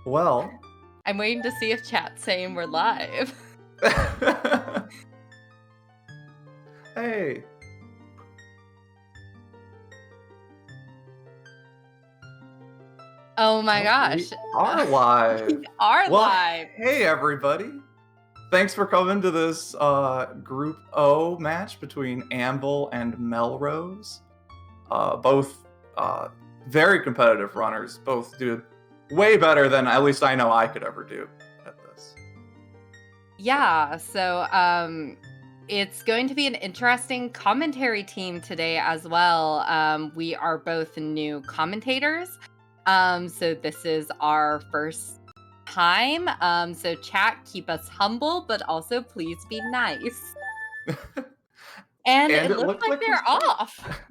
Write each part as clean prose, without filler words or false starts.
Well. I'm waiting to see if chat's saying we're live. Hey. Oh my gosh. We are live. We are live. Hey, everybody. Thanks for coming to this Group O match between Anvil and Melrose. Both very competitive runners. Both do way better than at least I know I could ever do at this. Yeah, so it's going to be an interesting commentary team today as well. We are both new commentators. So this is our first time. So chat, keep us humble, but also please be nice. And it looks like they're off.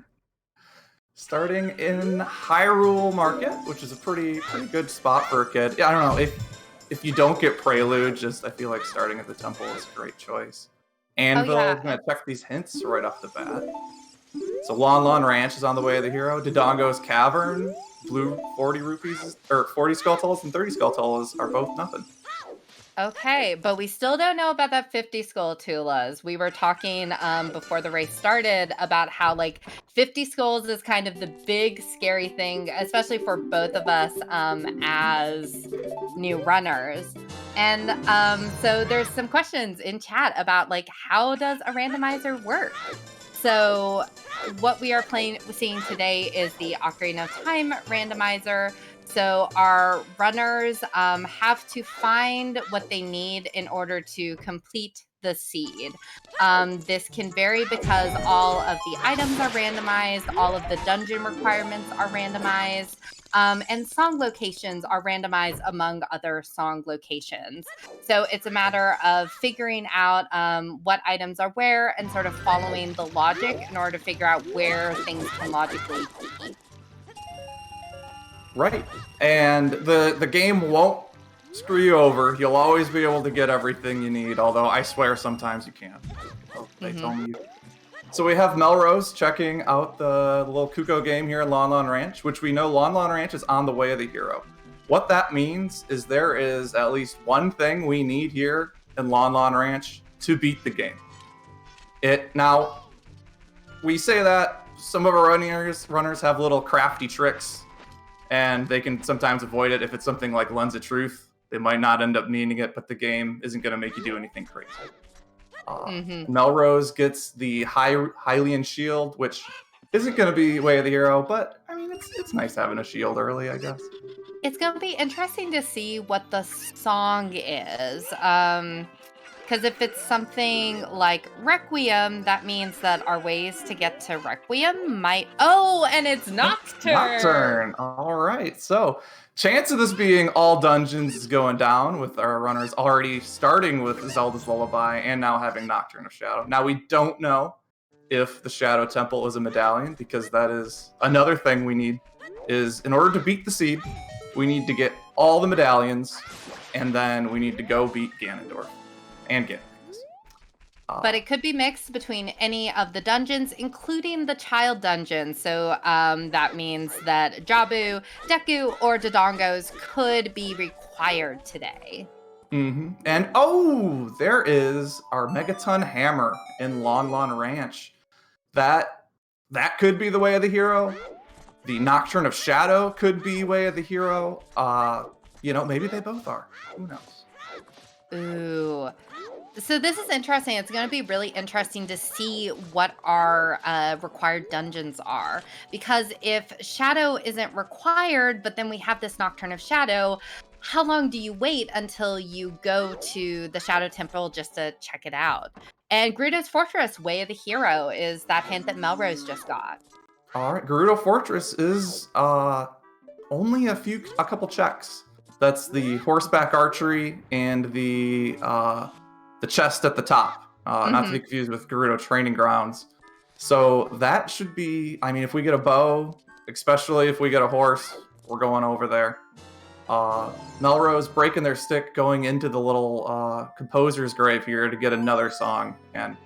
Starting in Hyrule Market, which is a pretty good spot for a kid. Yeah, I don't know, if you don't get Prelude, I feel like starting at the temple is a great choice. Anvil is gonna check these hints right off the bat. So Lon Ranch is on the way of the hero. Dodongo's Cavern, blue 40 rupees, or 40 Skulltulas and 30 Skulltulas are both nothing. Okay, but we still don't know about that 50 Skulltulas. We were talking before the race started about how like 50 skulls is kind of the big scary thing, especially for both of us as new runners. And so there's some questions in chat about like how does a randomizer work? So what we are seeing today is the Ocarina of Time randomizer. So our runners have to find what they need in order to complete the seed. This can vary because all of the items are randomized, all of the dungeon requirements are randomized, and song locations are randomized among other song locations. So it's a matter of figuring out what items are where and sort of following the logic in order to figure out where things can logically be. Right. And the game won't screw you over. You'll always be able to get everything you need, although I swear sometimes you can't. They tell me you can. So we have Melrose checking out the little Kuko game here in Lon Ranch, which we know Lon Ranch is on the way of the hero. What that means is there is at least one thing we need here in Lon Ranch to beat the game. Now, we say that some of our runners have little crafty tricks, and they can sometimes avoid it if it's something like Lens of Truth. They might not end up needing it, but the game isn't going to make you do anything crazy. Melrose gets the Hylian Shield, which isn't going to be way of the hero, but I mean, it's nice having a shield early, I guess. It's going to be interesting to see what the song is. Because if it's something like Requiem, that means that our ways to get to Requiem might... Oh, and it's Nocturne! Nocturne! All right, so chance of this being all dungeons is going down with our runners already starting with Zelda's Lullaby and now having Nocturne of Shadow. Now, we don't know if the Shadow Temple is a medallion, because that is another thing we need, is in order to beat the seed, we need to get all the medallions, and then we need to go beat Ganondorf. And get but it could be mixed between any of the dungeons, including the child dungeon. So that means that Jabu, Deku, or Dodongos could be required today. Mm-hmm. And there is our Megaton Hammer in Lon Ranch. That could be the way of the hero. The Nocturne of Shadow could be way of the hero. Maybe they both are. Who knows? Ooh. So this is interesting. It's going to be really interesting to see what our required dungeons are. Because if Shadow isn't required, but then we have this Nocturne of Shadow, how long do you wait until you go to the Shadow Temple just to check it out? And Gerudo's Fortress, Way of the Hero, is that hint that Melrose just got. All right, Gerudo Fortress is only a couple checks. That's the horseback archery and the chest at the top, not to be confused with Gerudo Training Grounds. So that should be, I mean, if we get a bow, especially if we get a horse, we're going over there. Melrose breaking their stick, going into the little composer's grave here to get another song. And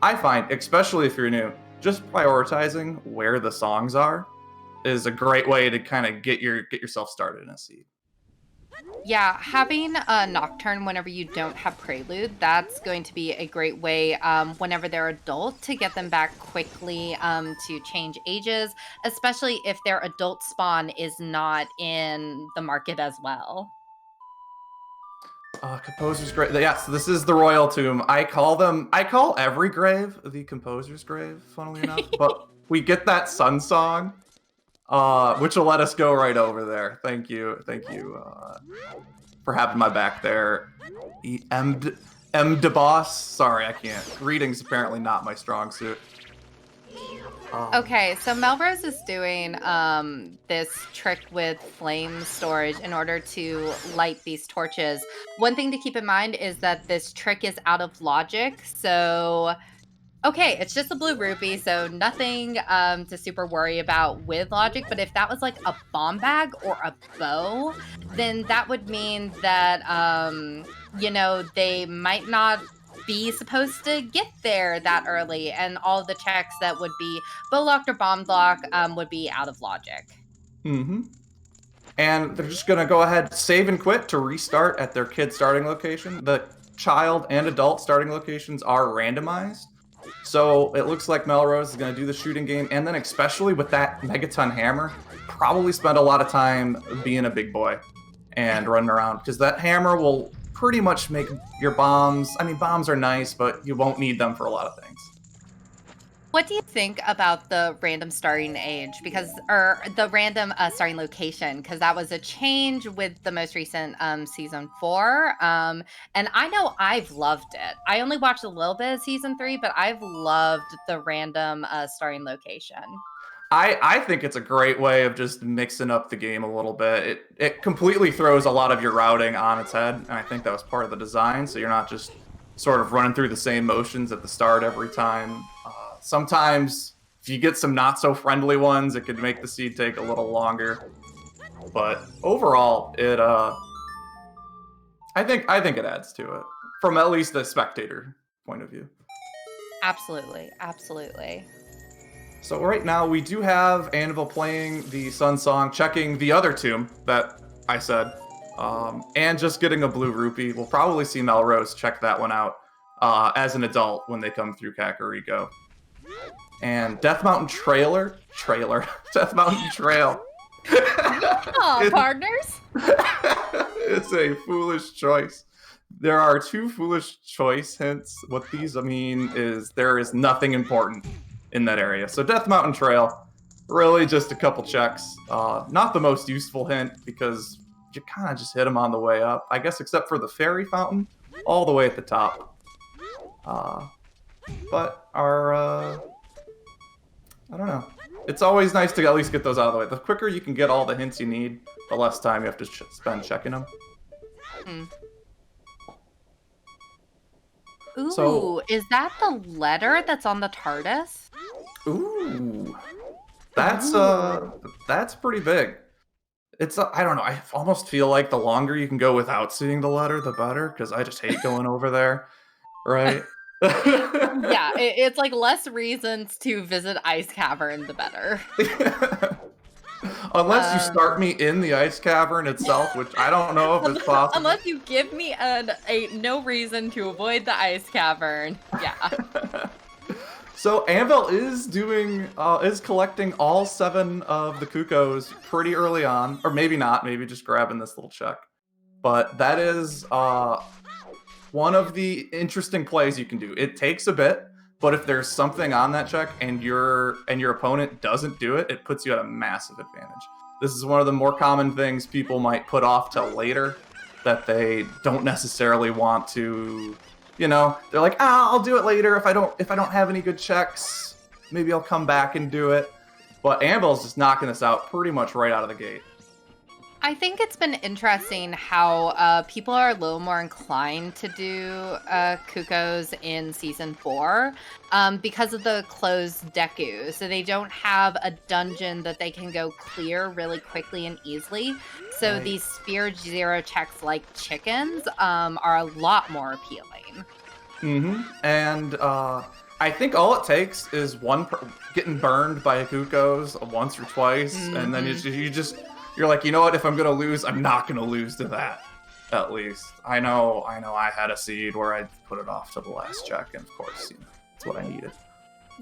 I find, especially if you're new, just prioritizing where the songs are is a great way to kind of get yourself started in a seed. Yeah, having a nocturne whenever you don't have prelude, that's going to be a great way whenever they're adult to get them back quickly to change ages, especially if their adult spawn is not in the market as well. Composer's grave. Yes, this is the royal tomb. I call every grave the composer's grave, funnily enough. But we get that sun song, which will let us go right over there. Thank you for having my back there. De Boss. Sorry, I can't. Reading's apparently not my strong suit. Okay, so Melrose is doing this trick with flame storage in order to light these torches. One thing to keep in mind is that this trick is out of logic. So, okay, it's just a blue rupee, so nothing to super worry about with logic. But if that was like a bomb bag or a bow, then that would mean that, they might not be supposed to get there that early, and all the checks that would be bow locked or bomb lock would be out of logic. Mm-hmm. And they're just gonna go ahead, save and quit to restart at their kid starting location. The child and adult starting locations are randomized. So it looks like Melrose is gonna do the shooting game, and then especially with that megaton hammer, probably spend a lot of time being a big boy and running around, because that hammer will pretty much make your bombs. I mean, bombs are nice, but you won't need them for a lot of things. What do you think about the random starting age? Or the random starting location? Because that was a change with the most recent season 4. And I know I've loved it. I only watched a little bit of season 3, but I've loved the random starting location. I think it's a great way of just mixing up the game a little bit. It completely throws a lot of your routing on its head, and I think that was part of the design, so you're not just sort of running through the same motions at the start every time. Sometimes, if you get some not-so-friendly ones, it could make the seed take a little longer. But overall, I think it adds to it, from at least the spectator point of view. Absolutely, absolutely. So right now we do have Anvil playing the Sun Song, checking the other tomb that I said, and just getting a blue rupee. We'll probably see Melrose check that one out as an adult when they come through Kakariko. And Death Mountain Death Mountain Trail. Oh, partners? It's a foolish choice. There are 2 foolish choice hints. What these mean is there is nothing important in that area. So Death Mountain Trail, really just a couple checks. Not the most useful hint, because you kind of just hit them on the way up. I guess except for the fairy fountain, all the way at the top. But I don't know. It's always nice to at least get those out of the way. The quicker you can get all the hints you need, the less time you have to spend checking them. Ooh, So, is that the letter that's on the TARDIS? ooh, that's pretty big. It's I don't know. I almost feel like the longer you can go without seeing the letter, the better, because I just hate going over there, right? Yeah, it's like less reasons to visit Ice Cavern, the better. Unless you start me in the ice cavern itself, which I don't know if it's possible. Unless you give me a no reason to avoid the Ice Cavern. Yeah. So Anvil is collecting all 7 of the Cuckoos pretty early on, or maybe not, maybe just grabbing this little check. But that is one of the interesting plays you can do. It takes a bit, but if there's something on that check and your opponent doesn't do it, it puts you at a massive advantage. This is one of the more common things people might put off till later, that they don't necessarily want to. They're like, I'll do it later if I don't have any good checks. Maybe I'll come back and do it. But Anvil's just knocking this out pretty much right out of the gate. I think it's been interesting how people are a little more inclined to do Cuckoos in Season 4 because of the closed Deku. So they don't have a dungeon that they can go clear really quickly and easily. So Right. these Sphere Zero checks like chickens are a lot more appealing. Mm-hmm. And I think all it takes is getting burned by Hikukos once or twice, and then you're like, you know what? If I'm gonna lose, I'm not gonna lose to that. At least I know. I had a seed where I put it off to the last check, and of course, that's what I needed.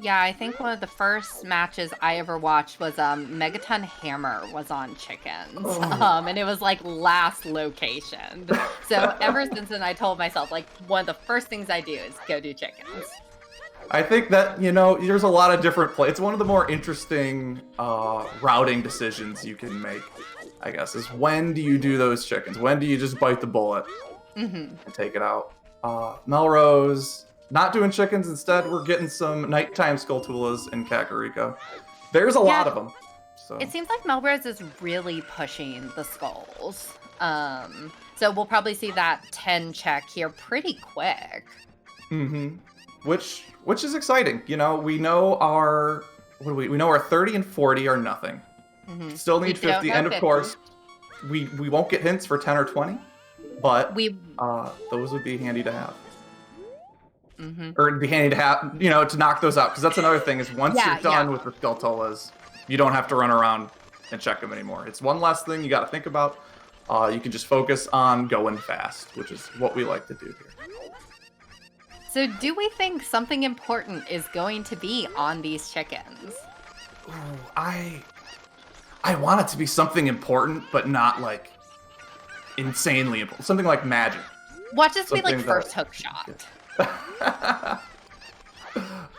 Yeah, I think one of the first matches I ever watched was Megaton Hammer was on chickens. And it was like last location. So ever since then I told myself like one of the first things I do is go do chickens. I think that, there's a lot of different plays. It's one of the more interesting routing decisions you can make, I guess, is when do you do those chickens? When do you just bite the bullet and take it out? Melrose, not doing chickens. Instead, we're getting some nighttime Skulltulas in Kakariko. There's a lot of them. So. It seems like Melrose is really pushing the skulls. So we'll probably see that 10 check here pretty quick. Which is exciting. We know our 30 and 40 are nothing. Still need 50, and of 50. course, we won't get hints for 10 or 20, but those would be handy to have. Or it'd be handy to have, to knock those out, because that's another thing is once you're done with the Skulltulas, you don't have to run around and check them anymore. It's one less thing you got to think about. You can just focus on going fast, which is what we like to do here. So do we think something important is going to be on these chickens? Ooh, I want it to be something important, but not like insanely important. Something like magic. Watch this be like first hook shot.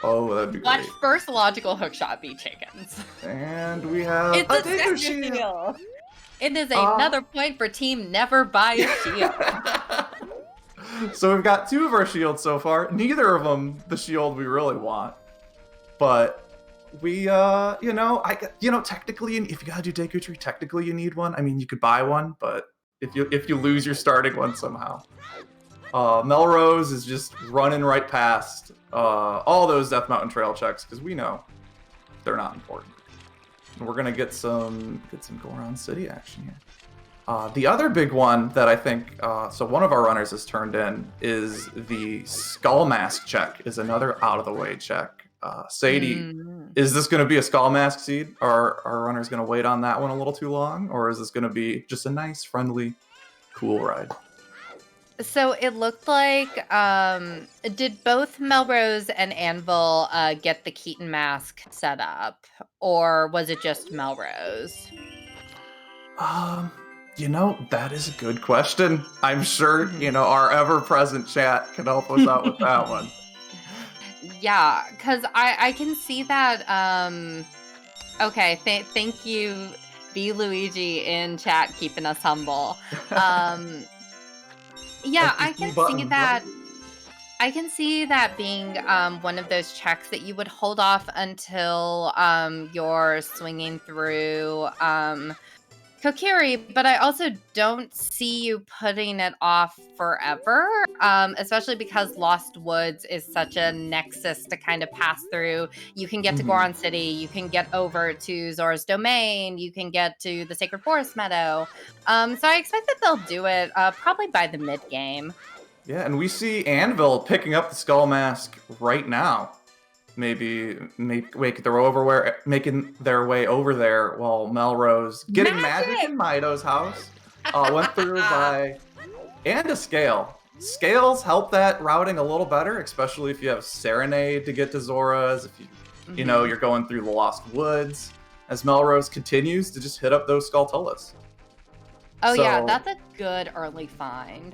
Oh, that'd be great. Watch first logical hook shot be chickens. And we have it's a second shield. It is another point for team never buy a shield. So we've got 2 of our shields so far. Neither of them the shield we really want. But we, technically, if you gotta do Deku Tree, technically you need one. I mean, you could buy one, but if you lose your starting one somehow. Melrose is just running right past all those Death Mountain Trail checks, because we know they're not important. And we're gonna get some Goron City action here. The other big one that I think, so one of our runners has turned in, is the Skull Mask check, is another out-of-the-way check. Sadie, is this going to be a Skull Mask seed? Are our runners going to wait on that one a little too long? Or is this going to be just a nice, friendly, cool ride? So it looked like, did both Melrose and Anvil get the Keaton Mask set up? Or was it just Melrose? That is a good question. I'm sure, our ever-present chat can help us out with that one. Yeah, because I can see that. Okay, thank you, B. Luigi in chat, keeping us humble. Yeah, I can see that. I can see that being one of those checks that you would hold off until you're swinging through Kokiri, but I also don't see you putting it off forever, especially because Lost Woods is such a nexus to kind of pass through. You can get to Goron City, you can get over to Zora's Domain, you can get to the Sacred Forest Meadow. So I expect that they'll do it probably by the mid-game. Yeah, and we see Anvil picking up the Skull Mask right now. Maybe making their way over there while Melrose getting magic in Mido's house went through and a scale. Scales help that routing a little better, especially if you have Serenade to get to Zora's. If you're going through the Lost Woods, as Melrose continues to just hit up those Skulltulas. Oh yeah, that's a good early find.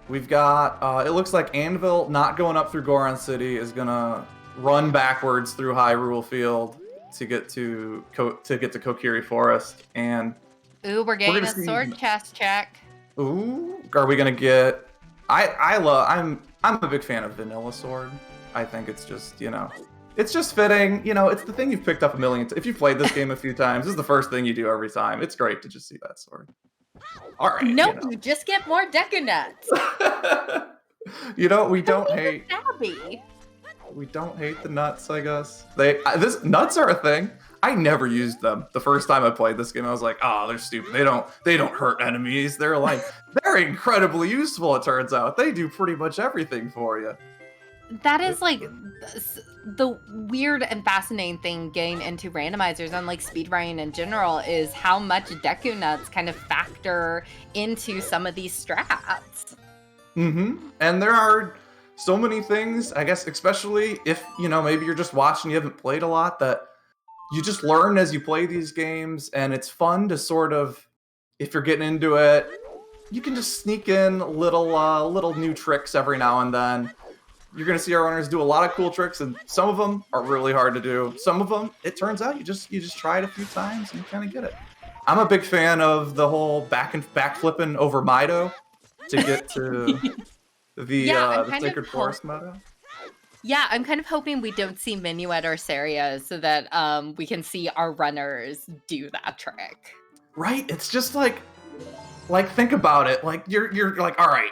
We've got, it looks like Anvil, not going up through Goron City, is gonna run backwards through Hyrule Field to get to Kokiri Forest, and ooh, we're getting a sword chest check. Ooh, are we gonna get? I'm a big fan of Vanilla Sword. I think it's just it's just fitting. It's the thing you've picked up a million times. If you've played this game a few times, this is the first thing you do every time. It's great to just see that sword. All right. Nope, you just get more Deku Nuts. We don't hate. We don't hate the nuts, I guess. Nuts are a thing. I never used them. The first time I played this game, I was like, "Oh, they're stupid. They don't hurt enemies. They're incredibly useful." It turns out they do pretty much everything for you. That is like the weird and fascinating thing getting into randomizers and like speedrunning in general is how much Deku Nuts kind of factor into some of these strats. And there are so many things, I guess, especially if, maybe you're just watching, you haven't played a lot, that you just learn as you play these games, and it's fun to sort of, if you're getting into it, you can just sneak in little new tricks every now and then. You're going to see our runners do a lot of cool tricks, and some of them are really hard to do. Some of them, it turns out, you just try it a few times and you kind of get it. I'm a big fan of the whole back flipping over Mido to get to the Sacred Forest Meadow. Yeah, I'm kind of hoping we don't see Minuet or Saria so that we can see our runners do that trick. Right? It's just like think about it. Like you're like, all right,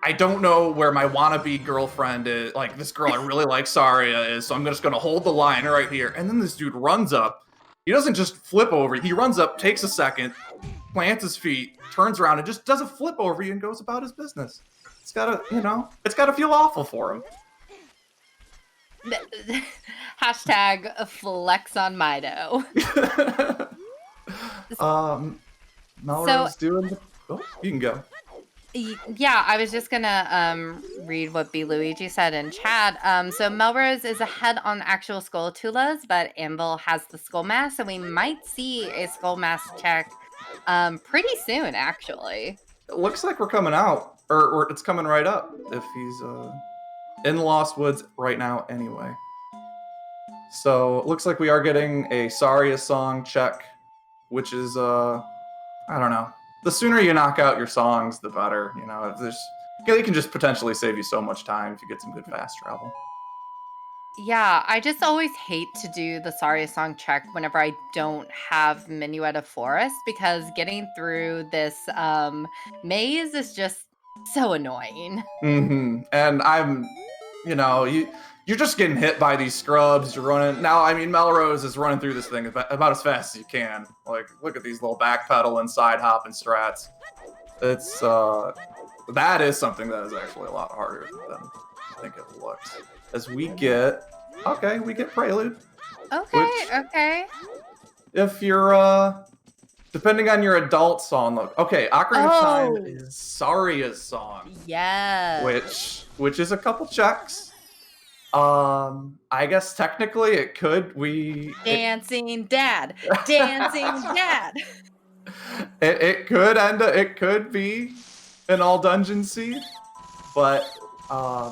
I don't know where my wannabe girlfriend is. Like this girl I really like, Saria, is. So I'm just gonna hold the line right here. And then this dude runs up. He doesn't just flip over. He runs up, takes a second, plants his feet, turns around, and just does a flip over you and goes about his business. It's gotta, it's gotta feel awful for him. Hashtag flex on Mido. Melrose doing the... Oh, you can go. Yeah, I was just gonna read what B. Luigi said in chat. So Melrose is ahead on actual Skulltulas, but Anvil has the Skull Mask, so we might see a Skull Mask check pretty soon, actually. It looks like we're coming out, or it's coming right up if he's in Lost Woods right now anyway. So it looks like we are getting a Saria song check, which is I don't know. The sooner you knock out your songs, the better. They can just potentially save you so much time if you get some good fast travel. Yeah, I just always hate to do the Saria song check whenever I don't have Minuet of Forest, because getting through this maze is just so annoying. And I'm, you're just getting hit by these scrubs. You're running. Now, I mean, Melrose is running through this thing about as fast as you can. Like, look at these little backpedal and side hopping strats. It's, that is something that is actually a lot harder than I think it looks. As we get Prelude. Okay. If you're, depending on your adult song, Ocarina of Time is Saria's song. Yeah. Which is a couple checks. I guess technically it could. Dancing Dad. It could end. It could be an all dungeon seed, but I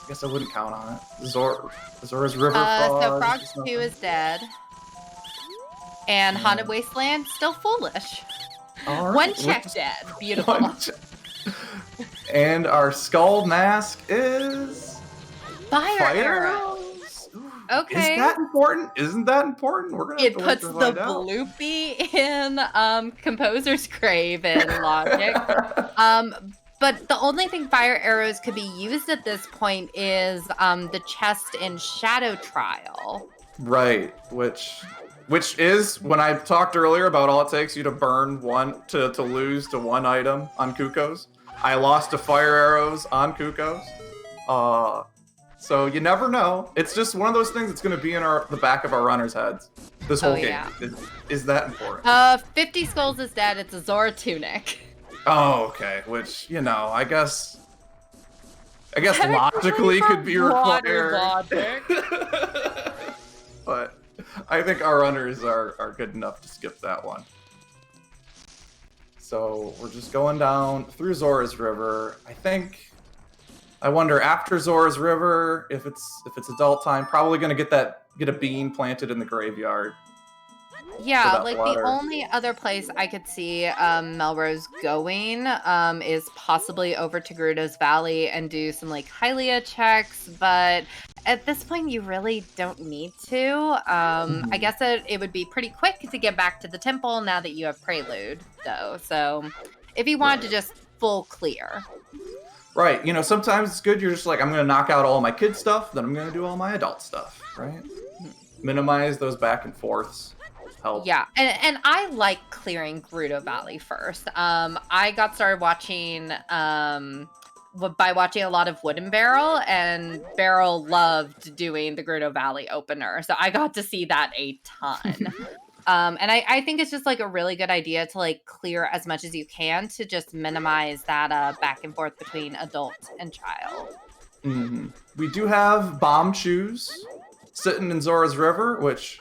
guess I wouldn't count on it. Zora's River Frog. So Frog 2 is dead, and Haunted Wasteland still foolish. Right. One check dead. Beautiful. And our Skull Mask is Fire arrows. Okay. Is that important? Isn't that important? We're gonna. It puts the bloopy in Composer's Grave in Logic. But the only thing fire arrows could be used at this point is the chest in Shadow Trial. Right, which is when I talked earlier about all it takes you to burn one to lose to one item on Kukos. I lost to fire arrows on Kukos. So you never know. It's just one of those things that's going to be in the back of our runners' heads. This whole game. Yeah. Is that important? 50 Skulls is dead. It's a Zora Tunic. Oh, okay. Which, I guess logically could be required. But I think our runners are good enough to skip that one. So we're just going down through Zora's River. I wonder after Zora's River, if it's adult time, probably gonna get a bean planted in the graveyard. Yeah, like the only other place I could see Melrose going is possibly over to Gerudo's Valley and do some like Hylia checks, but at this point you really don't need to. I guess it would be pretty quick to get back to the temple now that you have Prelude, though. So if you wanted to just full clear. Right, sometimes it's good. You're just like, I'm going to knock out all my kid stuff, then I'm going to do all my adult stuff, right? Minimize those back and forths. Help. Yeah, and I like clearing Gerudo Valley first. I got started watching by watching a lot of Wooden Barrel, and Barrel loved doing the Gerudo Valley opener. So I got to see that a ton. And I think it's just like a really good idea to like clear as much as you can to just minimize that back and forth between adult and child. We do have bomb shoes sitting in Zora's River, which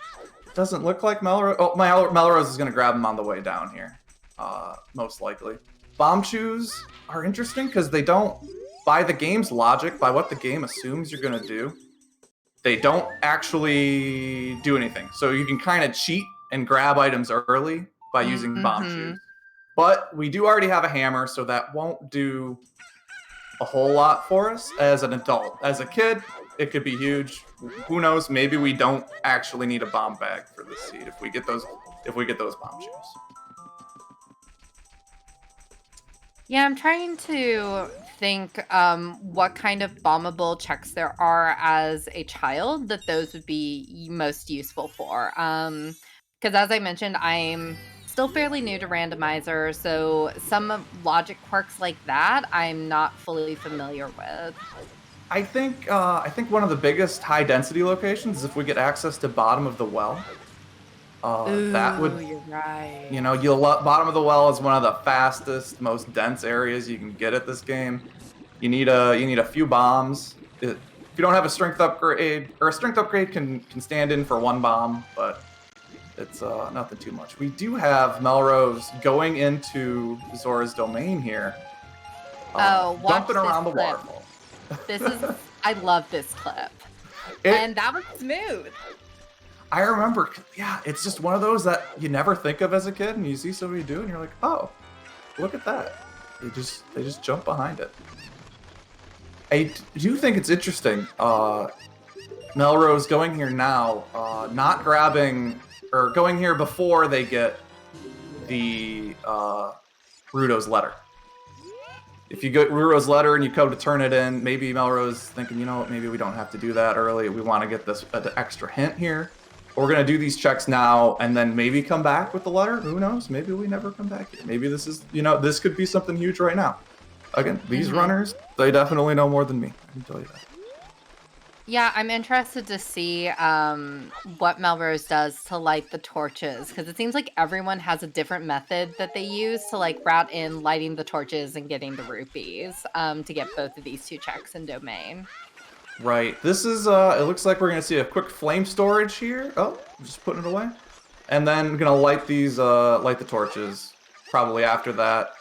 doesn't look like Melrose. Oh, Melrose is going to grab them on the way down here, most likely. Bomb shoes are interesting because they don't, by the game's logic, by what the game assumes you're going to do, they don't actually do anything. So you can kind of cheat and grab items early by using bomb shoes. But we do already have a hammer, so that won't do a whole lot for us as an adult. As a kid, it could be huge. Who knows? Maybe we don't actually need a bomb bag for this seed if we get those bomb shoes. Yeah, I'm trying to think what kind of bombable checks there are as a child that those would be most useful for. Because as I mentioned, I'm still fairly new to Randomizer, so some logic quirks like that I'm not fully familiar with. I think one of the biggest high density locations is if we get access to bottom of the well. That would, you're right. you know, bottom of the well is one of the fastest, most dense areas you can get at this game. You need a few bombs. If you don't have a strength upgrade, or a strength upgrade can stand in for one bomb, but it's nothing too much. We do have Melrose going into Zora's domain here. Dumping around the waterfall. I love this clip. And that was smooth. I remember, yeah, it's just one of those that you never think of as a kid, and you see somebody do, and you're like, oh, look at that. They just jump behind it. I do think it's interesting. Melrose going here now, not grabbing, or going here before they get the Gerudo's letter. If you get Gerudo's letter and you come to turn it in, maybe Melrose thinking, you know what, maybe we don't have to do that early. We want to get this extra hint here. We're going to do these checks now and then maybe come back with the letter. Who knows? Maybe we never come back here. Maybe this is, this could be something huge right now. Again, these runners, they definitely know more than me. I can tell you that. Yeah, I'm interested to see what Melrose does to light the torches, because it seems like everyone has a different method that they use to like route in lighting the torches and getting the rupees to get both of these two checks in domain. Right. This is, it looks like we're going to see a quick flame storage here. Oh, I'm just putting it away. And then going to light these, light the torches probably after that.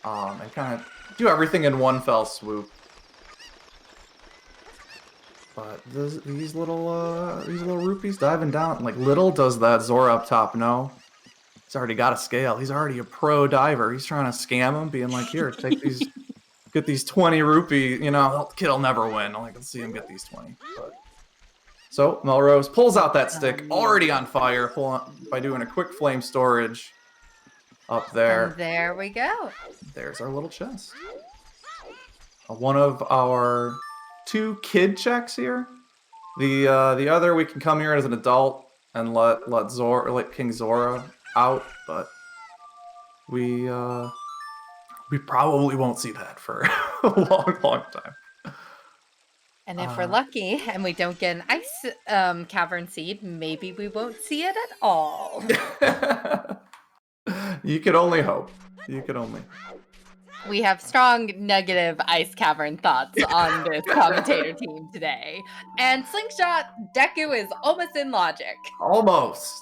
And kind of do everything in one fell swoop. But these little rupees diving down, like little does that Zora up top know. He's already got a scale. He's already a pro diver. He's trying to scam him, being like, here, take these, get these 20 rupee, kid'll never win. Like, let's see him get these 20. But... So Melrose pulls out that stick, already on fire, by doing a quick flame storage up there. And there we go. There's our little chest. One of our 2 kid checks here. The other, we can come here as an adult and let King Zora out, but we probably won't see that for a long time. And if we're lucky and we don't get an ice cavern seed, maybe we won't see it at all. You could only hope. You could only. We have strong negative ice cavern thoughts on this commentator team today. And Slingshot, Deku is almost in logic. Almost.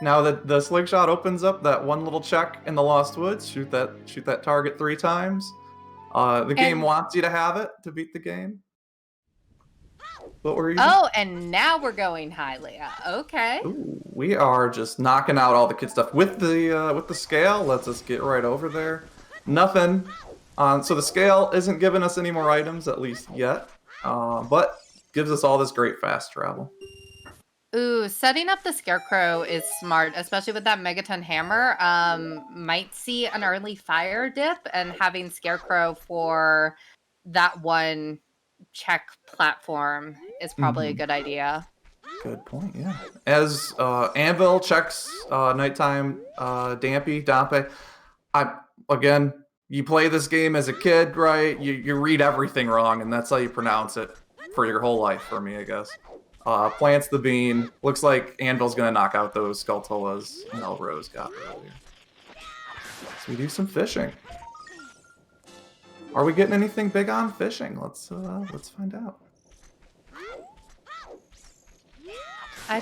Now that the Slingshot opens up that one little check in the Lost Woods, shoot that target 3 times. The game wants you to have it to beat the game. What were you? Oh, and now we're going Hylia. Okay. Ooh, we are just knocking out all the kid stuff with the scale. Lets us get right over there. Nothing. So the scale isn't giving us any more items, at least yet, but gives us all this great fast travel. Ooh, setting up the Scarecrow is smart, especially with that Megaton Hammer. Might see an early fire dip, and having Scarecrow for that one check platform is probably a good idea. Good point, yeah. As Anvil checks nighttime Dampe, again, you play this game as a kid, right? You read everything wrong, and that's how you pronounce it for your whole life, for me, I guess. Plants the bean. Looks like Anvil's gonna knock out those Skulltulas Melrose got earlier. So we do some fishing. Are we getting anything big on fishing? Let's find out. I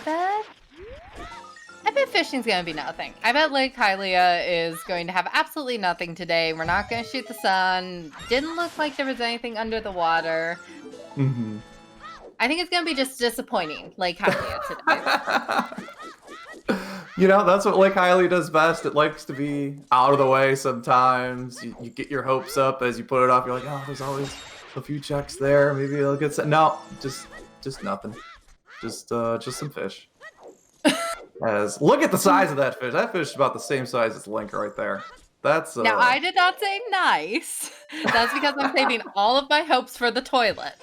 bet fishing's gonna be nothing. I bet Lake Hylia is going to have absolutely nothing today. We're not gonna shoot the sun. Didn't look like there was anything under the water. Mm-hmm. I think it's gonna be just disappointing, Lake Hylia today. You know, that's what Lake Hylia does best. It likes to be out of the way sometimes. You get your hopes up as you put it off. You're like, oh, there's always a few checks there. Maybe it'll get set. No, just nothing. Just some fish. Look at the size of that fish. That fish is about the same size as Link right there. That's Now, I did not say nice. That's because I'm saving all of my hopes for the toilet.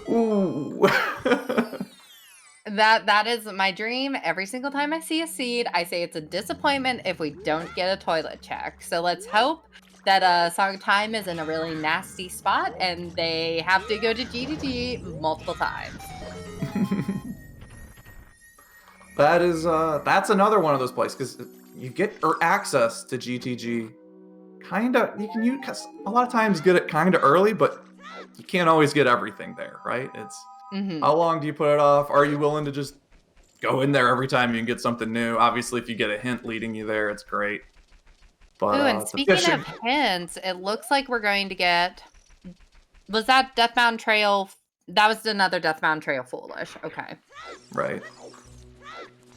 Ooh. That is my dream. Every single time I see a seed, I say it's a disappointment if we don't get a toilet check. So let's hope that Song of Time is in a really nasty spot and they have to go to GTG multiple times. That's another one of those places because you get access to GTG cause a lot of times get it kind of early, but you can't always get everything there, right? It's how long do you put it off? Are you willing to just go in there every time you can get something new? Obviously, if you get a hint leading you there, it's great. But, ooh, and speaking of hints, it looks like we're going to get... Was that Death Mountain Trail? That was another Death Mountain Trail Foolish. Okay. Right.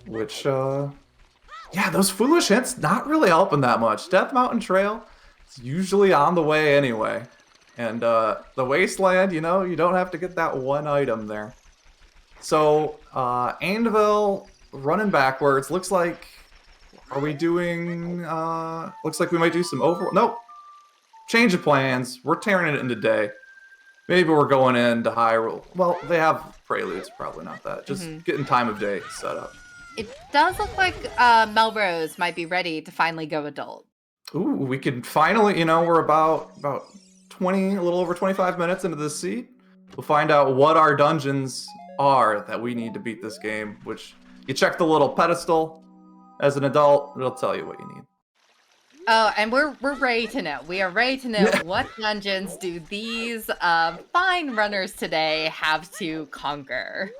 Which, yeah, those foolish hints not really helping that much. Death Mountain Trail is usually on the way anyway. And the Wasteland, you know, you don't have to get that one item there. So, Anvil running backwards. Looks like, are we doing, looks like we might do some nope. Change of plans. We're tearing it into day. Maybe we're going into Hyrule. Well, they have preludes, probably not that. Just getting time of day set up. It does look like Melrose might be ready to finally go adult. Ooh, we can finally, you know, we're about 20, a little over 25 minutes into this seed. We'll find out what our dungeons are that we need to beat this game, which you check the little pedestal as an adult, it'll tell you what you need. Oh, and we're ready to know. We are ready to know what dungeons do these fine runners today have to conquer.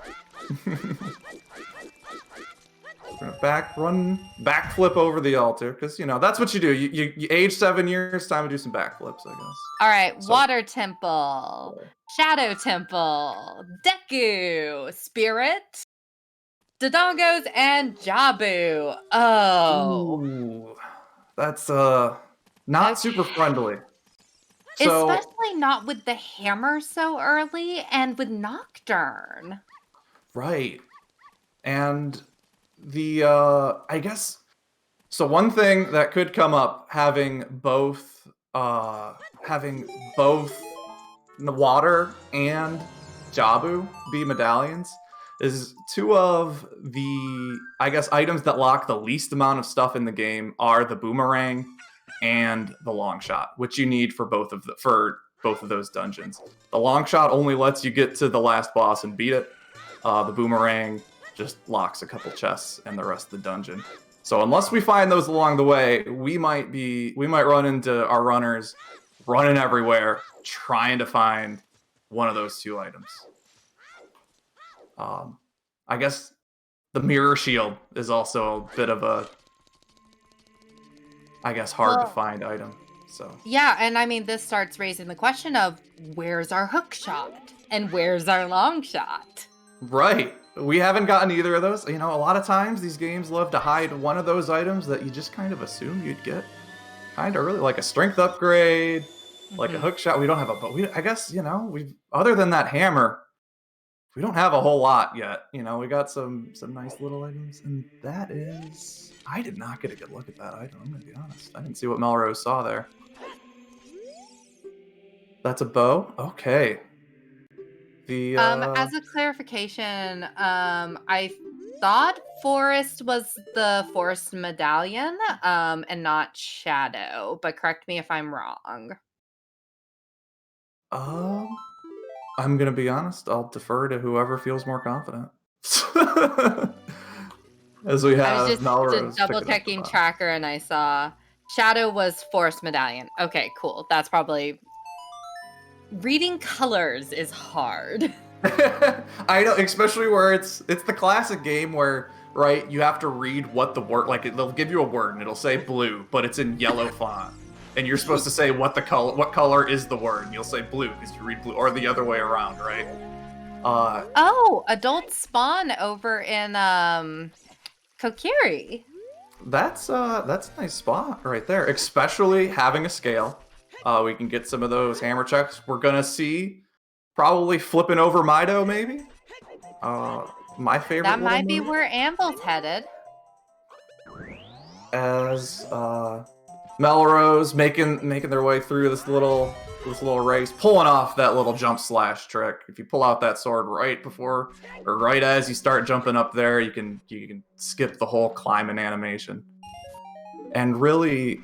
Backflip over the altar, because you know that's what you do. You age 7 years, time to do some backflips, I guess. All right, so, Water Temple, Shadow Temple, Deku, Spirit, Dodongos, and Jabu. Oh, ooh, that's not super friendly. So, especially not with the hammer so early, and with Nocturne. Right, and the I guess so. One thing that could come up having both the water and Jabu be medallions is two of the, I guess, items that lock the least amount of stuff in the game are the boomerang and the long shot, which you need for both of those dungeons. The long shot only lets you get to the last boss and beat it. The boomerang just locks a couple chests and the rest of the dungeon. So unless we find those along the way, we might run into our runners running everywhere trying to find one of those two items. I guess the mirror shield is also a bit of a, I guess, hard to find item. So yeah, and I mean, this starts raising the question of where's our hook shot and where's our long shot? Right. We haven't gotten either of those. You know, a lot of times these games love to hide one of those items that you just kind of assume you'd get kind of early, like a strength upgrade, like a hook shot. We don't have but I guess, you know, other than that hammer, we don't have a whole lot yet. You know, we got some nice little items, and that is, I did not get a good look at that item, I'm gonna be honest. I didn't see what Melrose saw there. That's a bow? Okay. As a clarification, I thought Forest was the Forest Medallion, and not Shadow, but correct me if I'm wrong. Um, I'm gonna be honest. I'll defer to whoever feels more confident. As we I was have just Melrose double picking up the checking ball. tracker and I saw Shadow was Forest Medallion. Okay, cool. That's probably reading colors is hard. I know, especially where it's the classic game where right you have to read what the word like they'll give you a word and it'll say blue, but it's in yellow font, and you're supposed to say what color is the word, and you'll say blue because you read blue, or the other way around, right? Oh, adult spawn over in Kokiri. That's a nice spot right there, especially having a scale. We can get some of those hammer checks. We're gonna see probably flipping over Mido maybe. My favorite That little might be move where Anvil's headed. as Melrose making their way through this little race, pulling off that little jump slash trick. If you pull out that sword right before or right as you start jumping up there, you can skip the whole climbing animation. And really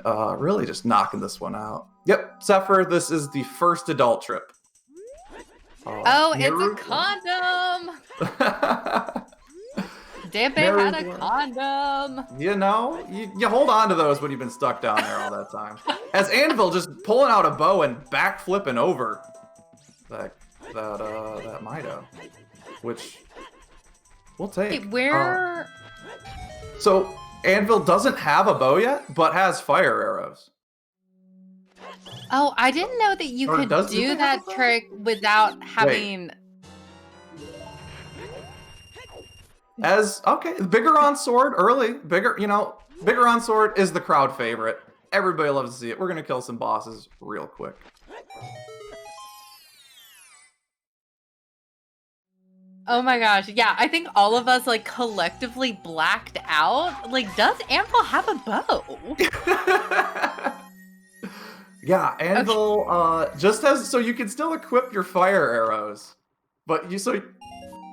just knocking this one out. Yep, Zephyr, this is the first adult trip. Oh, it's a condom! Dampe had a condom! You know, you hold on to those when you've been stuck down there all that time. As Anvil just pulling out a bow and backflipping over that Mido, which we'll take. Wait, where? So Anvil doesn't have a bow yet, but has fire arrows. Oh, I didn't know that you Or could does do it that have a bow? trick without having. Bigger on sword early. Bigger on sword is the crowd favorite. Everybody loves to see it. We're gonna kill some bosses real quick. Oh my gosh, yeah, I think all of us like collectively blacked out. Like, does Anvil have a bow? Yeah, Anvil just has so you can still equip your fire arrows, but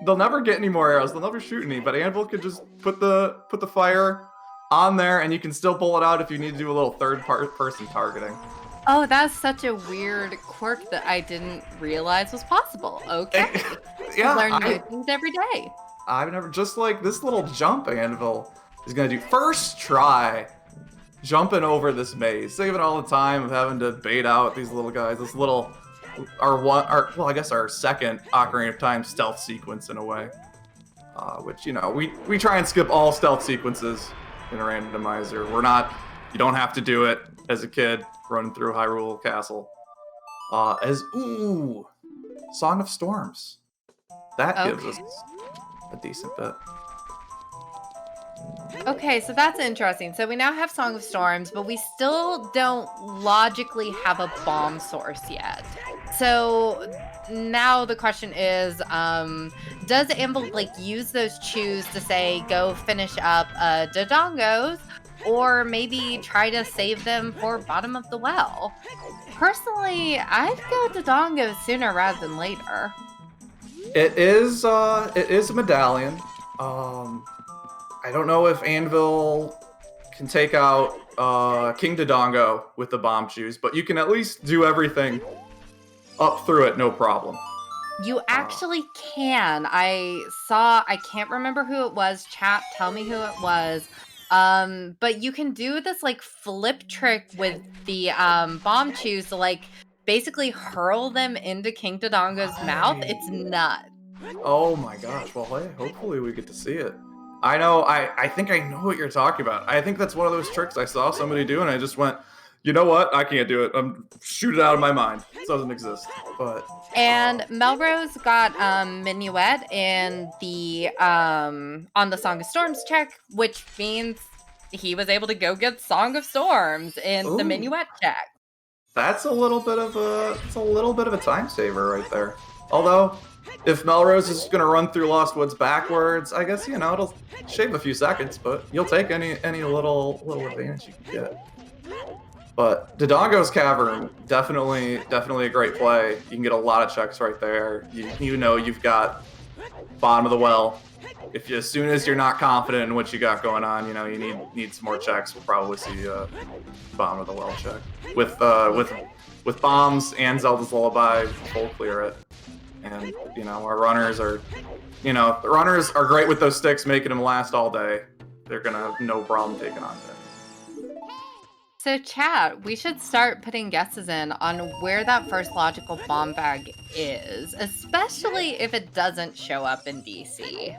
they'll never get any more arrows. They'll never shoot any. But Anvil could just put the fire on there, and you can still pull it out if you need to do a little person targeting. Oh, that's such a weird quirk that I didn't realize was possible. Okay. Yeah, learn new things every day. I've never just like this little jump Anvil is gonna do first try jumping over this maze, saving all the time of having to bait out these little guys. This little I guess our second Ocarina of Time stealth sequence in a way, which we try and skip all stealth sequences in a randomizer. You don't have to do it as a kid running through Hyrule Castle. Song of Storms. That gives us a decent bit. Okay, so that's interesting. So we now have Song of Storms, but we still don't logically have a bomb source yet. So now the question is, does Anvil like use those chews to say go finish up Dodongos, or maybe try to save them for bottom of the well? Personally, I'd go Dodongos sooner rather than later. It is a medallion. I don't know if Anvil can take out King Dodongo with the bomb shoes, but you can at least do everything up through it, no problem. You actually can. I can't remember who it was. Chat, tell me who it was. But you can do this like flip trick with the bomb shoes to like basically hurl them into King Dodongo's mouth. It's nuts. Oh my gosh. Well, hey, hopefully we get to see it. I know, I think I know what you're talking about. I think that's one of those tricks I saw somebody do, and I just went, you know what? I can't do it. Shoot it out of my mind. It doesn't exist. And Melrose got Minuet in the on the Song of Storms check, which means he was able to go get Song of Storms in the Minuet check. That's a little bit of a time saver right there. Although, if Melrose is going to run through Lost Woods backwards, I guess it'll shave a few seconds, but you'll take any little advantage you can get. But Dodongo's Cavern, definitely a great play. You can get a lot of checks right there. You've got bottom of the well, if you, as soon as you're not confident in what you got going on, you know, you need some more checks, we'll probably see Bomb of the Well check. With bombs and Zelda's Lullaby, we'll clear it. And, you know, our runners are, you know, the runners are great with those sticks, making them last all day. They're gonna have no problem taking on that. So chat, we should start putting guesses in on where that first logical bomb bag is, especially if it doesn't show up in DC.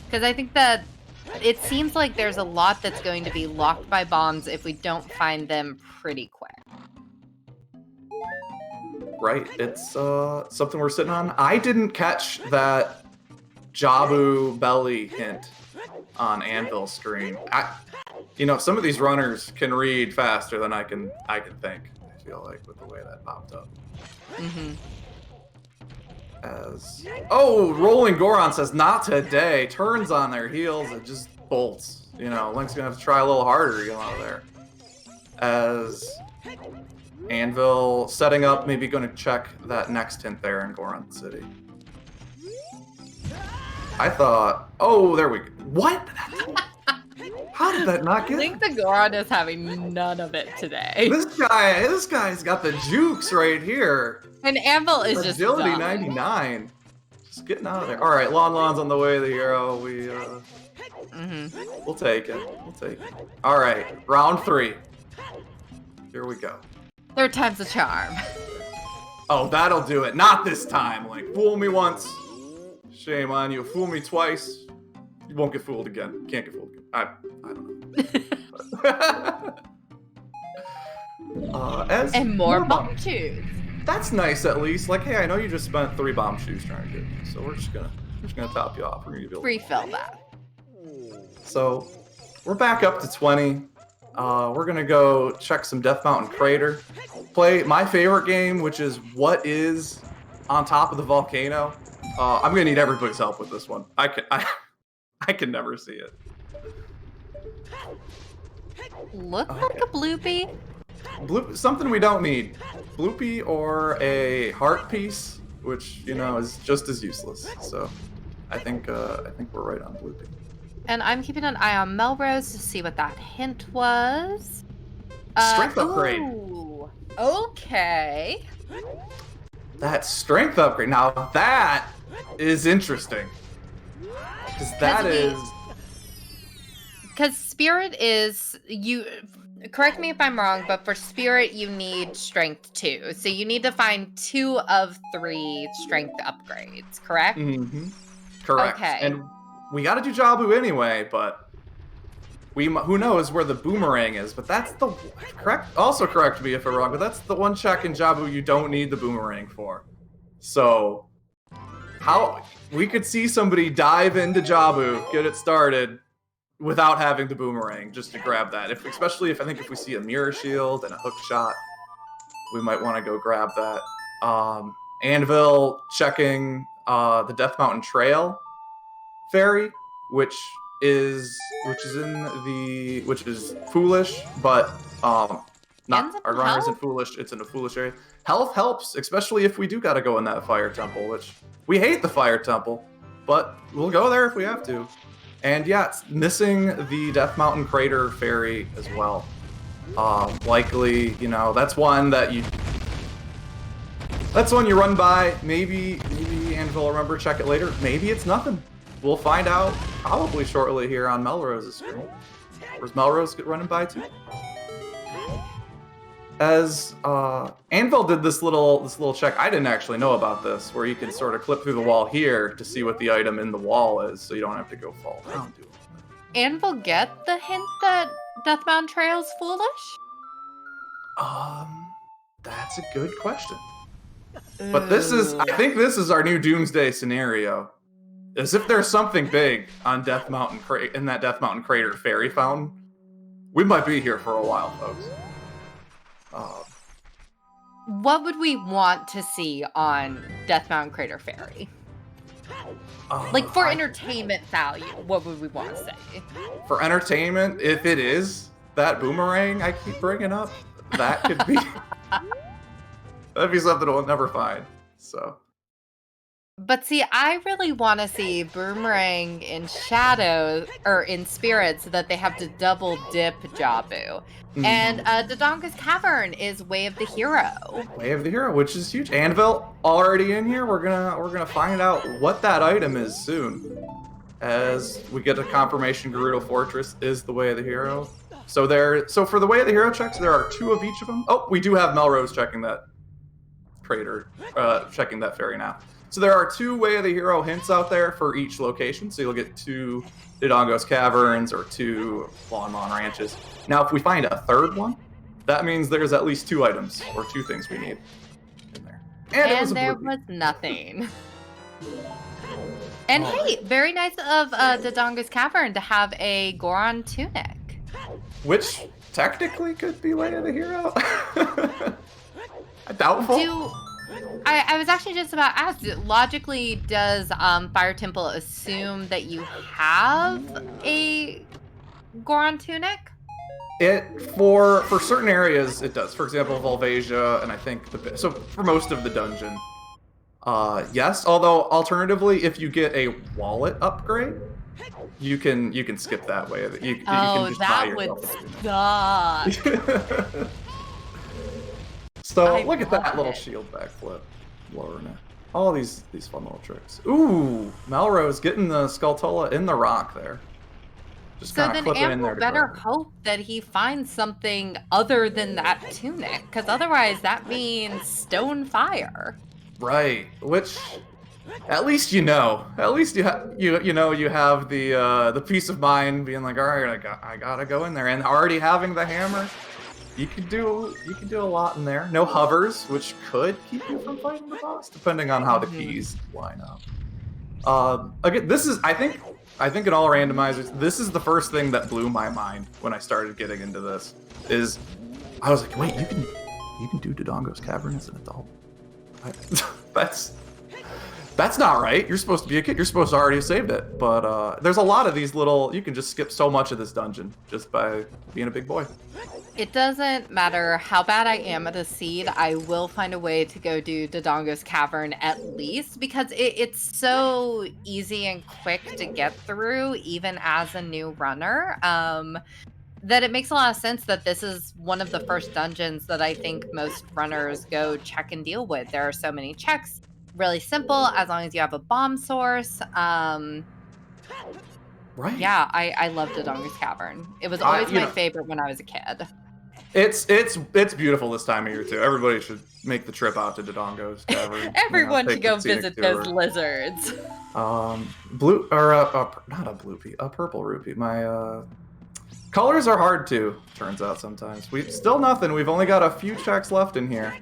Because I think that it seems like there's a lot that's going to be locked by bombs if we don't find them pretty quick. Right, it's something we're sitting on. I didn't catch that Jabu belly hint on Anvil screen. You know, some of these runners can read faster than I can think. I feel like with the way that popped up. Rolling Goron says not today. Turns on their heels and just bolts. You know, Link's gonna have to try a little harder to get out of there. As Anvil setting up, maybe going to check that next hint there in Goron City. I thought, oh, there we go. What? How did that not get? I think the Goron is having none of it today. This guy's got the jukes right here. And Anvil is just Agility done. 99. Just getting out of there. All right, Lon's on the way, the hero. We'll take it. We'll take it. All right, round 3. Here we go. Third time's a charm. Oh, that'll do it. Not this time. Like, fool me once. Shame on you. Fool me twice. You won't get fooled again. Can't get fooled again. I don't know. And more bomb shoes. That's nice, at least. Like, hey, I know you just spent 3 bomb shoes trying to get me, so we're just gonna top you off. We're gonna be able to refill that. So we're back up to 20. We're gonna go check some Death Mountain Crater. Play my favorite game, which is what is on top of the volcano. I'm gonna need everybody's help with this one. I can never see it. Look like a bloopy. Something we don't need. Bloopy or a heart piece, which, you know, is just as useless. So I think we're right on bloopy. And I'm keeping an eye on Melrose to see what that hint was. Strength upgrade. Ooh, okay. That strength upgrade. Now that is interesting. Because Spirit is, correct me if I'm wrong, but for Spirit you need Strength 2. So you need to find 2 of 3 Strength upgrades, correct? Correct. Okay. And we gotta do Jabu anyway, but who knows where the boomerang is, but that's the correct. Also correct me if I'm wrong, but that's the one check in Jabu you don't need the boomerang for. So how we could see somebody dive into Jabu, get it started without having the boomerang, just to grab that. Especially if we see a mirror shield and a hook shot, we might want to go grab that. Anvil checking the Death Mountain Trail fairy, which is foolish, but not our runner isn't foolish. It's in a foolish area. Health helps, especially if we do gotta go in that fire temple, which we hate the fire temple, but we'll go there if we have to. And yeah, it's missing the Death Mountain Crater fairy as well. Likely, you know, that's one you run by. Maybe Anvil will remember, check it later. Maybe it's nothing. We'll find out probably shortly here on Melrose's screen. Where's Melrose running by too? As Anvil did this little check, I didn't actually know about this, where you can sort of clip through the wall here to see what the item in the wall is, so you don't have to go fall down to it. Anvil get the hint that Death Mountain Trail's foolish? That's a good question. But I think this is our new Doomsday scenario. As if there's something big on in that Death Mountain Crater fairy fountain, we might be here for a while, folks. What would we want to see on Death Mountain Crater Fairy? Like, for entertainment value, what would we want to say? For entertainment, if it is that boomerang I keep bringing up, that could be... that'd be something we'll never find, so... But see, I really want to see Boomerang in Shadow or in Spirit so that they have to double dip Jabu. And Mhm. Dodonga's Cavern is Way of the Hero. Way of the Hero, which is huge. Anvil already in here. We're gonna find out what that item is soon, as we get a confirmation Gerudo Fortress is the Way of the Hero. So for the Way of the Hero checks, there are 2 of each of them. Oh, we do have Melrose checking that crater, checking that fairy now. So there are 2 Way of the Hero hints out there for each location. So you'll get 2 Dodongo's Caverns or 2 Longmon Ranches. Now, if we find a 3rd one, that means there's at least 2 items or 2 things we need in there. And there was nothing. And hey, very nice of Dodonga's Cavern to have a Goron tunic. Which technically could be Way of the Hero. Doubtful. I was actually just about to ask, logically, does Fire Temple assume that you have a Goron tunic? For certain areas it does. For example, Volvasia, and I think so for most of the dungeon. Yes, although alternatively, if you get a wallet upgrade, you can skip that way. You can just buy that would suck. So look at that little shield backflip, Lorna. All these fun little tricks. Ooh, Melrose getting the Skulltula in the rock there. Just so then Anvil better hope that he finds something other than that tunic, because otherwise that means stone fire. Right, which at least you know. At least you have the peace of mind being like, all right, I gotta go in there, and already having the hammer. You could do a lot in there. No hovers, which could keep you from fighting the boss, depending on how the keys line up. Again, this is I think in all randomizers, this is the first thing that blew my mind when I started getting into this. Is I was like, wait, you can do Dodongo's Cavern as an adult. That's not right. You're supposed to be a kid. You're supposed to already have saved it. But there's a lot of these little. You can just skip so much of this dungeon just by being a big boy. It doesn't matter how bad I am at a seed, I will find a way to go do Dodongo's Cavern at least, because it's so easy and quick to get through, even as a new runner, that it makes a lot of sense that this is one of the first dungeons that I think most runners go check and deal with. There are so many checks, really simple, as long as you have a bomb source. Right. Yeah, I love Dodongo's Cavern. It was always my favorite when I was a kid. It's beautiful this time of year too. Everybody should make the trip out to Dodongo's Cavern. Everyone should go visit those lizards. Blue or not a blue a purple rupee. My colors are hard too. Turns out sometimes we still nothing. We've only got a few checks left in here,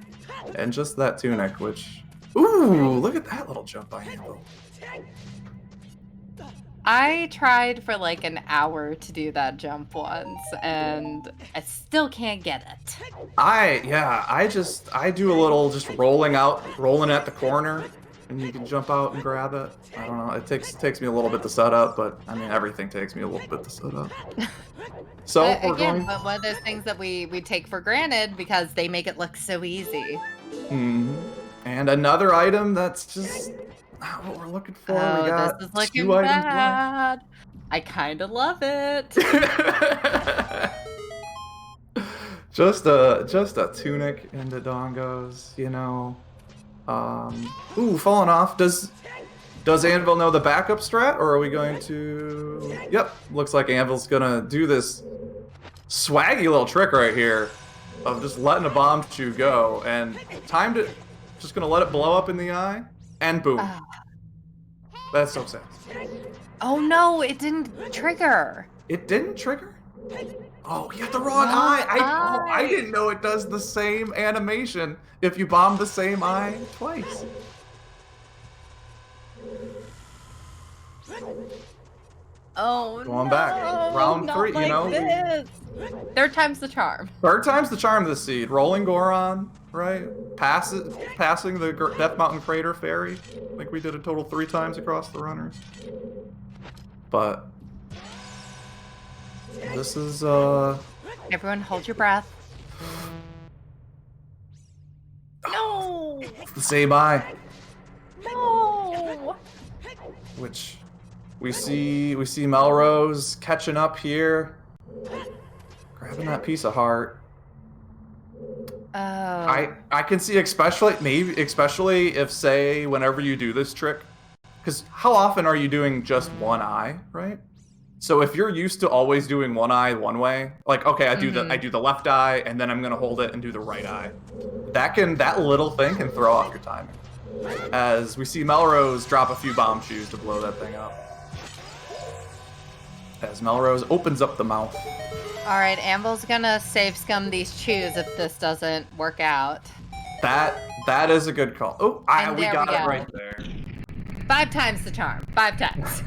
and just that tunic. Which, ooh, look at that little jump by Anvil. I tried for like an hour to do that jump once, and I still can't get it. I do a little just rolling at the corner, and you can jump out and grab it. I don't know. It takes me a little bit to set up, but I mean everything takes me a little bit to set up. So but one of those things that we take for granted because they make it look so easy. Mm-hmm. And another item that's just not what we're looking for. Oh, we got this is looking 2 items bad. Left. I kind of love it. just a tunic in Dodongo's, you know. Ooh, falling off. Does Anvil know the backup strat, or are we going to? Yep, looks like Anvil's gonna do this swaggy little trick right here of just letting a bomb shoe go and timed it. Just gonna let it blow up in the eye. And boom. That's so sad. Oh no, it didn't trigger. It didn't trigger? Oh, you have the wrong eye. I didn't know it does the same animation if you bomb the same eye twice. Oh, Going back. Round 3, like you know? This. Third time's the charm. Third time's the charm this seed. Rolling Goron, right? Passing the Death Mountain Crater Ferry. I think we did a total 3 times across the runners. But this is Everyone hold your breath. No! the same eye. No! which we see Melrose catching up here, grabbing that piece of heart. Oh. I can see especially if, say, whenever you do this trick, because how often are you doing just one eye, right? So if you're used to always doing one eye one way, like, okay, I do the left eye and then I'm gonna hold it and do the right eye. That little thing can throw off your timing. As we see Melrose drop a few bomb shoes to blow that thing up. As Melrose opens up the mouth. All right, Anvil's gonna save scum these chews if this doesn't work out. That is a good call. Oh, we got it right there. 5 times the charm. 5 times.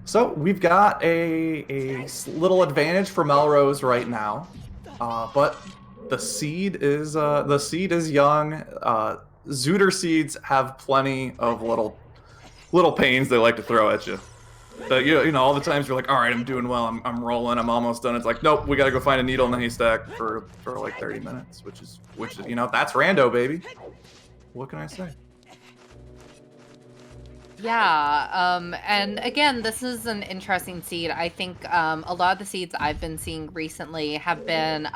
So we've got a little advantage for Melrose right now, but the seed is young. Zooter seeds have plenty of little pains they like to throw at you. You know, all the times you're like, all right, I'm doing well, I'm rolling, I'm almost done. It's like, nope, we gotta go find a needle in the haystack for like 30 minutes, which is you know, that's rando, baby. What can I say? Yeah, and again, this is an interesting seed. I think a lot of the seeds I've been seeing recently have been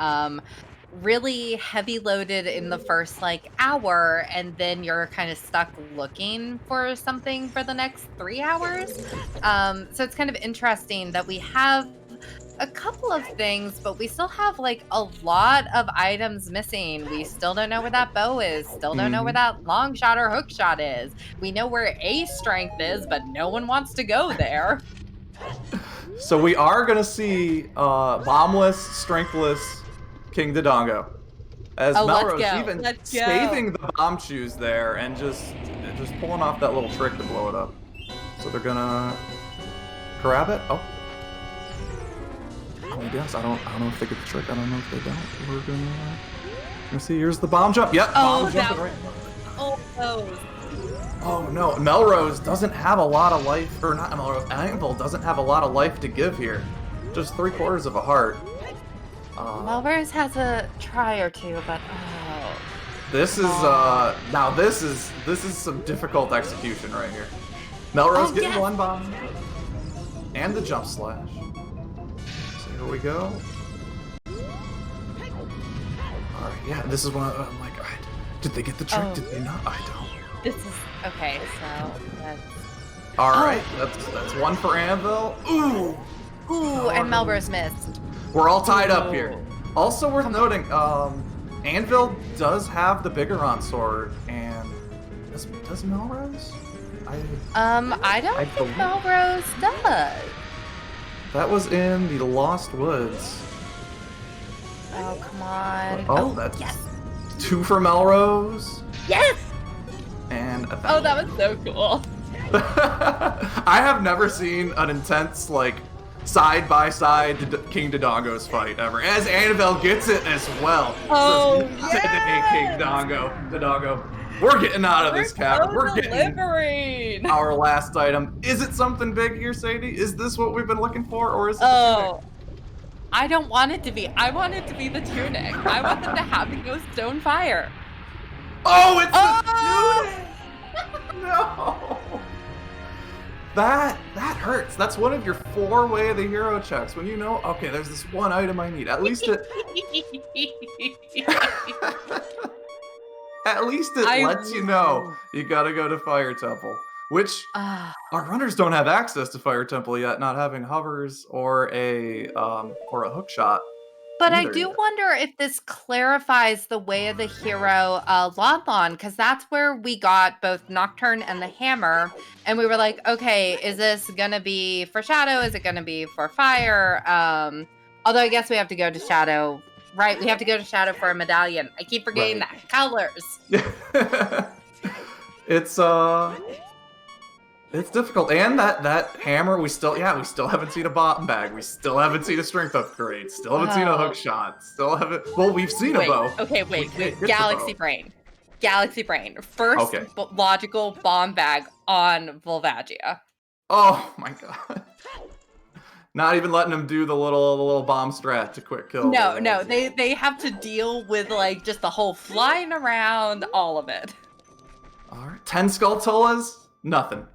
really heavy loaded in the first like hour, and then you're kind of stuck looking for something for the next 3 hours. So it's kind of interesting that we have a couple of things, but we still have like a lot of items missing. We still don't know where that bow is, still don't know where that long shot or hook shot is. We know where A strength is, but no one wants to go there. So we are gonna see bombless, strengthless King Dodongo. As Melrose even saving the bomb shoes there and just pulling off that little trick to blow it up. So they're gonna grab it. Oh, yes. I don't know if they get the trick. I don't know if they don't. We're gonna see. Here's the bomb jump. Yep. Bomb jump. Right. Oh no, Melrose doesn't have a lot of life, or not Melrose. Anvil doesn't have a lot of life to give here. Just 3/4 of a heart. Melrose has a try or two, but this is now this is some difficult execution right here. Melrose getting one bomb and the jump slash. So here we go. All right, yeah, this is one. I'm like, did they get the trick? Did they not? I don't. This is okay. So that's all right. That's one for Anvil. Ooh, and Melrose missed. We're all tied up here. Also worth noting, Anvil does have the Bigoron sword, and does Melrose? I don't think Melrose does. That was in the Lost Woods. Oh, come on. Oh, that's 2 for Melrose. Yes! And that was so cool. I have never seen an intense, like, side-by-side King Dodongo's fight ever. As Anvil gets it as well. Today, King Dodongo. We're getting out of this cavern. We're getting our last item. Is it something big here, Sadie? Is this what we've been looking for, or is it the tunic? I don't want it to be. I want it to be the tunic. I want them to have the ghost stone fire. Oh, it's the tunic! No! That hurts. That's one of your 4 way of the hero checks. When you know, okay, there's this one item I need. At least it lets you know you gotta go to Fire Temple. Which our runners don't have access to Fire Temple yet, not having hovers or a hook shot. But I do wonder if this clarifies the way of the hero Lon, because that's where we got both Nocturne and the hammer, and we were like, okay, is this gonna be for Shadow? Is it gonna be for Fire? Although I guess we have to go to Shadow, right? We have to go to Shadow for a medallion. I keep forgetting that. Colors. It's difficult, and that hammer we still haven't seen a bottom bag, we still haven't seen a strength upgrade, still haven't seen a hook shot, still haven't. Well, we've seen a bow. Okay, wait. Galaxy Brain. First logical bomb bag on Volvagia. Oh my god. Not even letting them do the little bomb strat to quick kill. No, they have to deal with like just the whole flying around, all of it. All right, 10 Skulltulas. Nothing.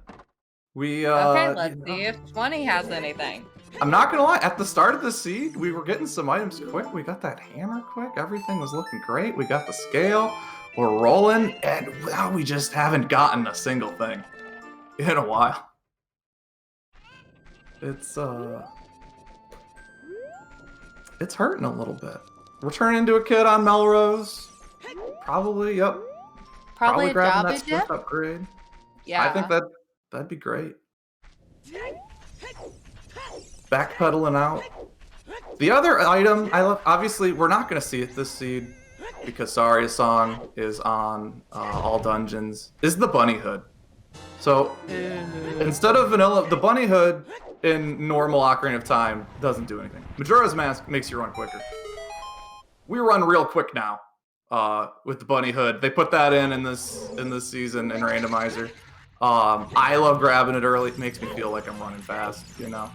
We Okay, let's see if 20 has anything. I'm not gonna lie, at the start of the seed, we were getting some items quick. We got that hammer quick. Everything was looking great. We got the scale. We're rolling, and now we just haven't gotten a single thing in a while. It's hurting a little bit. We're turning into a kid on Melrose. Probably, yep. Probably a grabbing job that Swift upgrade. Yeah. I think that'd be great. Backpedaling out. The other item I love, obviously, we're not going to see it this seed because Saria's song is on all dungeons, is the bunny hood. So instead of vanilla, the bunny hood in normal Ocarina of Time doesn't do anything. Majora's Mask makes you run quicker. We run real quick now with the bunny hood. They put that in this season in Randomizer. I love grabbing it early. It makes me feel like I'm running fast, you know.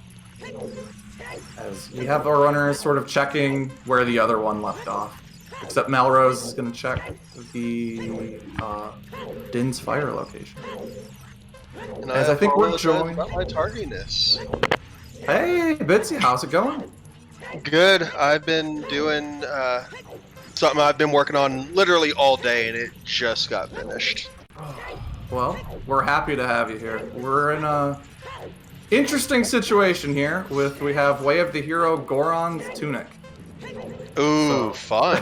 As we have our runners sort of checking where the other one left off. Except Melrose is going to check the Din's Fire location. And As I think we're joined. About my tardiness. Hey, Bitsy, how's it going? Good. I've been doing something I've been working on literally all day, and it just got finished. Well, we're happy to have you here. We're in a interesting situation here we have Way of the Hero Goron's tunic. Ooh, fun.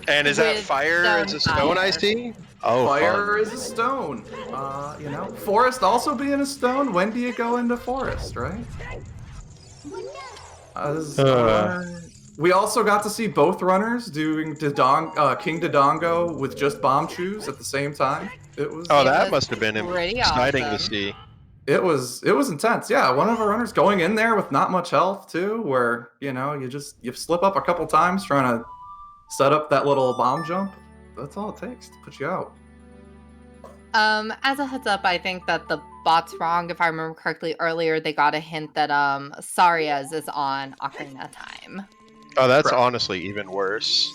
And is that With fire? It's a stone fire. I see? Oh, Fire fun. is a stone. You know, forest also being a stone. When do you go into forest, right? We also got to see both runners doing King Dodongo with just bomb shoes at the same time. That must have been pretty exciting to awesome. see. It was intense. Yeah, one of our runners going in there with not much health too, where you know you slip up a couple times trying to set up that little bomb jump. That's all it takes to put you out. As a heads up, I think that the bot's wrong. If I remember correctly earlier, they got a hint that Saria's is on Ocarina time. Oh, that's Correct. honestly even worse.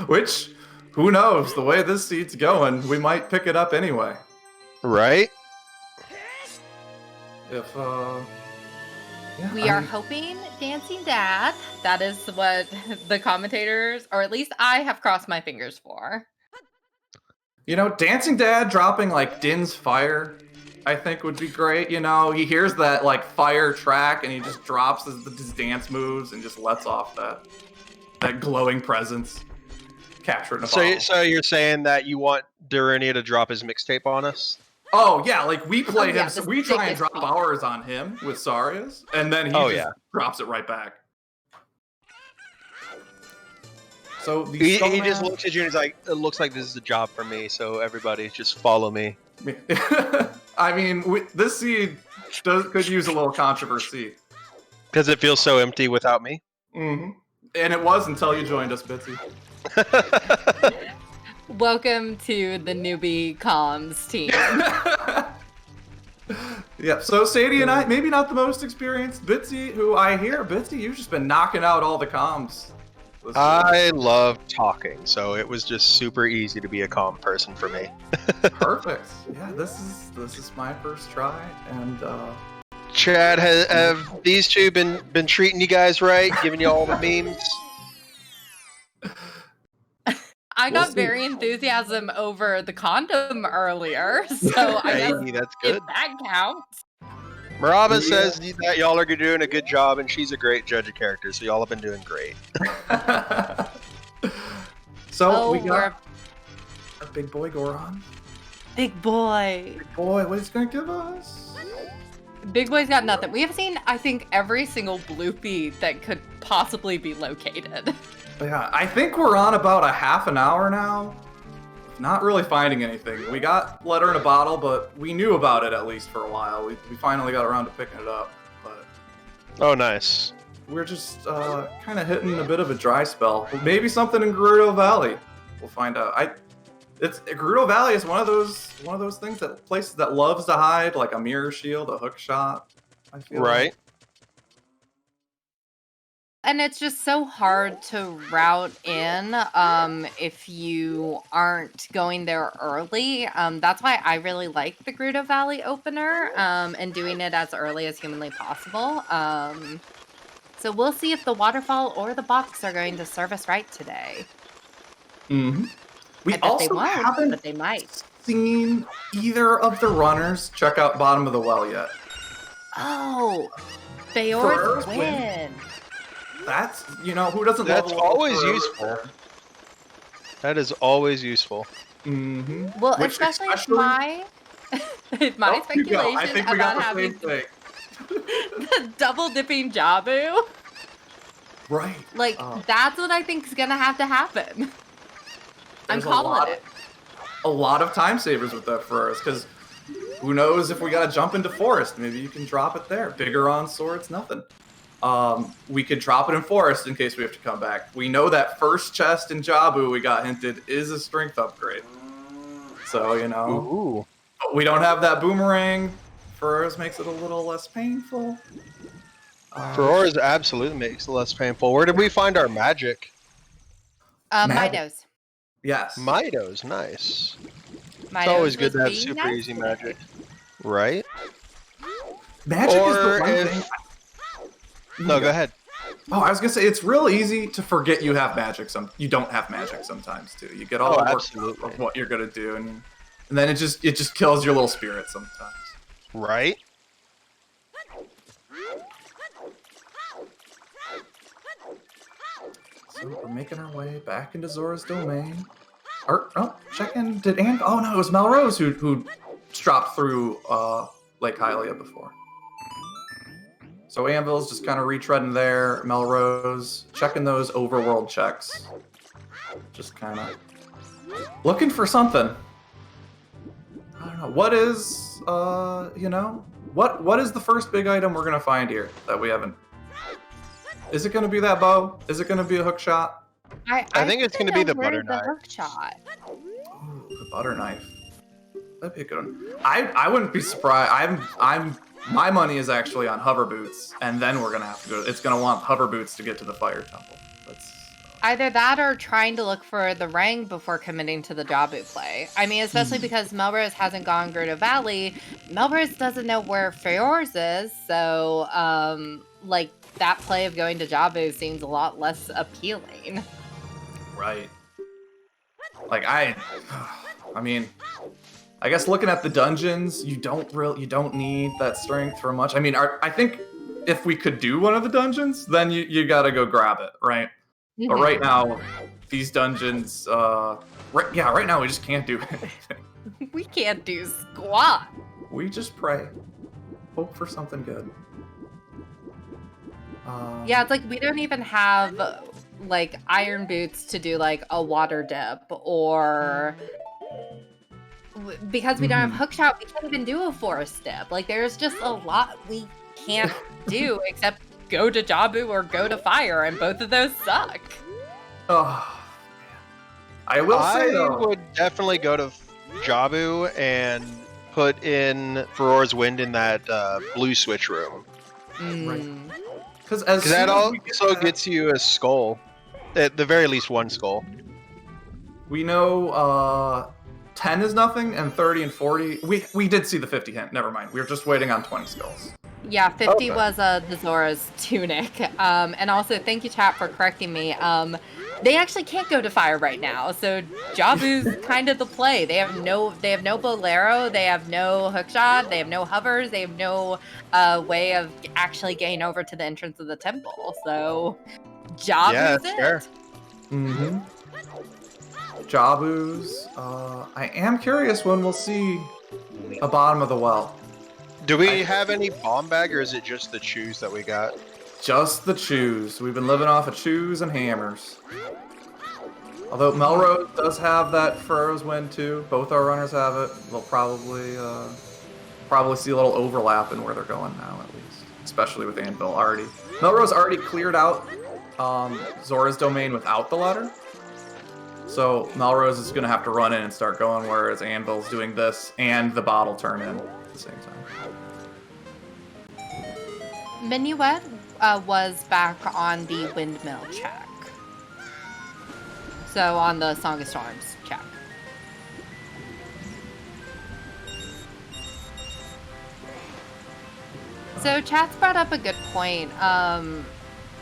Which, who knows? The way this seed's going, we might pick it up anyway. Right? If yeah, We are hoping Dancing Dad. That is what the commentators, or at least I have crossed my fingers for. You know, Dancing Dad dropping like Din's Fire, I think would be great. You know, he hears that like fire track and he just drops his dance moves and just lets off that glowing presence. Capture it in a bottle. So you're saying that you want Durinia to drop his mixtape on us? Oh yeah, like we play yeah, him, so the we try and sickest drop ours on him with Saria's, and then he just drops it right back. So He just looks at you and he's like, "It looks like this is a job for me. So everybody, just follow me." I mean, this seed could use a little controversy. Because it feels so empty without me. Mm-hmm. And it was until you joined us, Bitsy. Welcome to the newbie comms team. Yeah, so Sadie and I, maybe not the most experienced. Bitsy, who I hear, Bitsy, you've just been knocking out all the comms. I love talking, so it was just super easy to be a calm person for me. Perfect. Yeah, this is my first try, and Chad, have these two been treating you guys right, giving you all the memes? I got very enthusiasm over the condom earlier, so I guess Hey, that's good. if that counts. Maraba says that y'all are doing a good job, and she's a great judge of characters, so y'all have been doing great. So we got our big boy Goron. Big boy. Big boy, what he's gonna give us? Big boy's got nothing. We have seen, I think, every single bloopy that could possibly be located. Yeah, I think we're on about a half an hour now. Not really finding anything. We got Letter in a Bottle, but we knew about it at least for a while. We finally got around to picking it up, but Oh, nice. we're just kind of hitting a bit of a dry spell. Maybe something in Gerudo Valley. We'll find out. Gerudo Valley is one of those things places that loves to hide like a mirror shield, a hook shot. I feel Right. And it's just so hard to route in if you aren't going there early. That's why I really like the Gerudo Valley opener and doing it as early as humanly possible. So we'll see if the waterfall or the box are going to serve us right today. Mm-hmm. We I bet they also won't, haven't but they might. seen either of the runners check out bottom of the well yet. Oh, Feor's Feor's win. That's, who doesn't That's love always Feor? useful. That is always useful. Mm-hmm. Well, especially if my speculation I think we about got the having same thing. the double dipping Jabu. Right. Like, that's what I think is going to have to happen. I'm There's calling it. a lot of time savers with that for us, because who knows if we got to jump into forest. Maybe you can drop it there. Bigger on swords, nothing. We could drop it in forest in case we have to come back. We know that first chest in Jabu we got hinted is a strength upgrade. So, Ooh. But we don't have that boomerang. Furs makes it a little less painful. Feor's absolutely makes it less painful. Where did we find our magic? Midos. Yes. Midos, nice. Midos It's always good to was have being super nice easy today. magic. Right? Magic is the Or one if- thing. No, go ahead. Oh, I was gonna say it's real easy to forget you have magic. You don't have magic sometimes too. You get all the work absolutely. of what you're gonna do, and then it just kills your little spirit sometimes. Right? So we're making our way back into Zora's domain. Check in. Oh no, it was Melrose who dropped through Lake Hylia before. So Anvil's just kind of retreading there. Melrose checking those overworld checks. Just kind of looking for something. I don't know. What is what is the first big item we're gonna find here that we haven't? Is it gonna be that bow? Is it gonna be a hook shot? I think it's gonna be the butter The knife. hook shot. Ooh, the butter knife. That'd be a good one. I wouldn't be surprised. My money is actually on hover boots, and then we're gonna have to go. It's gonna want hover boots to get to the fire temple. That's Either that or trying to look for the Rang before committing to the Jabu play. I mean, especially because Melrose hasn't gone Gerudo Valley. Melrose doesn't know where Feor's is, so that play of going to Jabu seems a lot less appealing. right. Like I mean, I guess looking at the dungeons, you don't need that strength for much. I mean, I think if we could do one of the dungeons, then you gotta go grab it, right? Mm-hmm. But right now, these dungeons, right now we just can't do anything. We can't do squat. We just pray, hope for something good. Yeah, it's like we don't even have iron boots to do a water dip, or because we don't have hook shot, we can't even do a forest dip. There's just a lot we can't do except go to Jabu or go to fire, and both of those suck. Oh, I will say though, I would definitely go to Jabu and put in Feor's Wind in that blue switch room. Right. Mm. Because that also gets you a skull. At the very least, one skull. We know 10 is nothing, and 30 and 40. We did see the 50 hint. Never mind. We were just waiting on 20 skulls. Yeah, 50 was the Zora's tunic. And also, thank you, chat, for correcting me. They actually can't go to fire right now, so Jabu's kind of the play. They have no bolero, they have no hookshot, they have no hovers, they have no way of actually getting over to the entrance of the temple. So Jabu's it. Fair. Mm-hmm. Jabu's. I am curious when we'll see a bottom of the well. Do we have any bomb bag, or is it just the chews that we got? Just the chews. We've been living off of chews and hammers. Although Melrose does have that Feor's Wind too. Both our runners have it. They'll probably see a little overlap in where they're going now, at least. Especially with Anvil already. Melrose already cleared out Zora's domain without the ladder. So Melrose is going to have to run in and start going, whereas Anvil's doing this and the bottle turn in at the same time. Minuet, was back on the windmill check. So on the Song of Storms check. So chat's brought up a good point.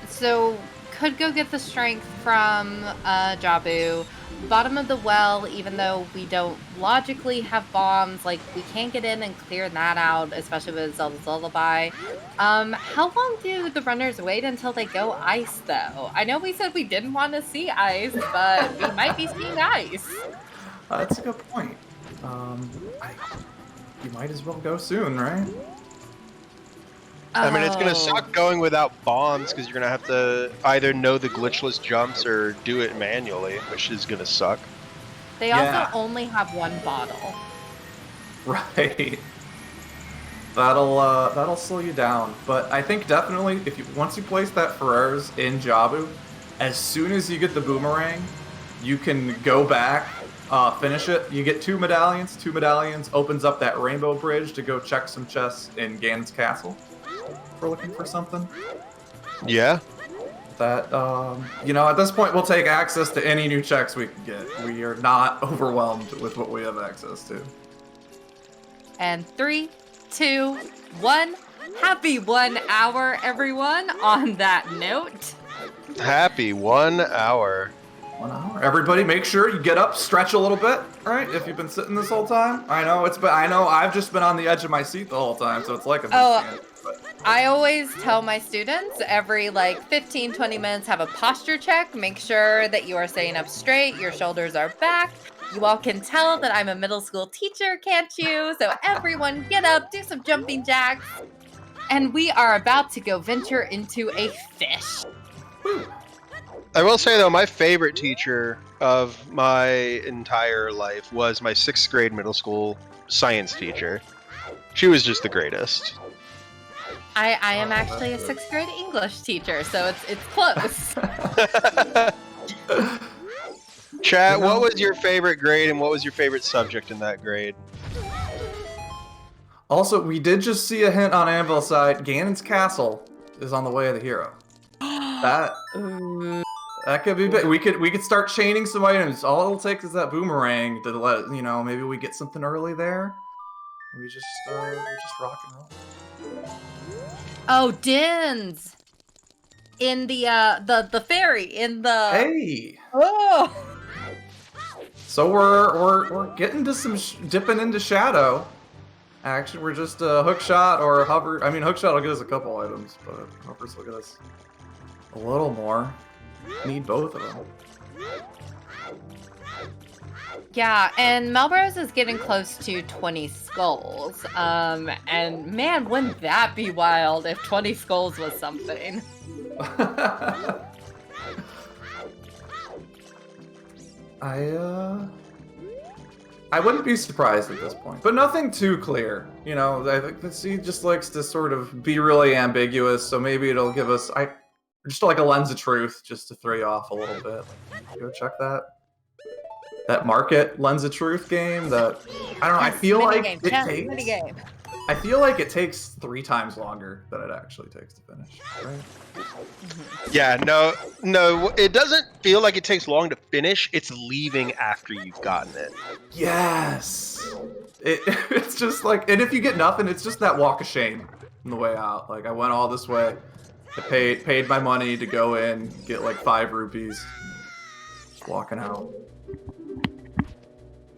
So could go get the strength from Jabu. Bottom of the well, even though we don't logically have bombs, like we can't get in and clear that out, especially with Zelda's Lullaby. How long do the runners wait until they go ice, though? I know we said we didn't want to see ice, but we might be seeing ice. That's a good point. You might as well go soon, right? I mean, it's gonna suck going without bombs because you're gonna have to either know the glitchless jumps or do it manually, which is gonna suck. They also only have one bottle. Right. That'll slow you down. But I think definitely once you place that Ferrer's in Jabu, as soon as you get the boomerang, you can go back, finish it. You get 2 medallions. 2 medallions opens up that rainbow bridge to go check some chests in Ganon's castle. We're looking for something. Yeah. That, at this point, we'll take access to any new checks we can get. We are not overwhelmed with what we have access to. And 3, 2, 1. Happy 1 hour, everyone, on that note. Happy 1 hour. 1 hour. Everybody, make sure you get up, stretch a little bit, right? If you've been sitting this whole time. I know I've just been on the edge of my seat the whole time, so it's like I always tell my students every 15, 20 minutes have a posture check. Make sure that you are sitting up straight, your shoulders are back. You all can tell that I'm a middle school teacher, can't you? So everyone get up, do some jumping jacks. And we are about to go venture into a fish. I will say though, my favorite teacher of my entire life was my 6th grade middle school science teacher. She was just the greatest. I am actually a 6th grade English teacher, so it's close. Chat, what was your favorite grade and what was your favorite subject in that grade? Also, we did just see a hint on Anvil's side. Ganon's castle is on the way of the hero. That could be big. We could start chaining some items. All it'll take is that boomerang to let maybe we get something early there. We just rock and roll. Oh, Dins! In the ferry, in the... Hey! Oh! So we're getting to some dipping into shadow. Actually, we're just hook shot or hover. I mean, hook shot will get us a couple items, but hovers will get us a little more. Need both of them. Yeah, and Melrose is getting close to 20 skulls. And man, wouldn't that be wild if 20 skulls was something? I wouldn't be surprised at this point, but nothing too clear. I think the sea just likes to sort of be really ambiguous, so maybe it'll give us just like a lens of truth, just to throw you off a little bit. Go check that market lens of truth game. That I don't know. I feel like it takes 3 times longer than it actually takes to finish. Right? Yeah, no, it doesn't feel like it takes long to finish. It's leaving after you've gotten it. Yes. It's just like, and if you get nothing, it's just that walk of shame on the way out. Like, I went all this way, I paid my money to go in, get 5 rupees, just walking out.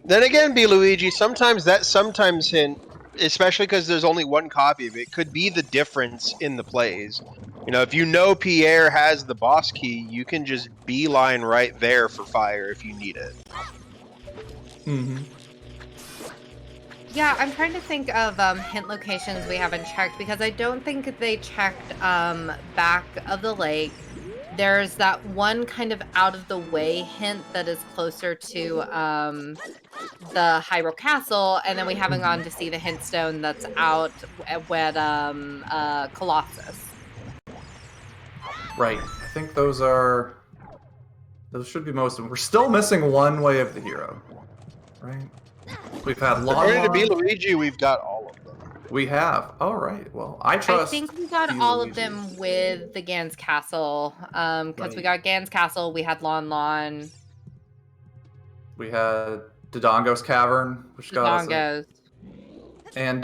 Then again, B. Luigi, sometimes hint, especially because there's only one copy of it, could be the difference in the plays. If you know Pierre has the boss key, you can just beeline right there for fire if you need it. Mm-hmm. Yeah, I'm trying to think of hint locations we haven't checked, because I don't think they checked back of the lake. There's that one kind of out-of-the-way hint that is closer to the Hyrule Castle, and then we haven't gone to see the hint stone that's out with Colossus. Right. I think those should be most of them. We're still missing one way of the hero, right? We've had long. According to B. Luigi, we've got all of them. We have. All right. Well, I I trust. think we got you, all of Luigi. them with the Gans Castle. Because we Right. got Gans Castle, we had Lon Lon, We had Dodongo's Cavern, which the got us Dongos. and and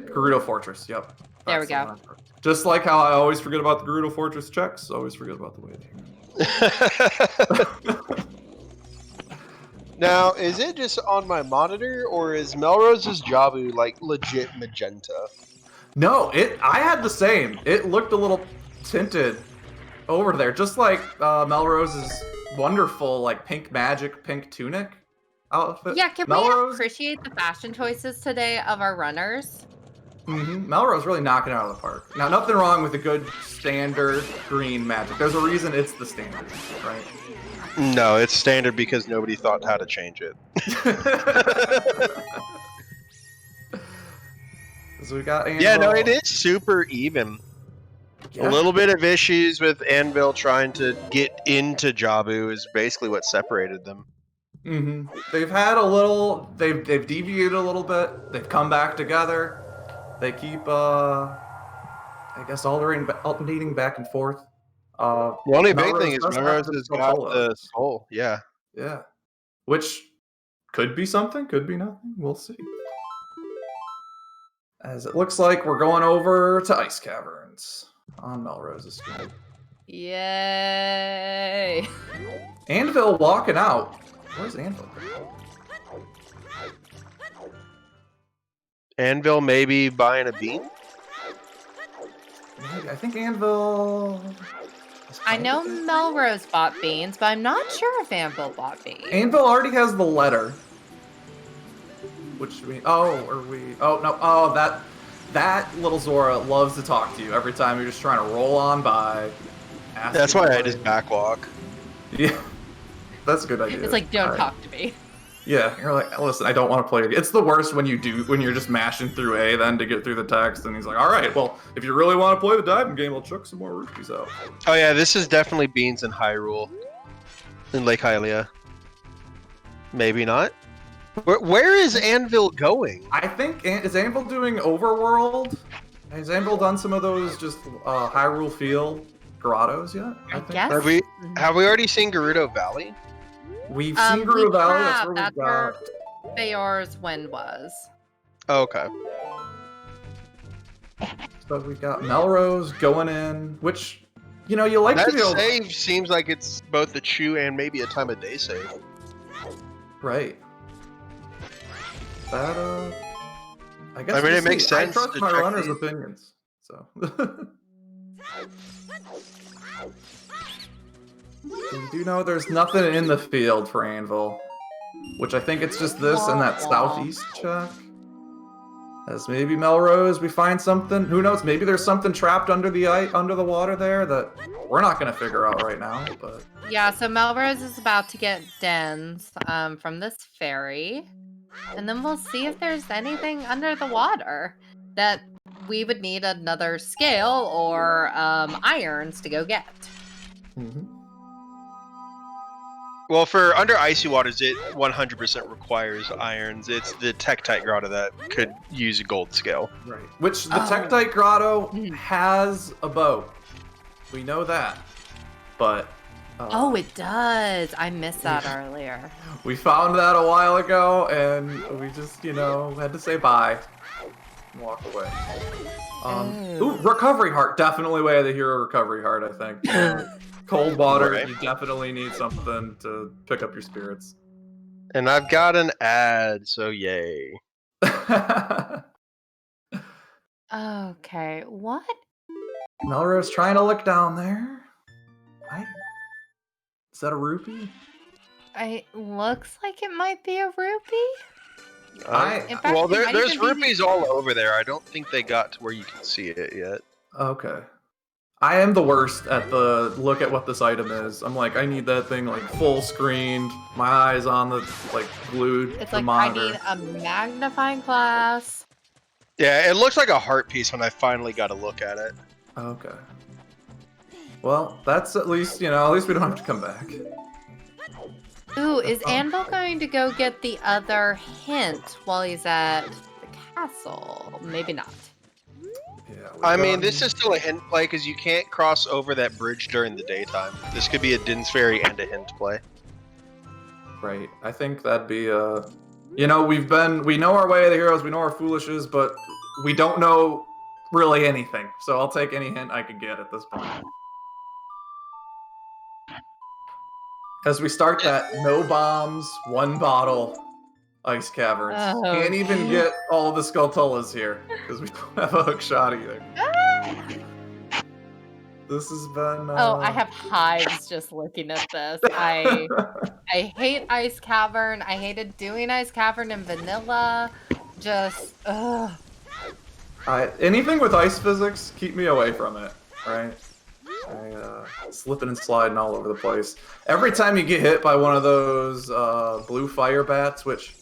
Gerudo Fortress. Yep. There we That's the go. one. Just like how I always forget about the Gerudo Fortress checks, always forget about the waiting. Now, is it just on my monitor, or is Melrose's Jabu like legit magenta? No, I had the same. It looked a little tinted over there, just like Melrose's wonderful like pink magic pink tunic outfit. Yeah, can we Melrose, appreciate the fashion choices today of our runners? Melrose really knocking it out of the park. Now, nothing wrong with a good standard green magic. There's a reason it's the standard, right? No, it's standard because nobody thought how to change it. So we got Anvil. Yeah, no, it is super even. Yeah. A little bit of issues with Anvil trying to get into Jabu is basically what separated them. They've had a little. They've deviated a little bit. They've come back together. They keep, I guess, alternating back and forth. The only big Melrose thing is does have Melrose the has got Soul the Oaks. soul. Yeah. Yeah, which could be something, could be nothing. We'll see. As it looks like we're going over to Ice Caverns on Melrose's screen. Yay! Anvil walking out. Where's Anvil? Anvil maybe buying a bean? Maybe. I think Anvil. I know Melrose bought beans, but I'm not sure if Anvil bought beans. Anvil already has the letter. Which we. Oh, are we? Oh no! Oh, that little Zora loves to talk to you every time you're just trying to roll on by. That's why I just backwalk. Yeah, that's a good idea. It's like, don't All right. talk to me. Yeah, you're like, listen, I don't want to play. It's the worst when you're just mashing through A then to get through the text, and he's like, all right, well, if you really want to play the diving game, I'll chuck some more rupees out. Oh yeah, this is definitely beans in Hyrule. In Lake Hylia. Maybe not. Where is Anvil going? I think, is Anvil doing Overworld? Has Anvil done some of those just Hyrule feel grottos yet? I think? guess. Have we already seen Gerudo Valley? We've seen Gerudo Valley, that's where That's we where got... Bayor's Wind was. Oh, okay. So we got Melrose going in, which, you know, you like That to be able save seems like it's both a chew and maybe a time of day save. Right. That, I guess mean, we'll it makes see. sense I trust to my check runner's the- opinions, so... We do know there's nothing in the field for Anvil, which I think it's just this and that southeast check. As maybe Melrose, we find something. Who knows? Maybe there's something trapped under the water there that we're not gonna figure out right now. But Yeah, so Melrose is about to get dens from this ferry. And then we'll see if there's anything under the water that we would need another scale or irons to go get. Well, for under icy waters, it 100% requires irons. It's the Tektite Grotto that could use a gold scale. right, which the Tektite Grotto has a boat. We know that, but Oh, it does. I missed that earlier. we found that a while ago, and we just, you know, had to say bye and walk away. Ooh, Recovery Heart. Definitely way of the hero Recovery Heart, I think. Cold water, Right. you definitely need something to pick up your spirits. And I've got an ad, so yay. Okay, what? Melrose trying to look down there. Is that a rupee? It looks like it might be a rupee. In fact, Well, it might there's even be- rupees all over there. I don't think they got to where you can see it yet. Okay. I am the worst at the look at what this item is. I'm like, I need that thing like full screened, my eyes on the like glued It's the like monitor. I need a magnifying glass. Yeah, it looks like a heart piece when I finally got a look at it. Okay. Well, that's at least, you know, at least we don't have to come back. Ooh, is Anvil going to go get the other hint while he's at the castle. Maybe not. Yeah, I mean, this is still a hint play because you can't cross over that bridge during the daytime. This could be a Din's Ferry and a hint play. Right. I think that'd be you know, we know our way of the heroes, we know our foolishes, but we don't know really anything. So I'll take any hint I could get at this point. As we start that no bombs, one bottle ice caverns. Oh, Can't even get all of the Skulltulas here because we don't have a hook shot either. This has been. Oh, I have hives just looking at this. I hate Ice Cavern. I hated doing Ice Cavern in vanilla. Just, ugh. Anything with ice physics, keep me away from it, right? Slipping and sliding all over the place. Every time you get hit by one of those blue fire bats, which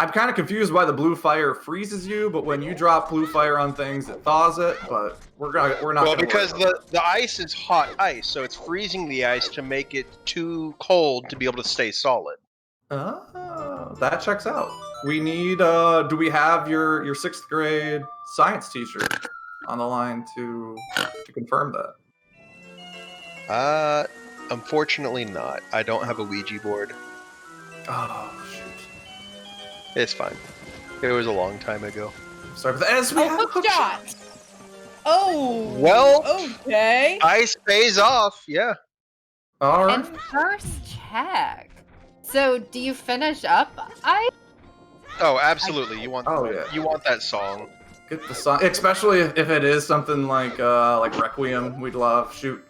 I'm kind of confused why the blue fire freezes you, but when you drop blue fire on things, it thaws it. But we're not. Well, because the ice is hot ice, so it's freezing the ice to make it too cold to be able to stay solid. Oh, that checks out. We need. Do we have your 6th grade science teacher on the line to confirm that? Unfortunately not. I don't have a Ouija board. Oh shoot. It's fine. It was a long time ago. Sorry for that. As we have Hook shot. Oh. Well, Okay. ice pays off. Yeah. All right. And first check. So, do you finish up ice? Oh, absolutely. You want. Oh yeah. You want that song. Get the song, especially if it is something like Requiem. We'd love. Shoot.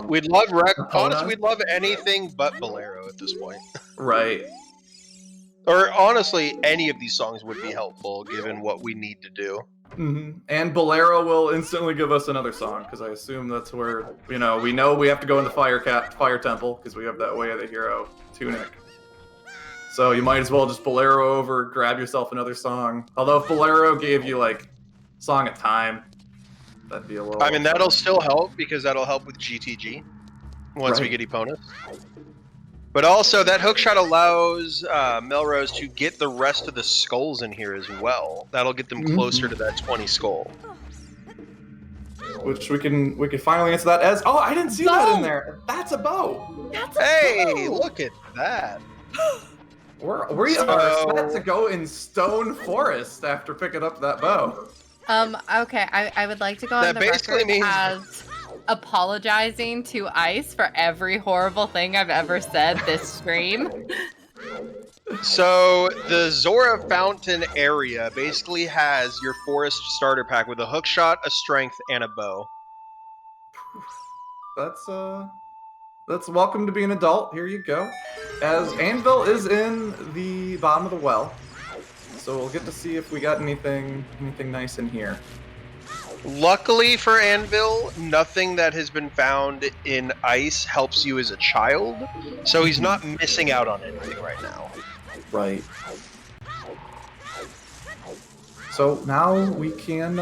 We'd love Epona? Honestly, we'd love anything but Bolero at this point. Right. Or honestly, any of these songs would be helpful given what we need to do. Mm-hmm. And Bolero will instantly give us another song because I assume that's where we know we have to go in the Fire Temple because we have that Way of the Hero tunic. So you might as well just Bolero over, grab yourself another song. Although if Bolero gave you like Song of Time, that'd be a little. I mean, that'll still help because that'll help with GTG once we Right. get Epona. But also, that hookshot allows Melrose to get the rest of the skulls in here as well. That'll get them closer to that 20 skull. Which we can finally answer that as. Oh, I didn't see that in there. That's a bow. Hey, look at that. We are set to go in Stone Forest after picking up that bow. Okay, I would like to go on That the basically record means- as apologizing to Ice for every horrible thing I've ever said this stream. So, the Zora Fountain area basically has your forest starter pack with a hookshot, a strength, and a bow. That's welcome to be an adult. Here you go. As Anvil is in the bottom of the well, so we'll get to see if we got anything nice in here. Luckily for Anvil, nothing that has been found in ice helps you as a child, so he's not missing out on anything right now. Right. So now we can,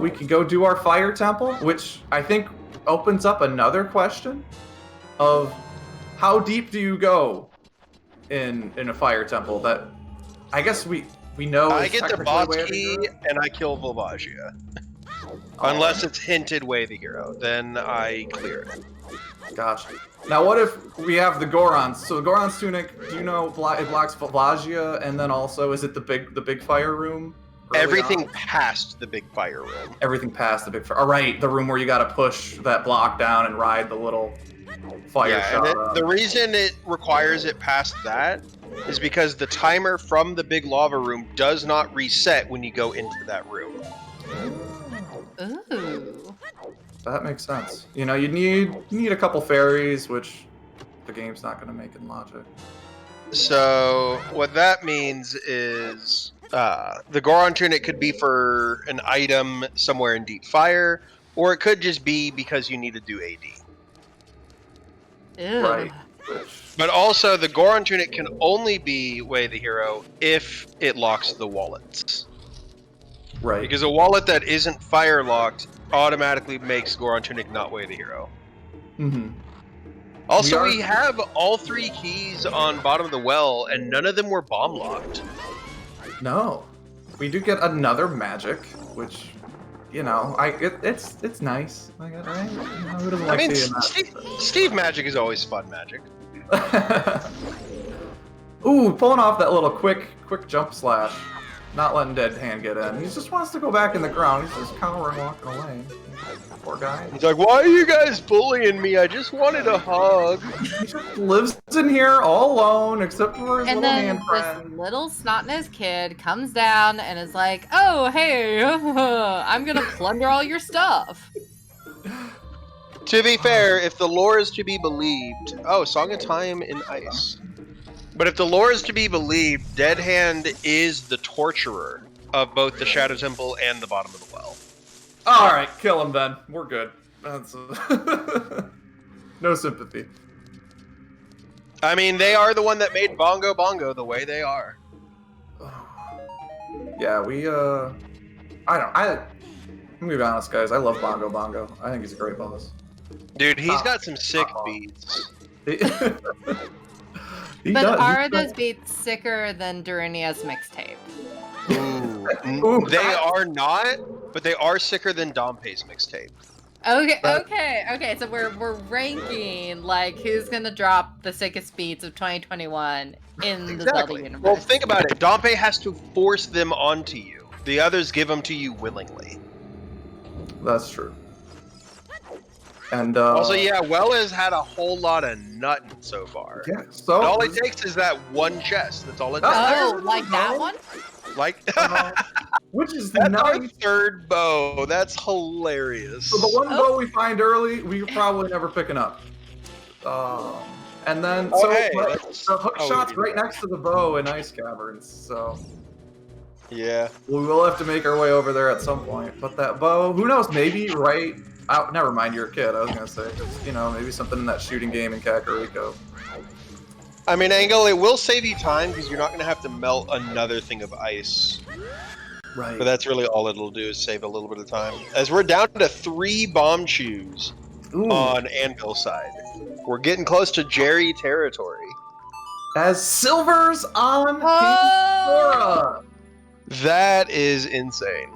we can go do our fire temple, which I think opens up another question of how deep do you go in a fire temple? That I guess we know. I is get the technically boss Way of the key Hero. and I kill Volvagia. Unless it's hinted Way of the Hero, then I clear it. Gosh. Now, what if we have the Gorons? So the Goron's tunic, do you know it blocks Volvagia, and then also is it the big fire room? early Everything on? past the big fire room. Everything past the big fire. All right, the room where you got to push that block down and ride the little fire Yeah, shot. and the reason it requires it past that is because the timer from the big lava room does not reset when you go into that room. Ooh. That makes sense. You know, you need a couple fairies, which the game's not going to make in logic. So what that means is the Goron tunic could be for an item somewhere in Deep Fire, or it could just be because you need to do AD. Ew. Right. But also, the Goron tunic can only be Way of the Hero if it locks the wallets. Right. Because a wallet that isn't fire locked automatically makes Goron tunic not Way of the Hero. Mm-hmm. Also, We we have all 3 keys on bottom of the well, and none of them were bomb locked. No. We do get another magic, which, you know, it's nice. Like, right? You know, who doesn't like seeing that? Steve magic is always fun magic. Ooh, pulling off that little quick jump slash. Not letting Dead Hand get in. He just wants to go back in the ground. He's just cowering, walking away. Poor guy. He's like, why are you guys bullying me? I just wanted a hug. He just lives in here all alone, except for his And little then hand this friend. little snot-nosed kid comes down and is like, "Oh, hey, I'm gonna plunder all your stuff." To be fair, if the lore is to be believed... Oh, Song of Time in Ice. But if the lore is to be believed, Dead Hand is the torturer of both the Shadow Temple and the bottom of the well. Alright, kill him then. We're good. That's no sympathy. I mean, they are the one that made Bongo Bongo the way they are. Yeah, I'm gonna be honest, guys. I love Bongo Bongo. I think he's a great boss. Dude, he's got some sick beats. He But does. are those beats sicker than Durinia's mixtape? Ooh. They are not, but they are sicker than Dompe's mixtape. Okay. So we're ranking like who's gonna drop the sickest beats of 2021 in the Zelda universe. Well, think about it. Dompe has to force them onto you. The others give them to you willingly. That's true. And Also, yeah, Well has had a whole lot of nutting so far. yeah. So And all it takes is that one chest. That's all it takes. Oh, like that one? Like, which is that's our nice. third bow. That's hilarious. So the one bow we find early, we're probably never picking up. And then the hook shot's right next to the bow in Ice Caverns, so Yeah. we will have to make our way over there at some point. But that bow, who knows? Maybe right out. Never mind, you're a kid. I was gonna say, 'cause, you know, maybe something in that shooting game in Kakariko. I mean, Angle, it will save you time because you're not going to have to melt another thing of ice. Right. But that's really all it'll do is save a little bit of time. As we're down to 3 bomb chews on Anvil side. We're getting close to Jerry territory. As Silver's on Oh! Sora. That is insane.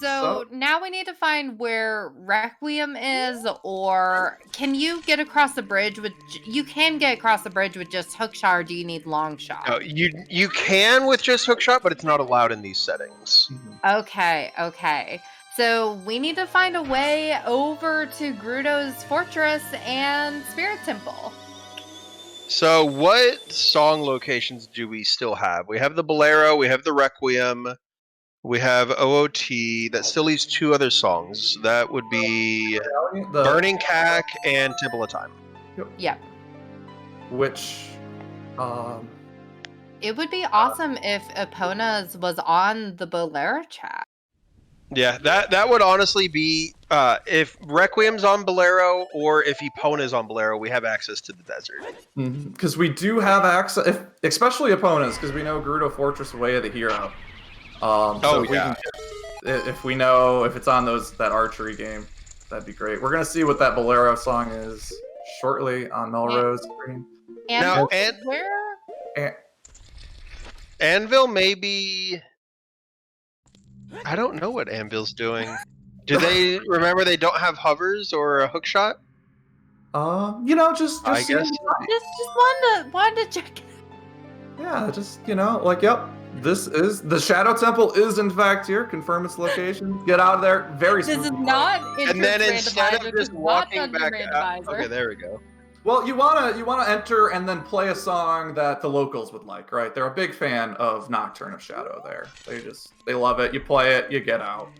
So now we need to find where Requiem is, or can you get across the bridge with? You can get across the bridge with just hookshot, or do you need long shot? No, you can with just hookshot, but it's not allowed in these settings. Okay. So we need to find a way over to Gerudo's Fortress and Spirit Temple. So what song locations do we still have? We have the Bolero, we have the Requiem, we have OOT. That still leaves 2 other songs. That would be Burning Cack and Temple of Time. Yep. Which, It would be awesome if Epona's was on the Bolero chat. Yeah, that would honestly be if Requiem's on Bolero or if Epona's on Bolero, we have access to the desert. Because we do have access, especially opponents, because we know Gerudo Fortress Way of the Hero. If we know if it's on that archery game, that'd be great. We're gonna see what that Bolero song is shortly on Melrose screen. Anvil, now, where? Anvil maybe. I don't know what Anvil's doing. Do they remember they don't have hovers or a hookshot? You know, just I guess. Just wanted to check. Yeah, just yep. This is the Shadow Temple. Is in fact here. Confirm its location. Get out of there. Very. This is smoothly. not. And then instead of just walking not back, Randomizer. okay, there we go. Well, you wanna enter and then play a song that the locals would like, right? They're a big fan of Nocturne of Shadow. There, they love it. You play it, you get out.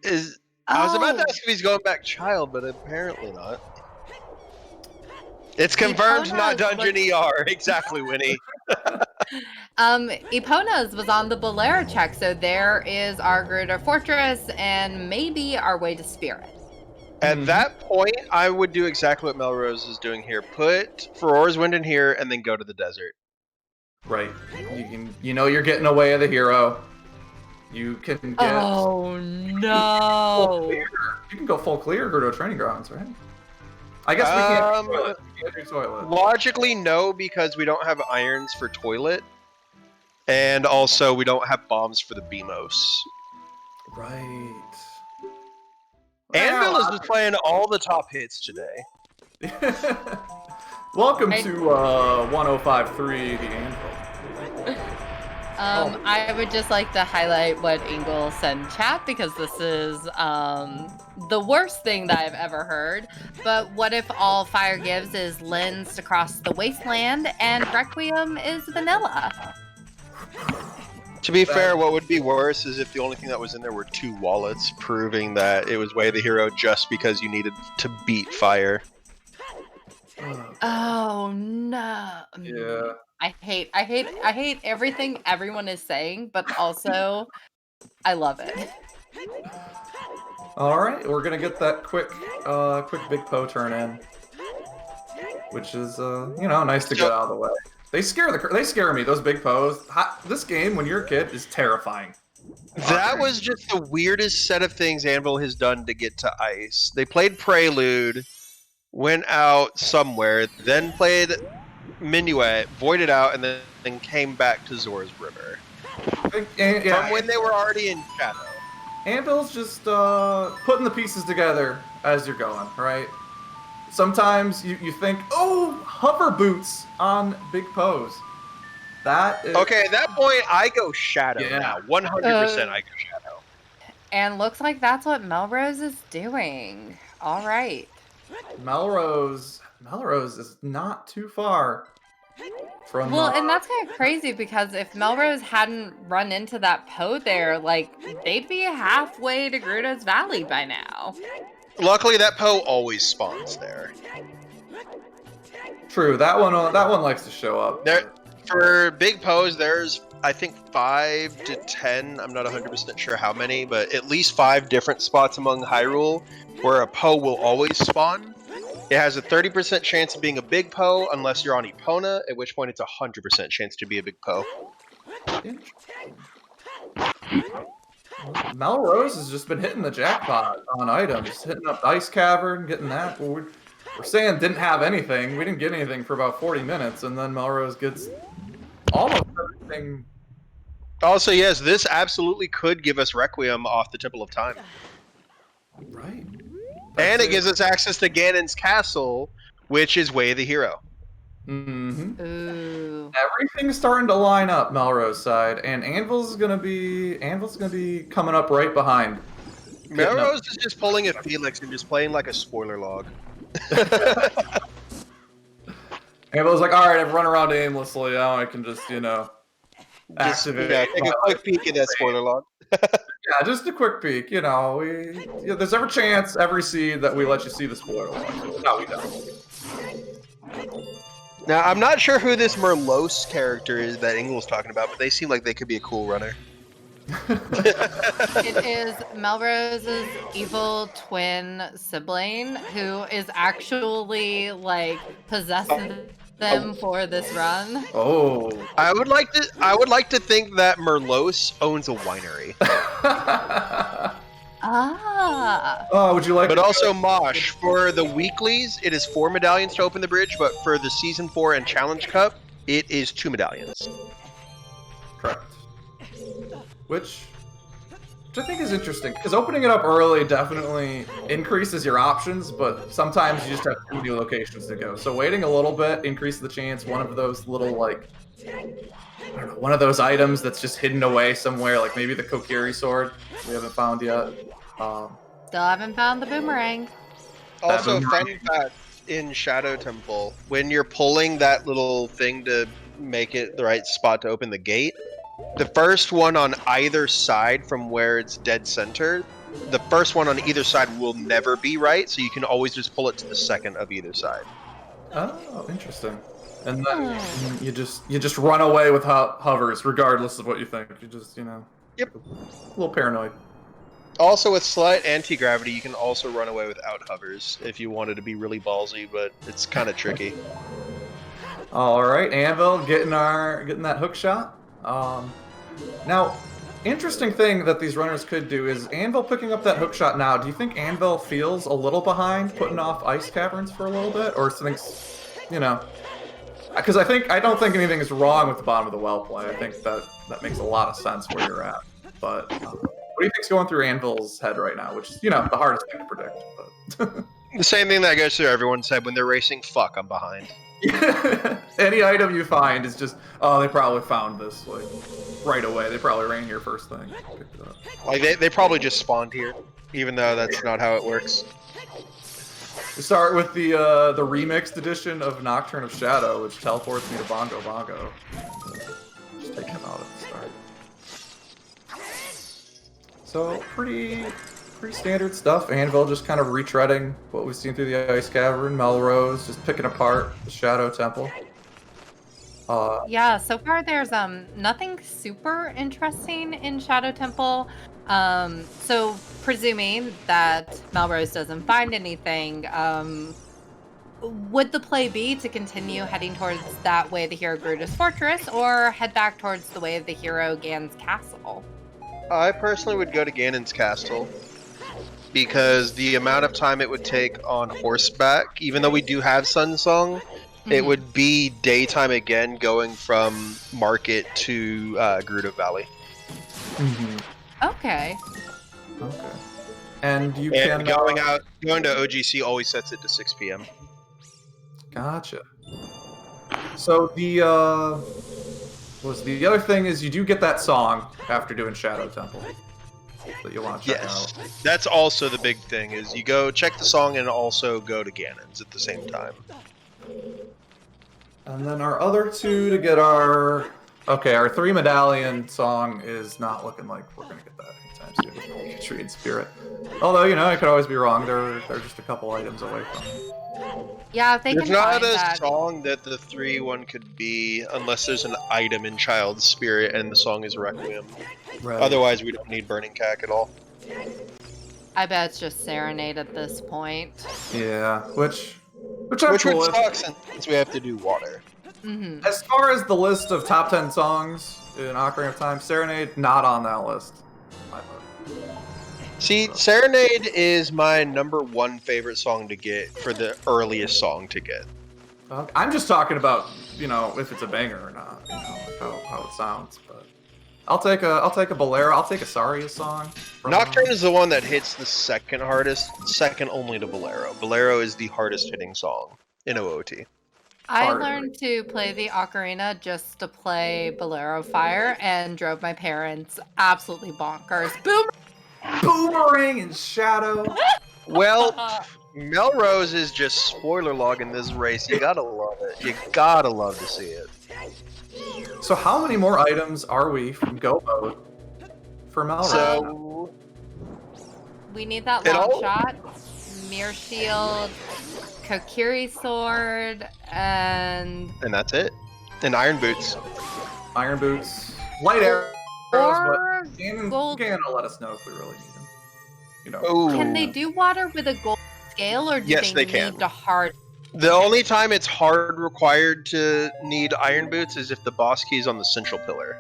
I was about to ask if he's going back child, but apparently not. It's confirmed, not Dungeon ER. Exactly, Winnie. Epona's was on the Bolero check, so there is our Gerudo Fortress and maybe our way to Spirit. At that point, I would do exactly what Melrose is doing here. Put Ferora's Wind in here and then go to the desert. Right. You're getting away of the hero. You can get. Oh no! You can go full clear Gerudo Training Grounds, right? I guess we can't do toilet. Logically, no, because we don't have irons for toilet. And also, we don't have bombs for the BMOS. Right. Anvil is just playing all the top hits today. Welcome to 1053 The Anvil. I would just like to highlight what Engel said in chat because this is the worst thing that I've ever heard. But what if all Fire gives is Lensed Across the Wasteland and Requiem is vanilla? To be fair, what would be worse is if the only thing that was in there were 2 wallets, proving that it was Way of the Hero just because you needed to beat Fire. Oh no. Yeah. I hate everything everyone is saying, but also I love it. All right, we're gonna get that quick Big Po turn in, which is nice to get out of the way. They scare me. Those Big Po's. This game, when you're a kid, is terrifying. That was just the weirdest set of things Anvil has done to get to ice. They played Prelude, went out somewhere, then played Minuet, voided out, and then came back to Zora's River. From when they were already in Shadow. Anvil's just putting the pieces together as you're going, right? Sometimes you think, oh, hover boots on Big Po's. Okay, at that point, I go Shadow now. 100% I go Shadow. And looks like that's what Melrose is doing. All right. Melrose is not too far from. Well, and that's kind of crazy because if Melrose hadn't run into that Po there, like they'd be halfway to Gerudo's Valley by now. Luckily, that Po always spawns there. True, that one likes to show up. For Big Po's, there's I think 5 to 10. I'm not 100% sure how many, but at least 5 different spots among Hyrule where a Po will always spawn. It has a 30% chance of being a Big Po unless you're on Epona, at which point it's a 100% chance to be a Big Po. Melrose has just been hitting the jackpot on items, hitting up Ice Cavern, getting that. We're saying didn't have anything. We didn't get anything for about 40 minutes, and then Melrose gets almost everything. Also, yes, this absolutely could give us Requiem off the Temple of Time. Right. And it gives us access to Ganon's castle, which is Way of the Hero. Mm-hmm. Ooh. Everything's starting to line up Melrose side, and Anvil's gonna be coming up right behind. Melrose is just pulling a Felix and just playing like a spoiler log. Anvil's like, all right, I've run around aimlessly. Now I can just activate. Yeah, take a quick peek at that spoiler log. Yeah, just a quick peek. There's every chance, every seed that we let you see the spoiler log. No, we don't. Now, I'm not sure who this Merlose character is that Engel's talking about, but they seem like they could be a cool runner. It is Melrose's evil twin sibling who is actually possessing them for this run. Oh. I would like to think that Merlose owns a winery. Ah. Oh, would you like? But also Mosh, for the weeklies, it is 4 medallions to open the bridge, but for the Season 4 and Challenge Cup, it is 2 medallions. Correct. Which I think is interesting, because opening it up early definitely increases your options, but sometimes you just have too many locations to go. So waiting a little bit increases the chance one of those little, one of those items that's just hidden away somewhere, like maybe the Kokiri sword we haven't found yet. Still haven't found the boomerang. Also, fun fact, in Shadow Temple, when you're pulling that little thing to make it the right spot to open the gate, the first one on either side from where it's dead center, the first one on either side will never be right, so you can always just pull it to the second of either side. Oh, interesting. And then you just run away with hovers, regardless of what you think. You just, Yep. A little paranoid. Also, with slight anti-gravity, you can also run away without hovers if you wanted to be really ballsy, but it's kind of tricky. All right, Anvil getting that hook shot. Now, interesting thing that these runners could do is Anvil picking up that hook shot now. Do you think Anvil feels a little behind putting off Ice Caverns for a little bit, or thinks, Because I don't think anything is wrong with the bottom of the well play. I think that makes a lot of sense where you're at. But what do you think's going through Anvil's head right now? Which is, the hardest thing to predict. But The same thing that goes through everyone's head when they're racing. Fuck, I'm behind. any item you find is just, oh, they probably found this like right away. They probably ran here first thing. Picked it up. Like they probably just spawned here, even though that's not how it works. We start with the remixed edition of Nocturne of Shadow, which teleports me to Bongo Bongo. Just take him out at the start. So pretty standard stuff. Anvil just kind of retreading what we've seen through the Ice Cavern. Melrose just picking apart the Shadow Temple. Yeah, so far there's nothing super interesting in Shadow Temple. So presuming that Melrose doesn't find anything, would the play be to continue heading towards that Way of the Hero Gerudo's Fortress, or head back towards the Way of the Hero Ganon's Castle? I personally would go to Ganon's Castle because the amount of time it would take on horseback, even though we do have Sun Song, it would be daytime again going from Market to Gerudo Valley. Okay. And you And can going to OGC always sets it to 6 p.m. Gotcha. So the other thing is you do get that song after doing Shadow Temple that you want to check out. That's also the big thing is you go check the song and also go to Ganon's at the same time. And then our other two to get our 3 medallion song is not looking like we're gonna get that anytime soon. Tree and Spirit. Although, I could always be wrong. They're just a couple items away from it. Yeah, if they there's can not find a that. song that the 3-1 could be unless there's an item in Child's Spirit and the song is Requiem. Right. Otherwise, we don't need Burning Cack at all. I bet it's just Serenade at this point. Yeah, which Which I'm would cool with. suck since we have to do water. As far as the list of top 10 songs in Ocarina of Time, Serenade not on that list. See, Serenade is my #1 favorite song to get for the earliest song to get. I'm just talking about, if it's a banger or not, like how it sounds. But I'll take a Bolero. I'll take a Saria song. Nocturne is the one that hits the second hardest, second only to Bolero. Bolero is the hardest hitting song in OOT. I learned to play the Ocarina just to play Bolero Fire and drove my parents absolutely bonkers. Boomerang and Shadow. Well, Melrose is just spoiler log in this race. You gotta love it. You gotta love to see it. So how many more items are we from Go Mode for Melrose? So we need that long shot, Mirror Shield, Kokiri Sword, and that's it. And Iron Boots. Iron Boots. Light arrows, or but Ganon will let us know if we really need them. Can they do water with a gold scale, or do they need to hard? The only time it's hard required to need Iron Boots is if the boss key is on the central pillar.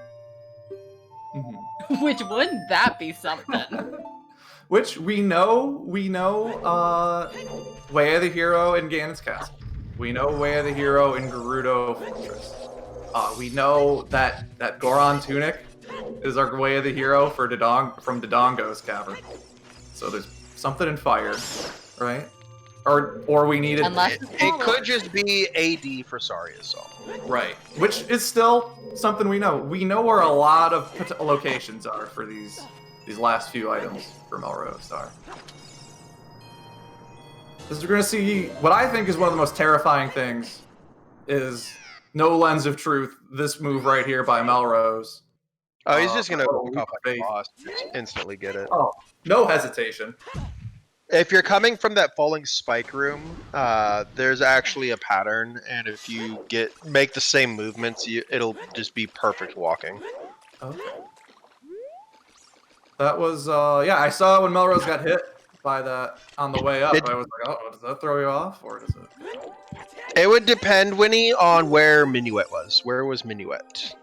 Which wouldn't that be something? Which we know, Way of the Hero in Ganon's Castle. We know Way of the Hero in Gerudo Fortress. We know that Goron Tunic is our Way of the Hero for from Dodongo's Cavern. So there's something in fire, right? Or we need it. It could just be AD for Saria's song. Right. Which is still something we know. We know where a lot of locations are for these last few items for Melrose are. Because we're going to see what I think is one of the most terrifying things is no lens of truth, this move right here by Melrose. Oh, he's just going to walk off like a boss. Just instantly get it. Oh, no hesitation. If you're coming from that falling spike room, there's actually a pattern, and if you make the same movements, it'll just be perfect walking. Okay. That was, I saw when Melrose got hit by that on the way up. I was like, oh, does that throw you off, or does it? It would depend, Winnie, on where Minuet was. Where was Minuet?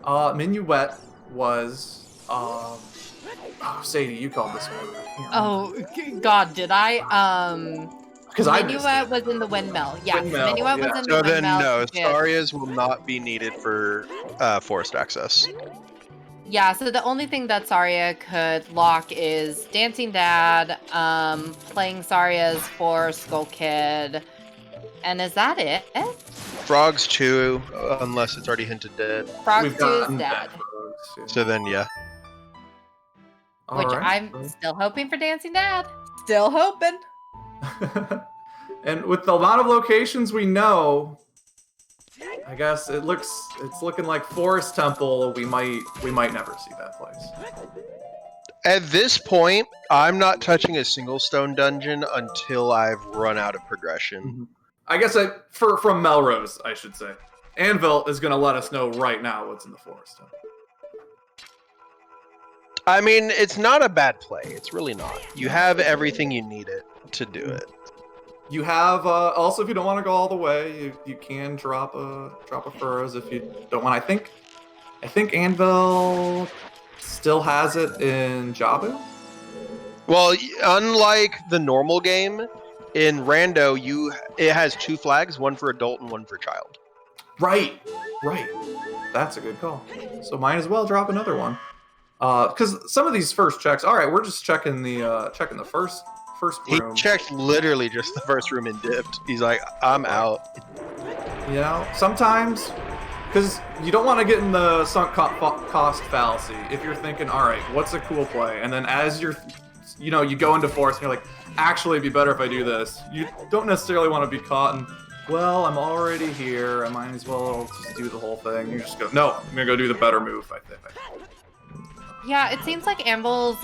Minuet was, Sadie, you called this move. Oh God, did I? Because I missed Minuet it. was in the windmill. Yes, Windmill, Minuet was yeah. in the So windmill. then, no, You did. Starias will not be needed for forest access. Yeah, so the only thing that Saria could lock is Dancing Dad, playing Saria's for Skull Kid, and is that it? Frogs too, unless it's already hinted dead. Frog We've 2 is gotten dead, dead frogs, yeah. So then, yeah. which Alright. I'm still hoping for Dancing Dad. Still hoping. And with the amount of locations we know, I guess it's looking like Forest Temple. We might never see that place. At this point, I'm not touching a single stone dungeon until I've run out of progression. I guess from Melrose, I should say. Anvil is going to let us know right now what's in the Forest Temple. I mean, it's not a bad play. It's really not. You have everything you need it to do it. You have also, if you don't want to go all the way, you can drop a Furrows if you don't want. I think Anvil still has it in Jabu. Well, unlike the normal game, in Rando, it has 2 flags, one for adult and one for child. Right. That's a good call. So might as well drop another one. Because some of these first checks. All right, we're just checking the first room. He checked literally just the first room and dipped. He's like, I'm out. You know, sometimes, because you don't want to get in the sunk cost fallacy. If you're thinking, all right, what's a cool play, and then as you go into Forest, and you're like, actually, it'd be better if I do this. You don't necessarily want to be caught in, well, I'm already here. I might as well just do the whole thing. You just go, no, I'm gonna go do the better move. I think. Yeah, it seems like Anvil's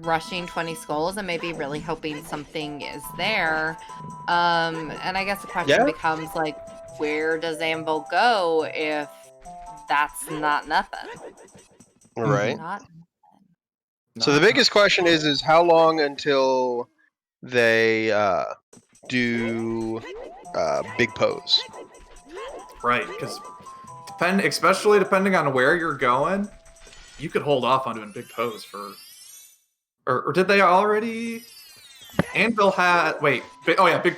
rushing 20 skulls and maybe really hoping something is there. And I guess the question becomes, like, where does Anvil go if that's not nothing? Right. Not So the biggest question is how long until they do big pose? Right, because especially depending on where you're going, you could hold off on doing big pose for, or did they already? Anvil had big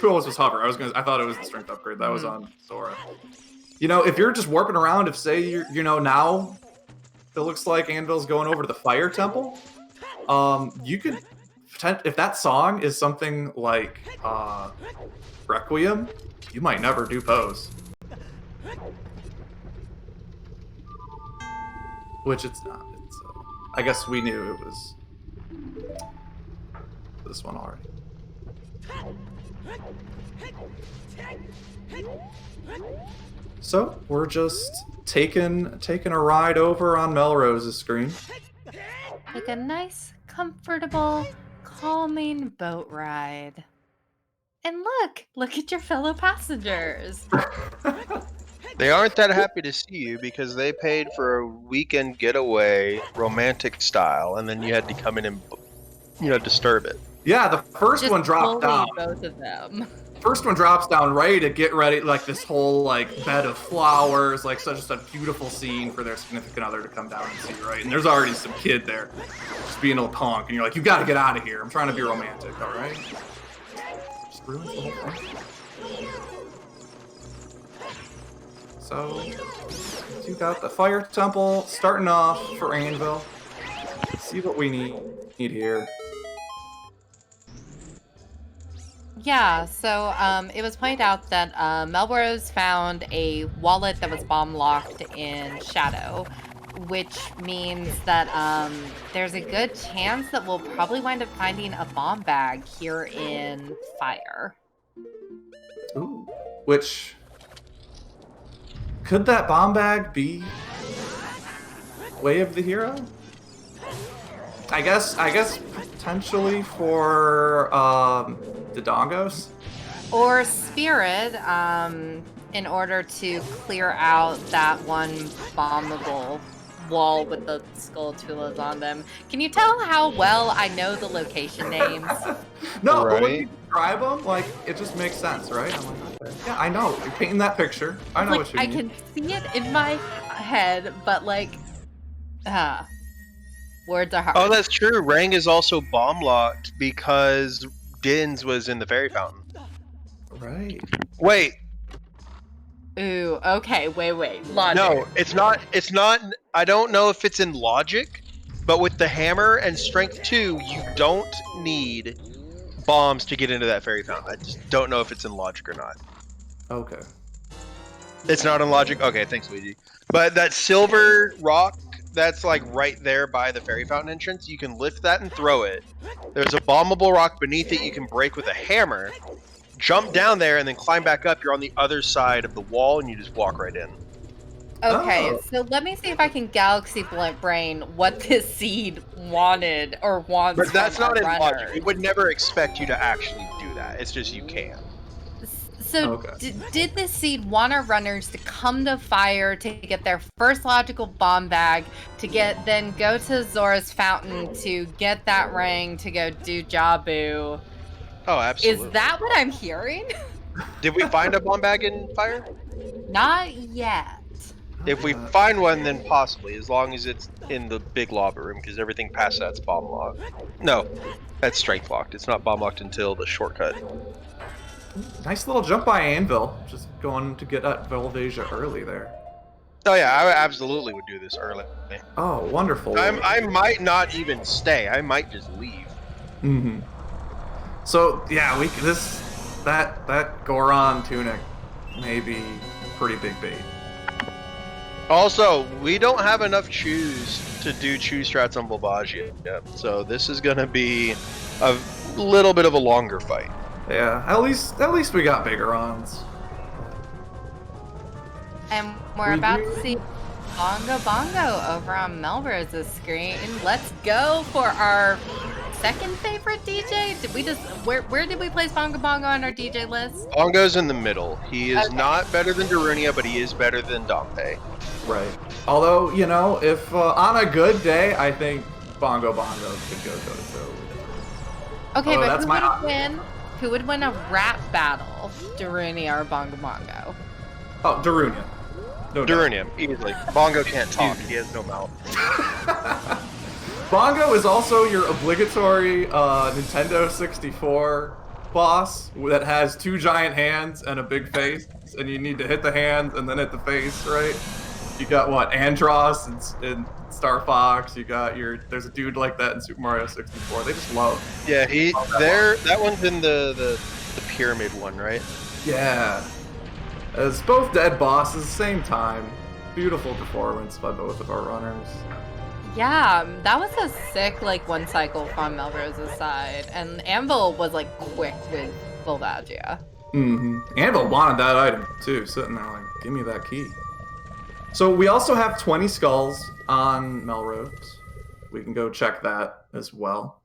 pose was hover. I thought it was the strength upgrade that was on Sora. You know, if you're just warping around, if say now it looks like Anvil's going over to the Fire Temple, you could, if that song is something like Requiem, you might never do pose. Which it's not. It's I guess we knew it was this one already. So we're just taking a ride over on Melrose's screen. like a nice, comfortable, calming boat ride. And look at your fellow passengers. They aren't that happy to see you because they paid for a weekend getaway, romantic style, and then you had to come in and, disturb it. Yeah, the first one dropped down. Both of them. First one drops down ready to get ready, like this whole bed of flowers, just a beautiful scene for their significant other to come down and see, right? And there's already some kid there, just being a punk, and you're like, you got to get out of here. I'm trying to be romantic, all right? Just ruins the whole thing. So, you got the Fire Temple starting off for Anvil. Let's see what we need here. Yeah, so it was pointed out that Melrose found a wallet that was bomb locked in Shadow, which means that there's a good chance that we'll probably wind up finding a bomb bag here in Fire. Ooh, which could that bomb bag be Way of the Hero? I guess potentially for the Dongos. Or Spirit, in order to clear out that one bombable wall with the skull tulas on them. Can you tell how well I know the location names? No, Right. but when you describe them, it just makes sense, right? I'm like, okay. Yeah, I know. You're painting that picture. I know what you mean. I can see it in my head, but words are hard. Oh, that's true. Rang is also bomb locked because Din's was in the fairy fountain. right. Wait, Ooh, okay, wait. Logic. no, it's not. It's not. I don't know if it's in logic, but with the hammer and strength 2, you don't need bombs to get into that fairy fountain. I just don't know if it's in logic or not. Okay. It's not in logic. Okay, thanks, Luigi. But that silver rock that's like right there by the fairy fountain entrance, you can lift that and throw it. There's a bombable rock beneath it you can break with a hammer. Jump down there and then climb back up. You're on the other side of the wall and you just walk right in. Okay, Oh. so let me see if I can galaxy brain what this seed wanted or wants. But that's from not in our logic. runners. We would never expect you to actually do that. It's just you can. So Okay. did this seed want our runners to come to fire to get their first logical bomb bag, to then go to Zora's fountain to get that ring to go do Jabu? Oh, absolutely. Is that what I'm hearing? Did we find a bomb bag in fire? Not yet. If we find one, then possibly, as long as it's in the big lava room, because everything past that's bomb locked. No, that's strength locked. It's not bomb locked until the shortcut. Nice little jump by Anvil. Just going to get at Velvesia early there. Oh yeah, I absolutely would do this early. Oh, wonderful. I might not even stay. I might just leave. Mm-hmm. So yeah, that Goron tunic may be pretty big bait. Also, we don't have enough chews to do chew strats on Volvagia yet, so this is gonna be a little bit of a longer fight. Yeah, at least we got bigger ons. And we're about to see Bongo over on Melrose's screen. Let's go for our second favorite DJ. Did we just where did we place Bongo on our DJ list? Bongo's in the middle. He is Okay. not better than Darunia, but he is better than Dompe. Right. Although, you know, if on a good day, I think Bongo could go toe to toe. Okay, Oh, but that's who my would win? Who would win a rap battle, Darunia or Bongo? Oh, Darunia. No doubt. Darunia, easily. Bongo can't talk. He has no mouth. Bongo is also your obligatory Nintendo 64 boss that has 2 giant hands and a big face, and you need to hit the hands and then hit the face, right? You got what, Andross and Star Fox. You got there's a dude like that in Super Mario 64. They just love. Yeah, that one's in the pyramid one, right? Yeah. As both dead bosses, same time. Beautiful performance by both of our runners. Yeah, that was a sick one cycle from Melrose's side, and Anvil was quick with Volvagia. Mm-hmm. Anvil wanted that item too, sitting there like, give me that key. So we also have 20 skulls on Melrose. We can go check that as well.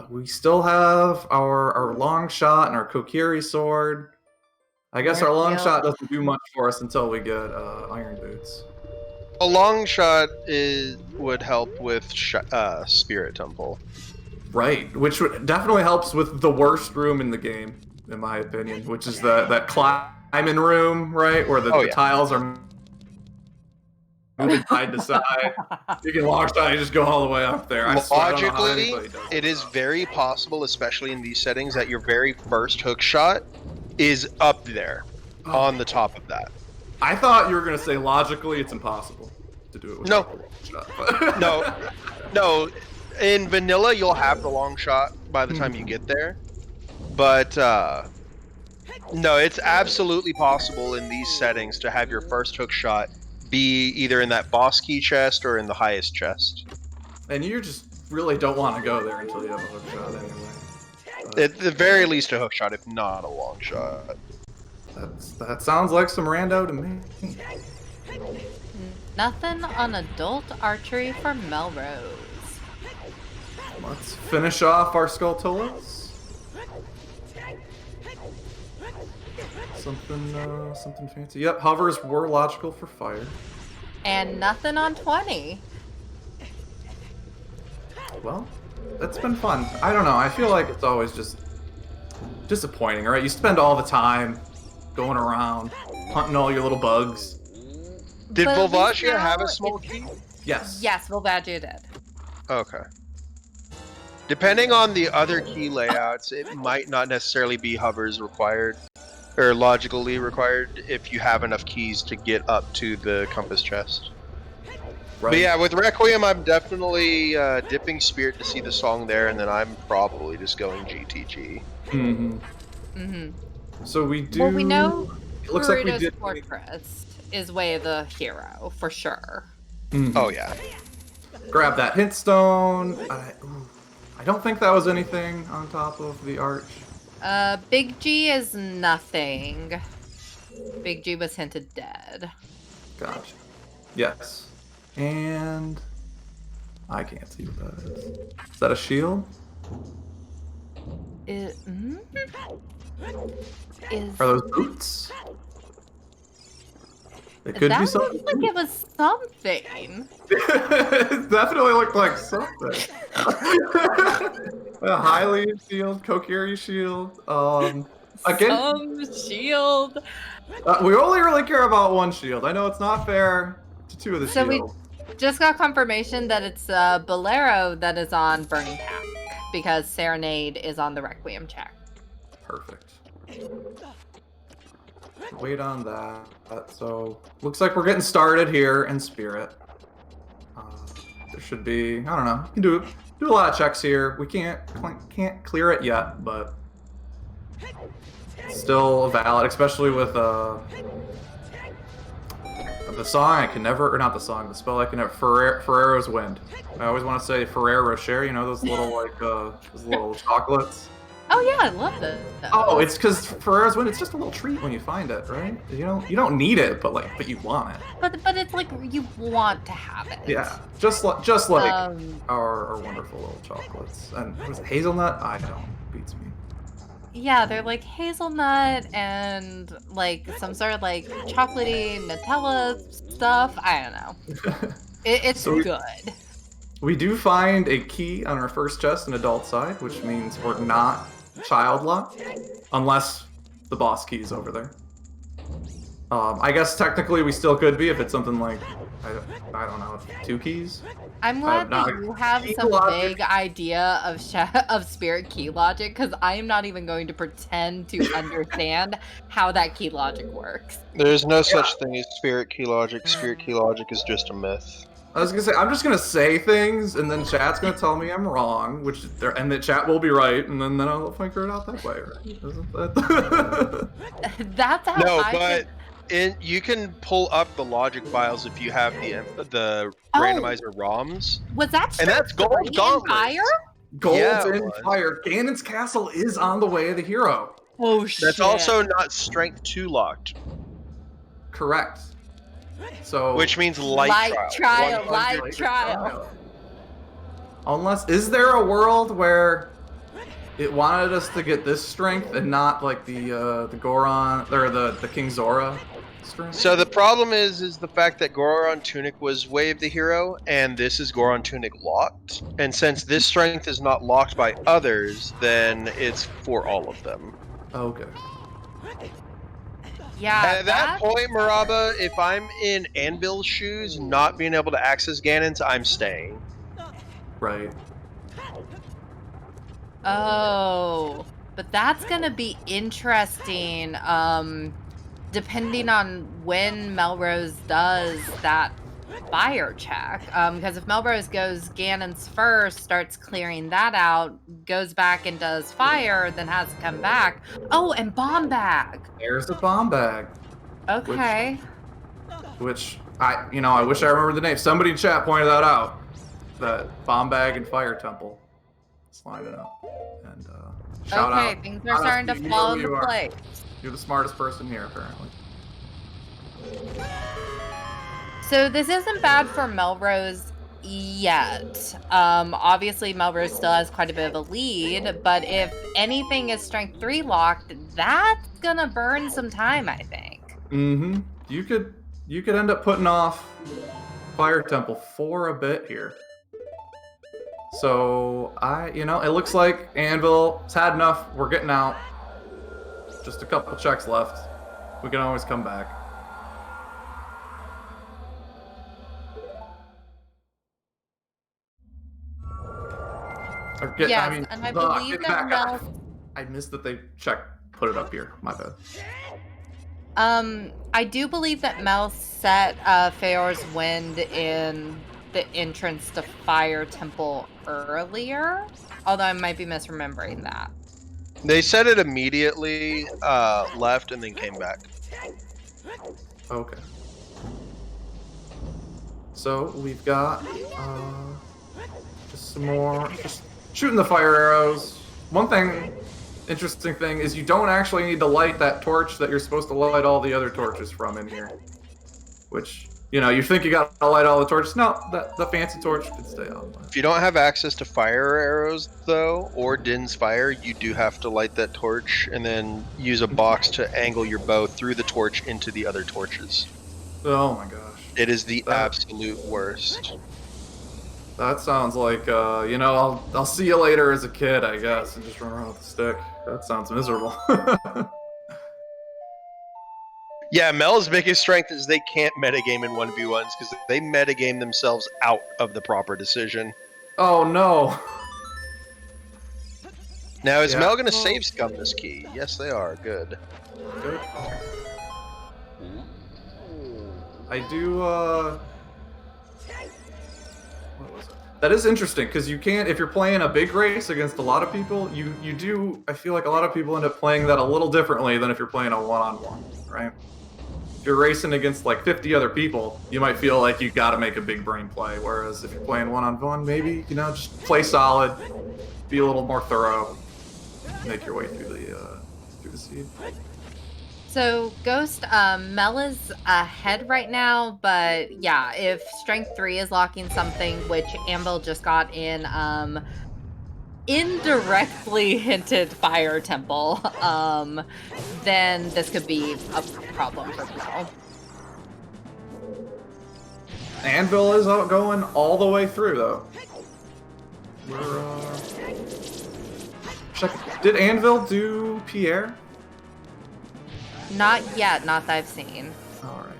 We still have our long shot and our Kokiri sword. I guess our long shot doesn't do much for us until we get iron boots. A long shot would help with Spirit Temple. Right, which definitely helps with the worst room in the game, in my opinion, which is that climbing room, right, where the tiles are moving side to side. You can long shot, you just go all the way up there. Logically, it is very possible, especially in these settings, that your very first hook shot is up there on the top of that. I thought you were going to say logically it's impossible to do it with a long shot. No. In vanilla, you'll have the long shot by the time you get there. But, no, it's absolutely possible in these settings to have your first hook shot be either in that boss key chest or in the highest chest. And you just really don't want to go there until you have a hook shot anyway. At the very least, a hook shot, if not a long shot. That sounds like some rando to me. Nothing on adult archery for Melrose. Let's finish off our Skulltulas. Something fancy. Yep, hovers were logical for fire. And nothing on 20. Well, that's been fun. I don't know, I feel like it's always just disappointing, right? You spend all the time going around, hunting all your little bugs. Did But at least Volvagia now have a small key? Yes. Yes, Volvagia did. Okay. Depending on the other key layouts, it might not necessarily be hovers required or logically required if you have enough keys to get up to the compass chest. Right. But yeah, with Requiem, I'm definitely dipping Spirit to see the song there, and then I'm probably just going GTG. Mm-hmm. Mm-hmm. So we do. Well, we know It looks like we Gerudo's did. Fortress is Way of the Hero for sure. Mhm. Oh yeah. Grab that hint stone. I don't think that was anything on top of the arch. Big G is nothing. Big G was hinted dead. Gotcha. Yes. And I can't see what that is. Is that a shield? Is Are those boots? It could that be something. looks like it was something. It definitely looked like something. A highly shield, Kokiri shield. Again, Some shield. we only really care about one shield. I know it's not fair to two of the So we shields. just got confirmation that it's Bolero that is on Burning Pack because Serenade is on the Requiem check. Perfect. Wait on that. So looks like we're getting started here in Spirit. There should be, I don't know. You can do a lot of checks here. We can't clear it yet, but still valid, especially with the song I can never, or not the song, the spell I can never, Ferrero's Wind. I always want to say Ferrero Rocher, you know, those little like those little chocolates. Oh yeah, I love that. Oh, it's because Ferrero's Wind. It's just a little treat when you find it, right? You don't need it, but you want it. But it's like you want to have it. Yeah, just like our wonderful little chocolates. And was it hazelnut? I don't. Beats me. Yeah, they're like hazelnut and like some sort of like chocolatey Nutella stuff. I don't know. It's So good. We do find a key on our first chest in adult side, which means we're not child locked, unless the boss key is over there. I guess technically we still could be if it's something like, I don't know, 2 keys? I'm glad that you have key some logic. big idea of spirit key logic, because I am not even going to pretend to understand how that key logic works. There's no such thing as Spirit key logic. Spirit key logic is just a myth. I was gonna say, I'm just gonna say things, and then chat's gonna tell me I'm wrong, and the chat will be right, and then I'll figure it out that way, right? Isn't that... That's how No, I but could... you can pull up the logic files if you have the randomizer ROMs. Was that And that's gold in gauntlets. fire? Gold's Yeah, it in was. fire. Ganon's castle is on the way of the hero. Oh shit. That's also not strength 2 locked, Correct. So which means light trial. 100 Unless, is there a world where it wanted us to get this strength and not like the Goron or the King Zora strength? So the problem is the fact that Goron Tunic was Way of the Hero, and this is Goron Tunic locked. And since this strength is not locked by others, then it's for all of them. Okay. Yeah. And at that point, Maraba, if I'm in Anvil's shoes, not being able to access Ganon's, I'm staying. Right. Oh, but that's gonna be interesting. Depending on when Melrose does that fire check. Because if Melrose goes Ganon's first, starts clearing that out, goes back and does fire, then has to come back. Oh, and bomb bag. There's the bomb bag. Okay. Which I wish I remembered the name. Somebody in chat pointed that out. That bomb bag and fire temple. Let's line it up. And shout out. Okay, things are starting to Honestly, fall you know who into you are. place. You're the smartest person here, apparently. So this isn't bad for Melrose yet. Obviously Melrose still has quite a bit of a lead, but if anything is strength 3 locked, that's gonna burn some time, I think. Mm-hmm. You could end up putting off Fire Temple for a bit here. So it looks like Anvil's had enough. We're getting out. Just a couple checks left. We can always come back. Yes, and I believe that Mel. I missed that they put it up here. My bad. I do believe that Mel set Feor's Wind in the entrance to Fire Temple earlier, although I might be misremembering that. They said it immediately, left, and then came back. Okay. So we've got just some more, just shooting the fire arrows. One interesting thing is you don't actually need to light that torch that you're supposed to light all the other torches from in here. Which, you think you got to light all the torches. No, the fancy torch can stay on. If you don't have access to fire arrows, though, or Din's fire, you do have to light that torch and then use a box to angle your bow through the torch into the other torches. Oh my gosh. It is the absolute worst. That sounds like, I'll see you later as a kid, I guess, and just run around with a stick. That sounds miserable. Yeah, Mel's biggest strength is they can't metagame in 1v1s because they metagame themselves out of the proper decision. Oh no. Now, is Mel going to save scum this key? Yes, they are. Good. Good. I do, what was it? That is interesting, because you can't, if you're playing a big race against a lot of people, you do, I feel like a lot of people end up playing that a little differently than if you're playing a one-on-one, right? If you're racing against like 50 other people, you might feel like you got to make a big brain play, whereas if you're playing one-on-one, maybe, just play solid, be a little more thorough, make your way through the seed. So, Ghost, Mel is ahead right now, but yeah, if Strength 3 is locking something, which Anvil just got in, indirectly hinted Fire Temple, then this could be a problem for Mel. Anvil is going all the way through, though. Did Anvil do Pierre? Not yet, not that I've seen. All right.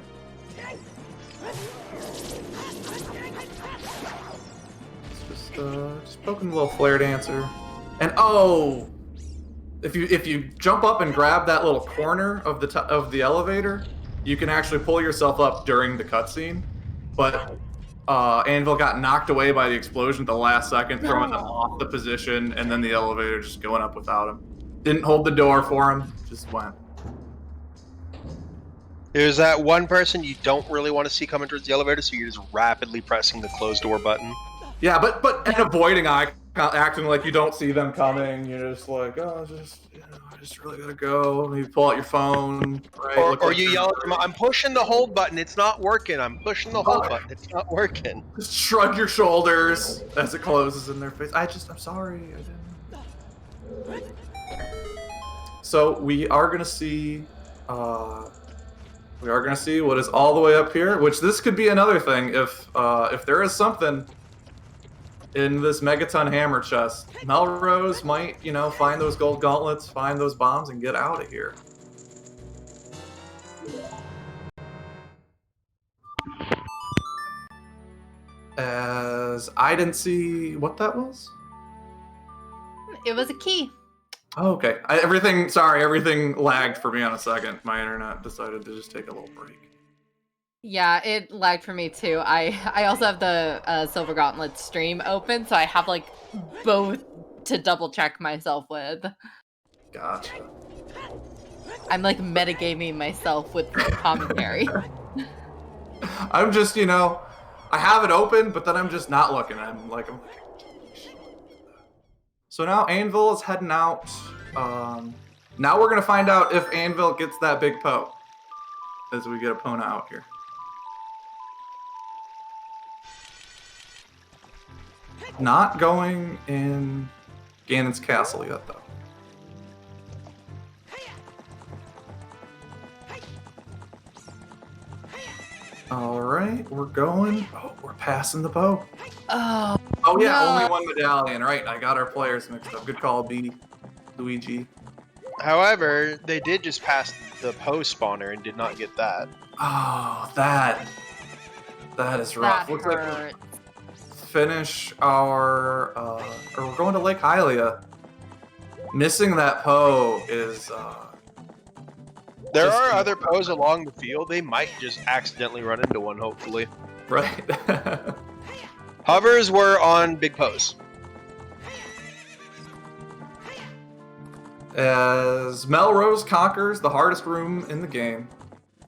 Just poking the little flare dancer, and if you jump up and grab that little corner of the elevator, you can actually pull yourself up during the cutscene. But Anvil got knocked away by the explosion at the last second, throwing them off the position, and then the elevator just going up without him. Didn't hold the door for him, just went. There's that one person you don't really want to see coming towards the elevator, so you're just rapidly pressing the close door button. Yeah, but and avoiding acting like you don't see them coming. You're just like, I just really gotta go. Maybe pull out your phone, right? Or you yell at them, I'm pushing the hold button, it's not working. I'm pushing the hold button, it's not working. Just shrug your shoulders as it closes in their face. I'm sorry, I didn't. So we are gonna see. We are going to see what is all the way up here, which this could be another thing. If there is something in this Megaton Hammer chest, Melrose might, find those gold gauntlets, find those bombs, and get out of here. As I didn't see what that was. It was a key. Oh, okay. Everything lagged for me on a second. My internet decided to just take a little break. Yeah, it lagged for me too. I also have the Silver Gauntlet stream open, so I have like both to double check myself with. Gotcha. I'm like metagaming myself with commentary. I'm just, I have it open, but then I'm just not looking. I'm like. So now Anvil is heading out. Now we're going to find out if Anvil gets that big poke as we get Epona out here. Not going in Ganon's castle yet, though. All right, we're going. Oh, we're passing the bow. Oh yeah, no. Only one medallion. Right, I got our players mixed up. Good call, B. Luigi. However, they did just pass the Poe spawner and did not get that. Oh, that is rough. That hurts. finish our, or we're going to Lake Hylia. Missing that Poe is, There just- are other Poes along the field. They might just accidentally run into one, hopefully. right? Hovers were on big Poes. As Melrose conquers the hardest room in the game,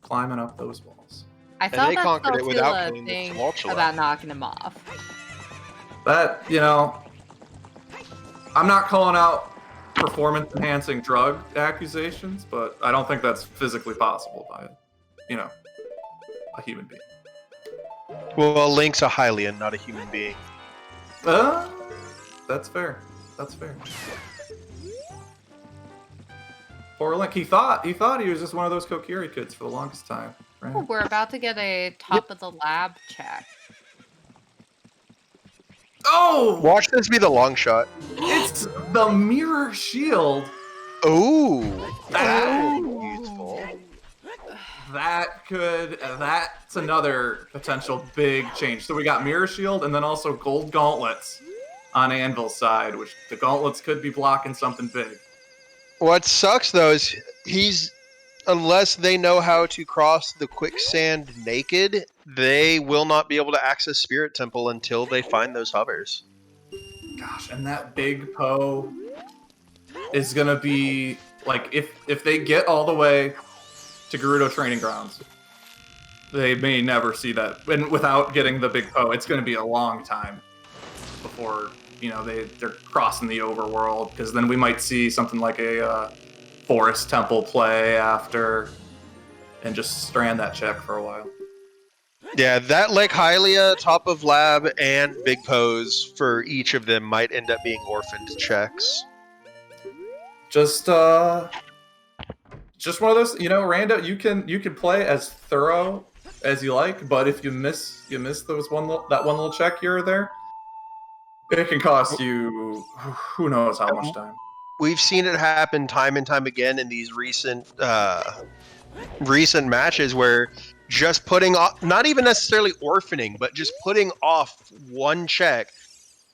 climbing up those walls. I And saw they that conquered it without Saltula killing the thing Tumultuous. about knocking him off. That, you know, I'm not calling out performance-enhancing drug accusations, but I don't think that's physically possible by, you know, a human being. Well, Link's a Hylian, not a human being. That's fair. That's fair. Poor Link. He thought he was just one of those Kokiri kids for the longest time. Right? Oh, we're about to get a top of the lab check. Oh! Watch this be the long shot. It's the mirror shield. Ooh, That- useful. That's another potential big change. So we got mirror shield and then also gold gauntlets on Anvil's side, which the gauntlets could be blocking something big. What sucks though is unless they know how to cross the quicksand naked, they will not be able to access Spirit Temple until they find those hovers. Gosh, and that big Poe is gonna be like if they get all the way to Gerudo Training Grounds, they may never see that. And without getting the big Poe, it's gonna be a long time before, you know, they're crossing the overworld, because then we might see something like a Forest Temple play after and just strand that check for a while. Yeah, that Lake Hylia, Top of Lab, and Big Pose for each of them might end up being orphaned checks. Just one of those, you know, Rando, you can play as thorough as you like, but if you miss that one little check here or there, it can cost you who knows how much time. We've seen it happen time and time again in these recent matches where just putting off, not even necessarily orphaning, but just putting off one check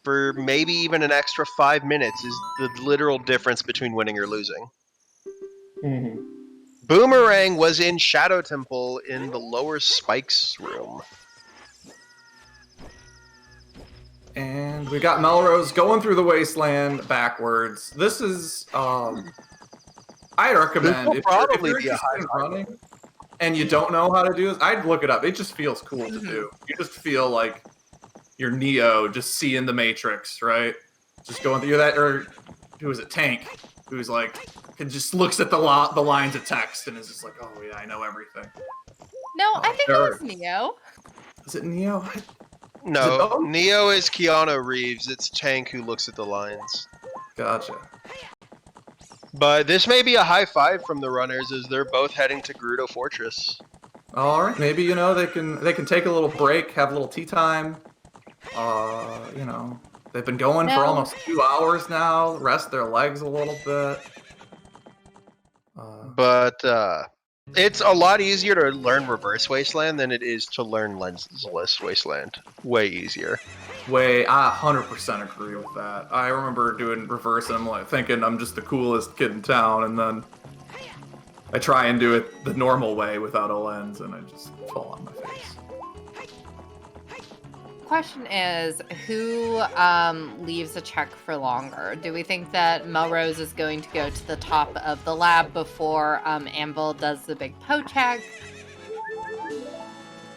for maybe even an extra 5 minutes is the literal difference between winning or losing. Mm-hmm. Boomerang was in Shadow Temple in the lower spikes room. And we got Melrose going through the wasteland backwards. This is, I recommend, This will probably if be you're a high interested in running and you don't know how to do this, I'd look it up. It just feels cool to do. You just feel like you're Neo, just seeing the Matrix, right? Just going through that, or who is it, Tank, who's like, just looks at the lines of text and is just like, oh yeah, I know everything. No, I think it sure. was Neo. Is it Neo? No, Neo is Keanu Reeves. It's Tank who looks at the lines. Gotcha. But this may be a high five from the runners as they're both heading to Gerudo Fortress. All right, maybe, you know, they can take a little break, have a little tea time. You know, they've been going for almost 2 hours now. Rest their legs a little bit. But it's a lot easier to learn Reverse Wasteland than it is to learn Lensless Wasteland. Way easier. I 100% agree with that. I remember doing Reverse and I'm like thinking I'm just the coolest kid in town, and then I try and do it the normal way without a lens, and I just fall on my face. Question is, who leaves a check for longer? Do we think that Melrose is going to go to the top of the lab before Anvil does the big Poe check?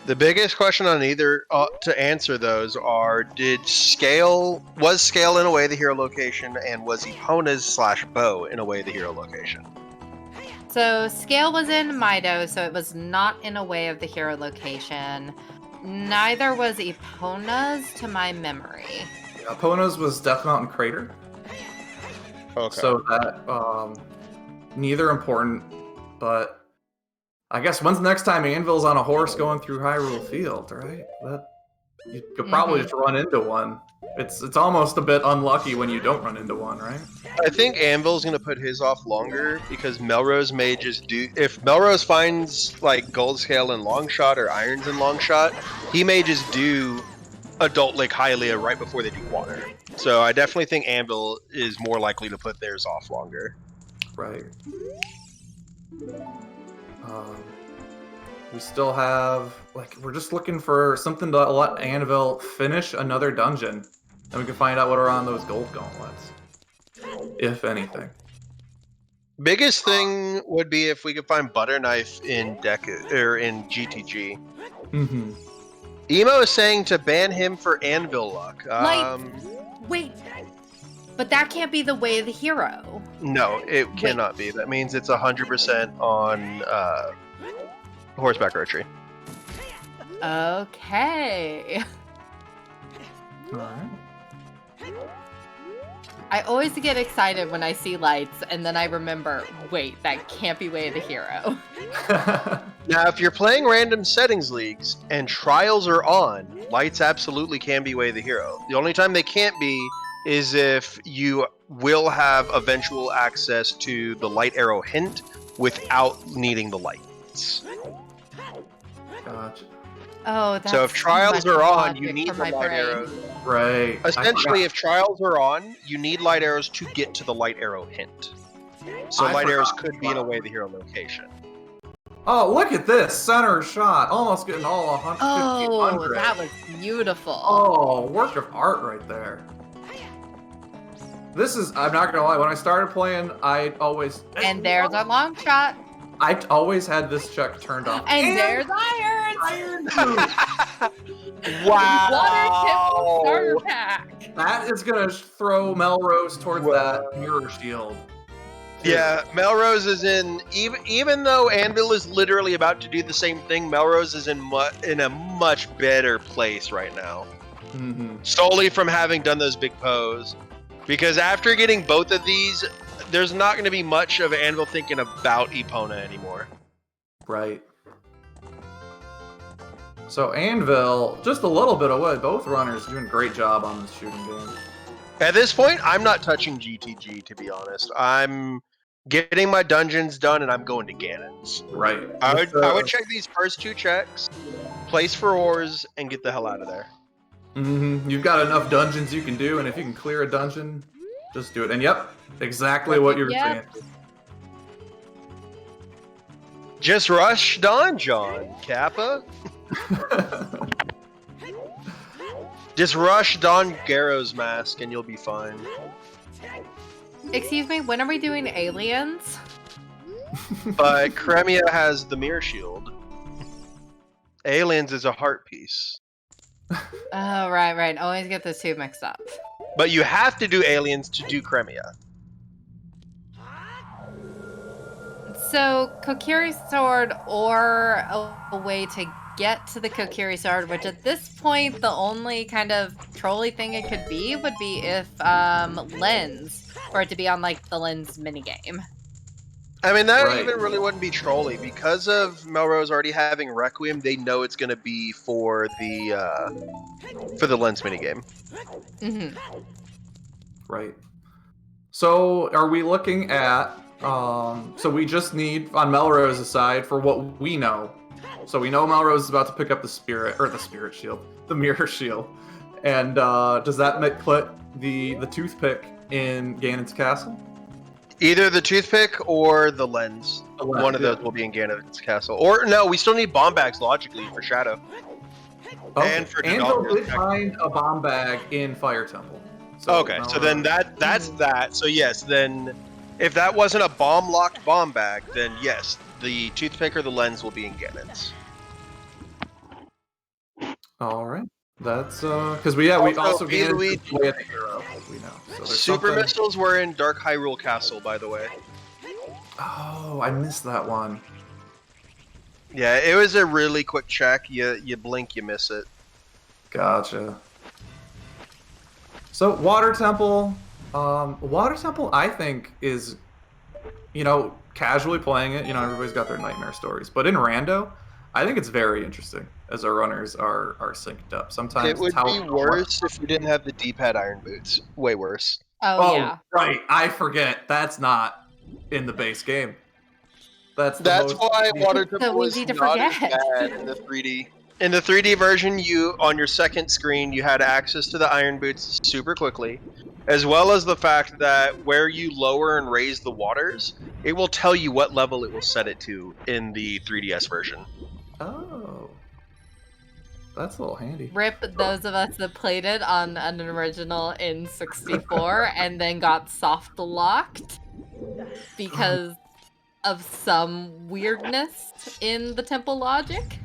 The biggest question on either to answer those are: was Scale in a way the hero location, and was Epona's / Bow in a way the hero location? So Scale was in Mido, so it was not in a way of the hero location. Neither was Epona's to my memory. Epona's was Death Mountain Crater. Okay. So that neither important, but I guess when's the next time Anvil's on a horse going through Hyrule Field, right? That you could probably just run into one. It's almost a bit unlucky when you don't run into one, right? I think Anvil's gonna put his off longer because Melrose may just do. If Melrose finds like Gold Scale and Long Shot or Irons and Long Shot, he may just do Adult Lake Hylia right before they do water. So I definitely think Anvil is more likely to put theirs off longer. Right. We still have, like, we're just looking for something to let Anvil finish another dungeon. And we can find out what are on those gold gauntlets. If anything. Biggest thing would be if we could find Butter Knife in in GTG. Mm-hmm. Emo is saying to ban him for Anvil luck. Wait, but that can't be the way of the hero. No, it cannot be. That means it's 100% on horseback archery. Okay. Alright. I always get excited when I see lights, and then I remember, wait, that can't be way of the hero. Now, if you're playing random settings leagues and trials are on, lights absolutely can be way of the hero. The only time they can't be is if you will have eventual access to the light arrow hint without needing the lights. Gotcha. Oh, that's So if trials are on, you logic need for the my light brain. arrows. Right. Essentially, if trials are on, you need light arrows to get to the light arrow hint. So I light arrows forgot. could be in a way of the hero location. Oh, look at this center shot. Almost getting all 150, Oh, 100. that was beautiful. Oh, work of art right there. This is, I'm not gonna lie, when I started playing, I always... And there's our long shot. I always had this check turned off. And there's irons. Iron Dude. Wow! Water Temple starter pack. That is gonna throw Melrose towards that mirror shield. Yeah, Melrose is in, even though Anvil is literally about to do the same thing, Melrose is in a much better place right now. Mm-hmm. Solely from having done those big pose. Because after getting both of these, there's not going to be much of Anvil thinking about Epona anymore. Right. So Anvil, just a little bit away. Both runners doing a great job on this shooting game. At this point, I'm not touching GTG, to be honest. I'm getting my dungeons done, and I'm going to Ganon's. Right. I would check these first two checks, place for ores, and get the hell out of there. Mm-hmm. You've got enough dungeons you can do, and if you can clear a dungeon, just do it. And yep, exactly what you were saying. Just rush Don John, Kappa. Just rush Don Garrow's mask and you'll be fine. Excuse me, when are we doing aliens? But Cremia has the mirror shield. Aliens is a heart piece. Oh, right. Always get those two mixed up. But you have to do aliens to do Cremia. So, Kokiri Sword or a way to get to the Kokiri Sword, which at this point, the only kind of trolly thing it could be would be if Lens, for it to be on, like, the Lens minigame. I mean, that Right. even really wouldn't be trolly. Because of Melrose already having Requiem, they know it's going to be for the Lens minigame. Mm-hmm. Right. So are we looking at, so we just need, on Melrose's side, for what we know. So we know Melrose is about to pick up the spirit shield, the mirror shield. And does that put the toothpick in Ganon's castle? Either the toothpick or the lens. One of those will be in Ganon's castle. Or, no, we still need bomb bags, logically, for Shadow. And for Anvil Dodger's did find a bomb bag in Fire Temple. So Okay, so then that's that. So yes, then if that wasn't a bomb-locked bomb bag, then yes, the toothpick or the lens will be in Ganon's. All right. That's because we also P. gained Luigi. way at the hero, as we know. So there's Super something... missiles were in Dark Hyrule Castle, by the way. Oh, I missed that one. Yeah, it was a really quick check. You blink, you miss it. Gotcha. So Water Temple, I think is, casually playing it. Everybody's got their nightmare stories, but in Rando, I think it's very interesting as our runners are synced up. Sometimes It would it's how be worse if we didn't have the D-pad iron boots. Way worse. Oh, yeah. Right. I forget. That's not in the base game. That's why Water Temple So is easy to not as forget. bad in the 3D. In the 3D version, you on your second screen, you had access to the iron boots super quickly, as well as the fact that where you lower and raise the waters, it will tell you what level it will set it to in the 3DS version. Oh. That's a little handy. Rip those of us that played it on an original in 64 and then got soft locked because of some weirdness in the temple logic.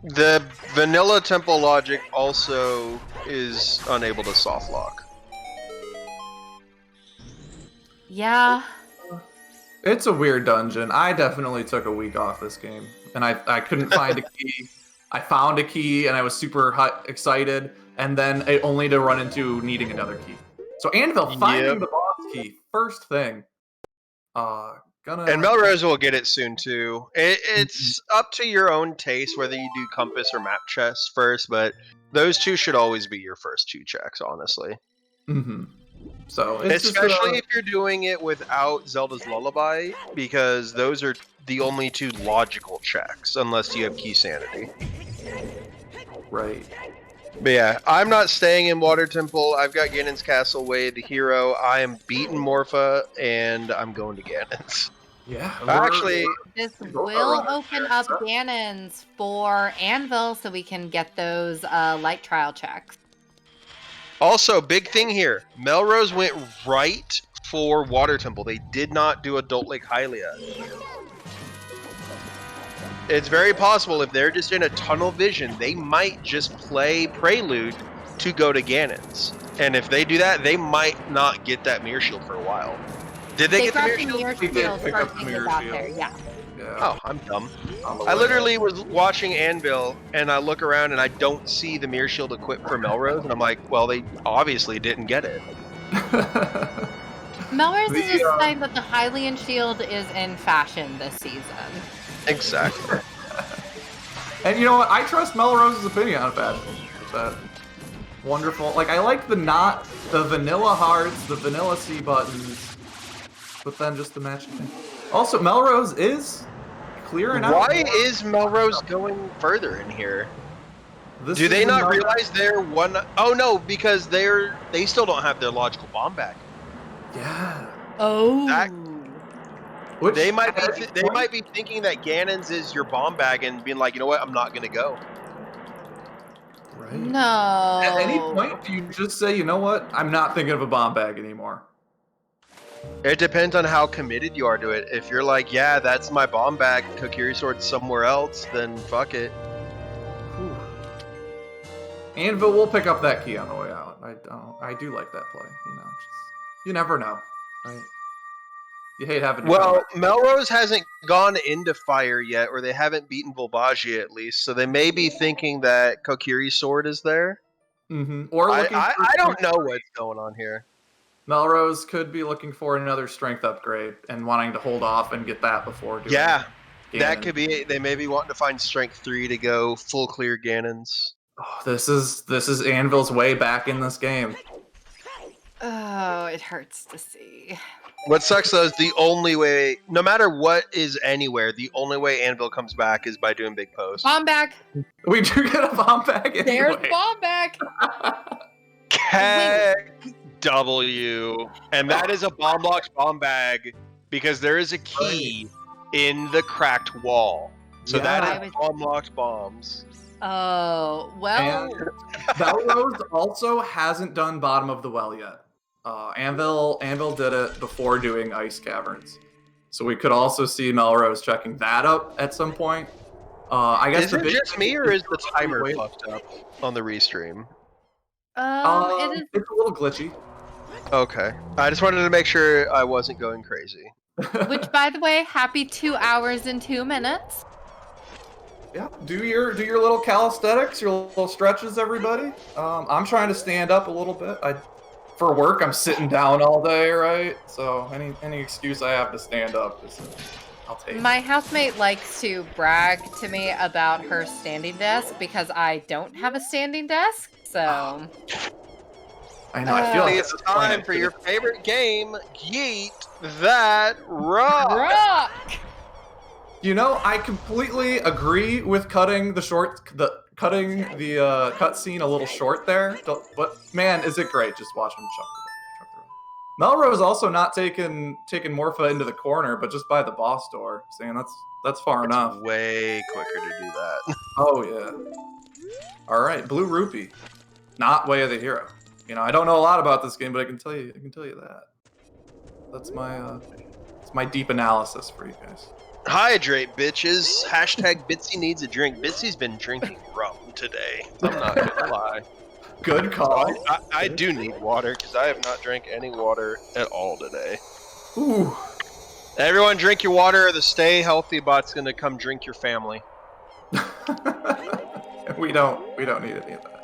The vanilla temple logic also is unable to soft lock. Yeah. It's a weird dungeon. I definitely took a week off this game, and I couldn't find a key. I found a key, and I was super excited, and then only to run into needing another key. So Anvil, finding the boss key, first thing. And Melrose will get it soon too. It's up to your own taste whether you do compass or map chess first, but those two should always be your first two checks, honestly. Mm-hmm. So it's especially if you're doing it without Zelda's Lullaby, because those are the only two logical checks, unless you have Key Sanity. Right. But yeah, I'm not staying in Water Temple. I've got Ganon's Castle Way, the hero. I am beating Morpha, and I'm going to Ganon's. Yeah. Actually, this will open up Ganon's for Anvil, so we can get those light trial checks. Also, big thing here. Melrose went right for Water Temple. They did not do Adult Lake Hylia. It's very possible if they're just in a tunnel vision, they might just play Prelude to go to Ganon's. And if they do that, they might not get that Mirror Shield for a while. Did they get the Mirror Shield? They did pick up the Mirror Shield. There, yeah. Oh, I'm dumb. I literally was watching Anvil, and I look around and I don't see the Mirror Shield equipped for Melrose, and I'm like, well, they obviously didn't get it. Melrose is just saying that the Hylian Shield is in fashion this season. Exactly. And you know what? I trust Melrose's opinion on fashion. That wonderful. Like, I like the vanilla hearts, the vanilla C buttons, but then just the matching thing. Also, Melrose is clearing out. Why is Melrose going further in here? Do they not realize they're one? Oh no, because they still don't have their logical bomb back. Yeah. Oh. They might be thinking that Ganon's is your bomb bag and being like, you know what, I'm not gonna go. Right. No. At any point, do you just say, you know what, I'm not thinking of a bomb bag anymore? It depends on how committed you are to it. If you're like, yeah, that's my bomb bag, Kokiri Sword's somewhere else, then fuck it. Whew. Anvil will pick up that key on the way out. I do like that play. You know, you never know, right? You hate having to. Well, Melrose hasn't gone into fire yet, or they haven't beaten Volbagia at least, so they may be thinking that Kokiri Sword is there. Mm-hmm. Or I don't know what's going on here. Melrose could be looking for another strength upgrade and wanting to hold off and get that before doing. Yeah, Ganon. That could be it. They may be wanting to find strength 3 to go full clear Ganon's. Oh, this is Anvil's way back in this game. Oh, it hurts to see. What sucks though is the only way, no matter what is anywhere, the only way Anvil comes back is by doing big posts. Bomb bag. We do get a bomb bag anyway. There's bomb bag. Heck W. And that is a bomb box bomb bag because there is a key in the cracked wall. So that is bomb locked bombs. Oh, well. And Melrose also hasn't done bottom of the well yet. Anvil did it before doing Ice Caverns. So we could also see Melrose checking that up at some point. I guess is it just me or is the timer fucked up on the restream? It is. It's a little glitchy. Okay. I just wanted to make sure I wasn't going crazy. Which, by the way, happy 2 hours and 2 minutes. Yeah, do your little calisthenics, your little stretches, everybody. I'm trying to stand up a little bit. For work, I'm sitting down all day, right? So any excuse I have to stand up, I'll take it. My housemate likes to brag to me about her standing desk because I don't have a standing desk. So I know. I feel like it's time for your favorite game, Yeet That Rock. You know, I completely agree with cutting the cutscene a little short there. But man, is it great just watch him chuck the rock. Melrose also not taking Morpha into the corner, but just by the boss door, saying that's far enough. It's way quicker to do that. Oh yeah. All right, Blue Rupee, not Way of the Hero. You know, I don't know a lot about this game, but I can tell you that. That's my deep analysis for you guys. Hydrate, bitches. Hashtag Bitsy needs a drink. Bitsy's been drinking rum today. I'm not gonna lie. Good call. I do need water because I have not drank any water at all today. Ooh. Everyone drink your water or the Stay Healthy bot's gonna come drink your family. we don't need any of that.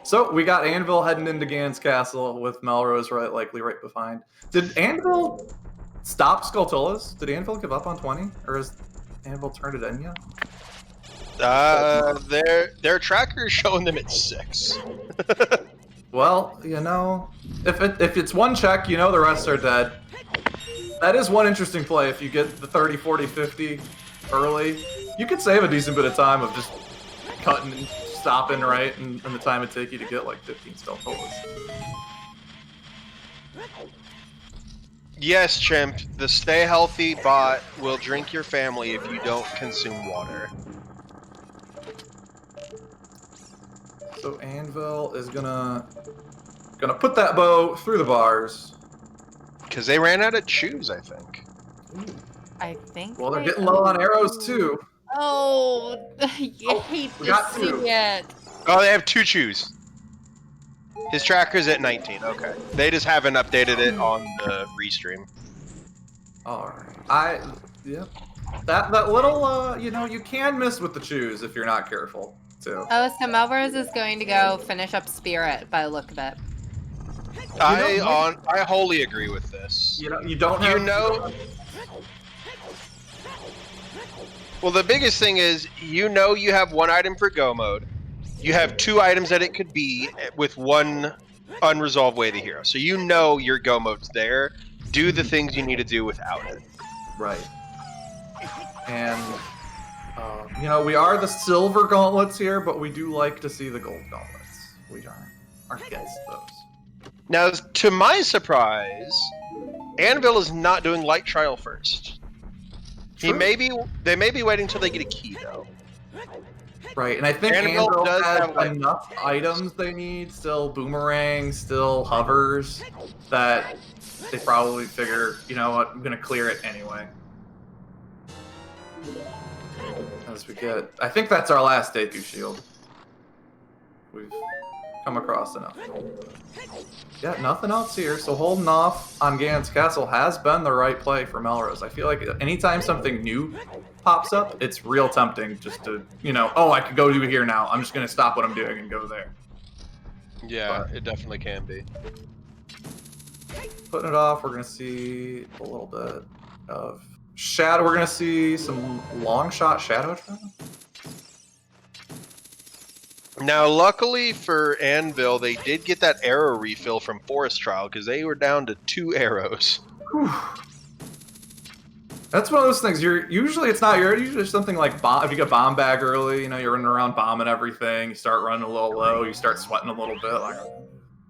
So we got Anvil heading into Ganon's castle with Melrose likely right behind. Did Anvil stop Skulltulas? Did Anvil give up on 20? Or has Anvil turned it in yet? Their tracker is showing them at 6. Well, you know, if it's one check, you know the rest are dead. That is one interesting play. If you get the 30, 40, 50 early, you could save a decent bit of time of just cutting and stopping, right? And the time it'd take you to get like 15 Skulltulas. Yes, Chimp. The Stay Healthy bot will drink your family if you don't consume water. So Anvil is gonna put that bow through the bars. Because they ran out of chews, I think. I think. Well, they're getting low on arrows too. Oh, you hate we to got see two. it. Oh, they have 2 chews. His tracker's at 19. Okay. They just haven't updated it on the restream. All right. Yep. That little you know, you can miss with the chews if you're not careful too. Oh, so Melrose is going to go finish up Spirit by the look of it. I wholly agree with this. You know, you don't have. You know. Well, the biggest thing is, you know, you have 1 item for go mode. You have 2 items that it could be with 1 unresolved Way of the Hero. So you know your go mode's there. Do the things you need to do without it. Right. And you know, we are the silver gauntlets here, but we do like to see the gold gauntlets. We aren't against those. Now, to my surprise, Anvil is not doing Light Trial first. They may be waiting until they get a key, though. Right, and I think Anvil Anvil does has have, like, enough items they need, still boomerangs, still hovers, that they probably figure, you know what, I'm gonna clear it anyway. As we get, I think that's our last debut shield. We've come across enough. Yeah, nothing else here, so holding off on Ganon's castle has been the right play for Melrose. I feel like anytime something new pops up, it's real tempting just to, you know, oh, I could go to here now. I'm just going to stop what I'm doing and go there. Yeah, it definitely can be. Putting it off, we're going to see a little bit of shadow. We're going to see some long shot shadow travel. Now, luckily for Anvil, they did get that arrow refill from Forest Trial because they were down to 2 arrows. Whew. That's one of those things. Usually something like bomb. If you get bomb bag early, you know, you're running around bombing everything. You start running a little low. You start sweating a little bit. Like,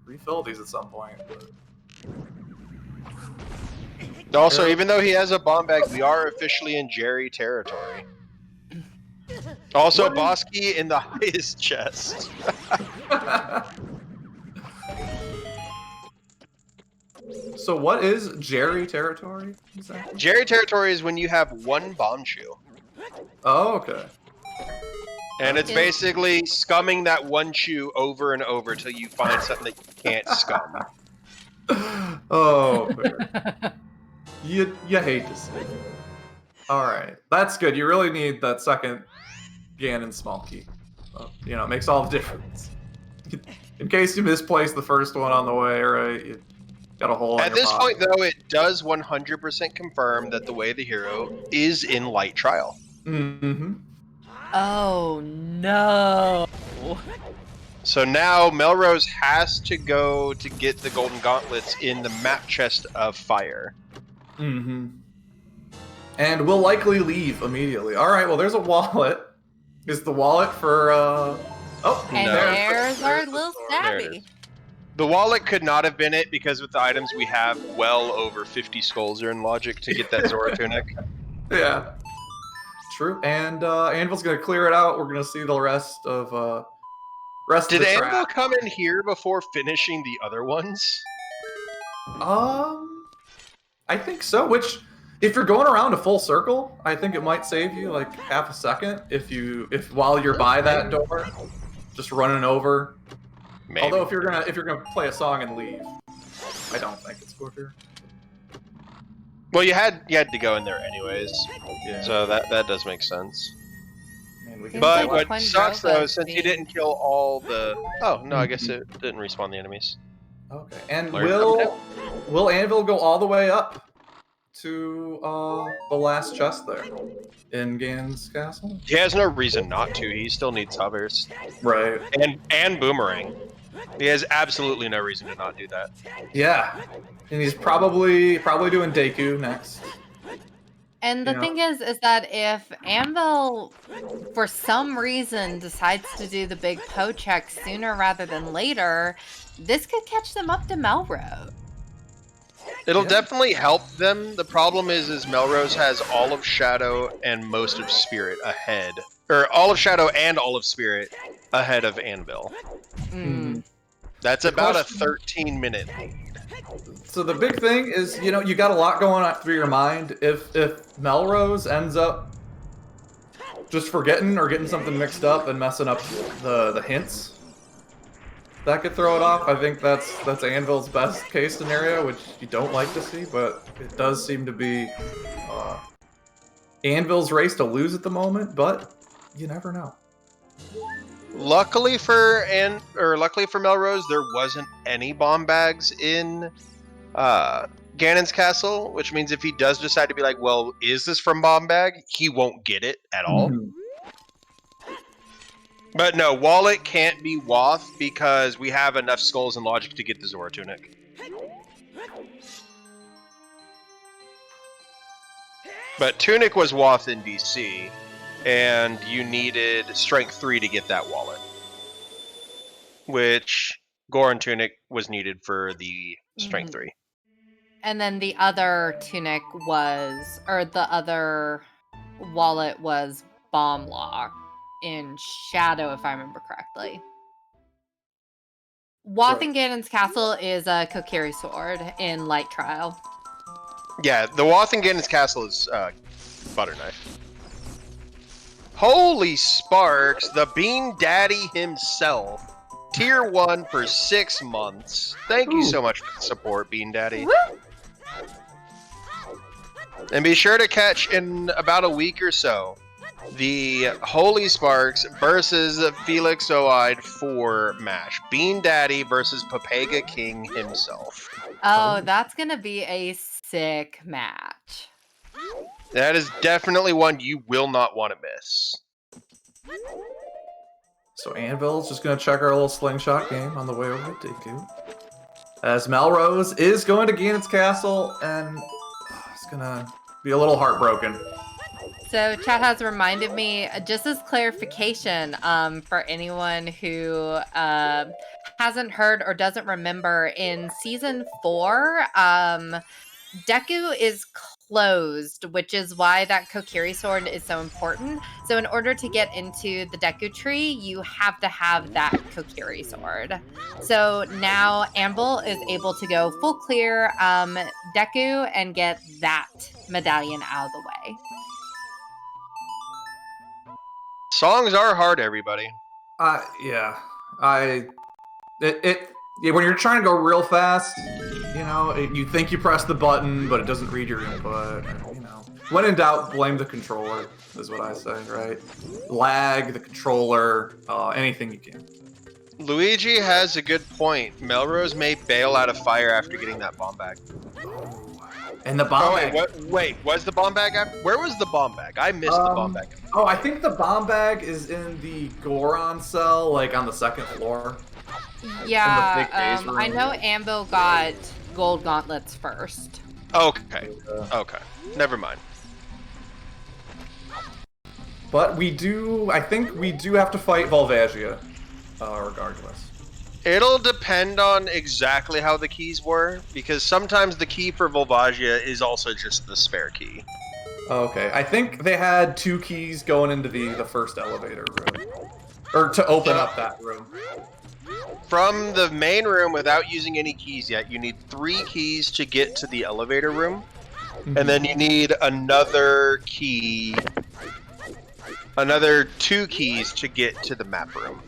refill these at some point. But... Also, even though he has a bomb bag, we are officially in Jerry territory. Also, boss key in the highest chest. So what is Jerry territory? Exactly? Jerry territory is when you have 1 bomb chew. Oh, okay. And it's basically scumming that 1 chew over and over until you find something that you can't scum. Oh, you hate to see it. All right, that's good. You really need that second Ganon small key. You know, it makes all the difference. In case you misplaced the first one on the way, right? You got a hole. At this point, though, it does 100% confirm that the Way of the Hero is in Light Trial. Mm-hmm. Oh no! So now Melrose has to go to get the Golden Gauntlets in the map chest of fire. Mm-hmm. And we'll likely leave immediately. All right, well, there's a wallet. Is the wallet for, Oh, And there's our little Stabby. The wallet could not have been it because with the items we have, well over 50 skulls are in logic to get that Zora tunic. Yeah. True. And Anvil's gonna clear it out. We're gonna see the rest of Did the Anvil track. come in here before finishing the other ones? I think so. Which, if you're going around a full circle, I think it might save you like half a second if while you're by that door, just running over. Maybe. Although if you're gonna play a song and leave, I don't think it's quicker. Well, you had to go in there anyways, Yeah. so that does make sense. Man, we can But like what sucks though, Quindrova since you being- didn't kill all the... Oh, no, I guess it didn't respawn the enemies. Okay. And Learn will Anvil go all the way up to the last chest there in Ganon's castle? He has no reason not to. He still needs hovers. Right. And boomerang. He has absolutely no reason to not do that. Yeah. And he's probably doing Deku next. And the Yeah. thing is that if Anvil, for some reason, decides to do the big Poe check sooner rather than later, this could catch them up to Melrose. It'll Yeah. definitely help them. The problem is Melrose has all of Shadow and most of Spirit ahead. Or all of Shadow and all of Spirit ahead of Anvil. Mm. That's The about question- a 13-minute lead. So the big thing is, you got a lot going on through your mind. If Melrose ends up just forgetting or getting something mixed up and messing up the hints, that could throw it off. I think that's Anvil's best case scenario, which you don't like to see, but it does seem to be Anvil's race to lose at the moment. But you never know. Luckily for Melrose, there wasn't any bomb bags in Ganon's castle, which means if he does decide to be like, well, is this from bomb bag? He won't get it at all. Mhm. But no, wallet can't be Wath because we have enough skulls and logic to get the Zora tunic. But tunic was Wath in DC, and you needed strength 3 to get that wallet, which Goron tunic was needed for the strength 3. And then the other tunic was, or the other wallet was Bomb Lock in Shadow, if I remember correctly. Wath and Ganon's castle is a Kokiri sword in Light Trial. Yeah, the Wath in Ganon's castle is butter knife. Holy sparks! The Bean Daddy himself, tier 1 for 6 months. Thank you so much for the support, Bean Daddy. Woo! And be sure to catch in about a week or so the Holy Sparks versus Felix Oide for MASH. Bean Daddy versus Papega King himself. Oh, that's gonna be a sick match. That is definitely one you will not want to miss. So Anvil's just gonna check our little slingshot game on the way over to Deku. As Melrose is going to Ganon's castle, and it's gonna be a little heartbroken. So chat has reminded me, just as clarification, for anyone who hasn't heard or doesn't remember, in season 4, Deku is closed, which is why that Kokiri sword is so important. So in order to get into the Deku tree, you have to have that Kokiri sword. So now Anvil is able to go full clear Deku and get that medallion out of the way. Songs are hard, everybody. Yeah. When you're trying to go real fast, you think you press the button, but it doesn't read your input. When in doubt, blame the controller, is what I say, right? Lag, the controller, anything you can. Luigi has a good point. Melrose may bail out of fire after getting that bomb bag. And the bomb bag. Wait, was the bomb bag after? Where was the bomb bag? I missed the bomb bag. Oh, I think the bomb bag is in the Goron cell, like on the 2nd floor. Yeah, maze room. I know Anvil got gold gauntlets first. Okay. Never mind. But I think we do have to fight Volvagia, regardless. It'll depend on exactly how the keys were, because sometimes the key for Volvagia is also just the spare key. Okay, I think they had 2 keys going into the first elevator room. Or to open up that room. From the main room, without using any keys yet, you need 3 keys to get to the elevator room. And then you need another key, another 2 keys to get to the map room.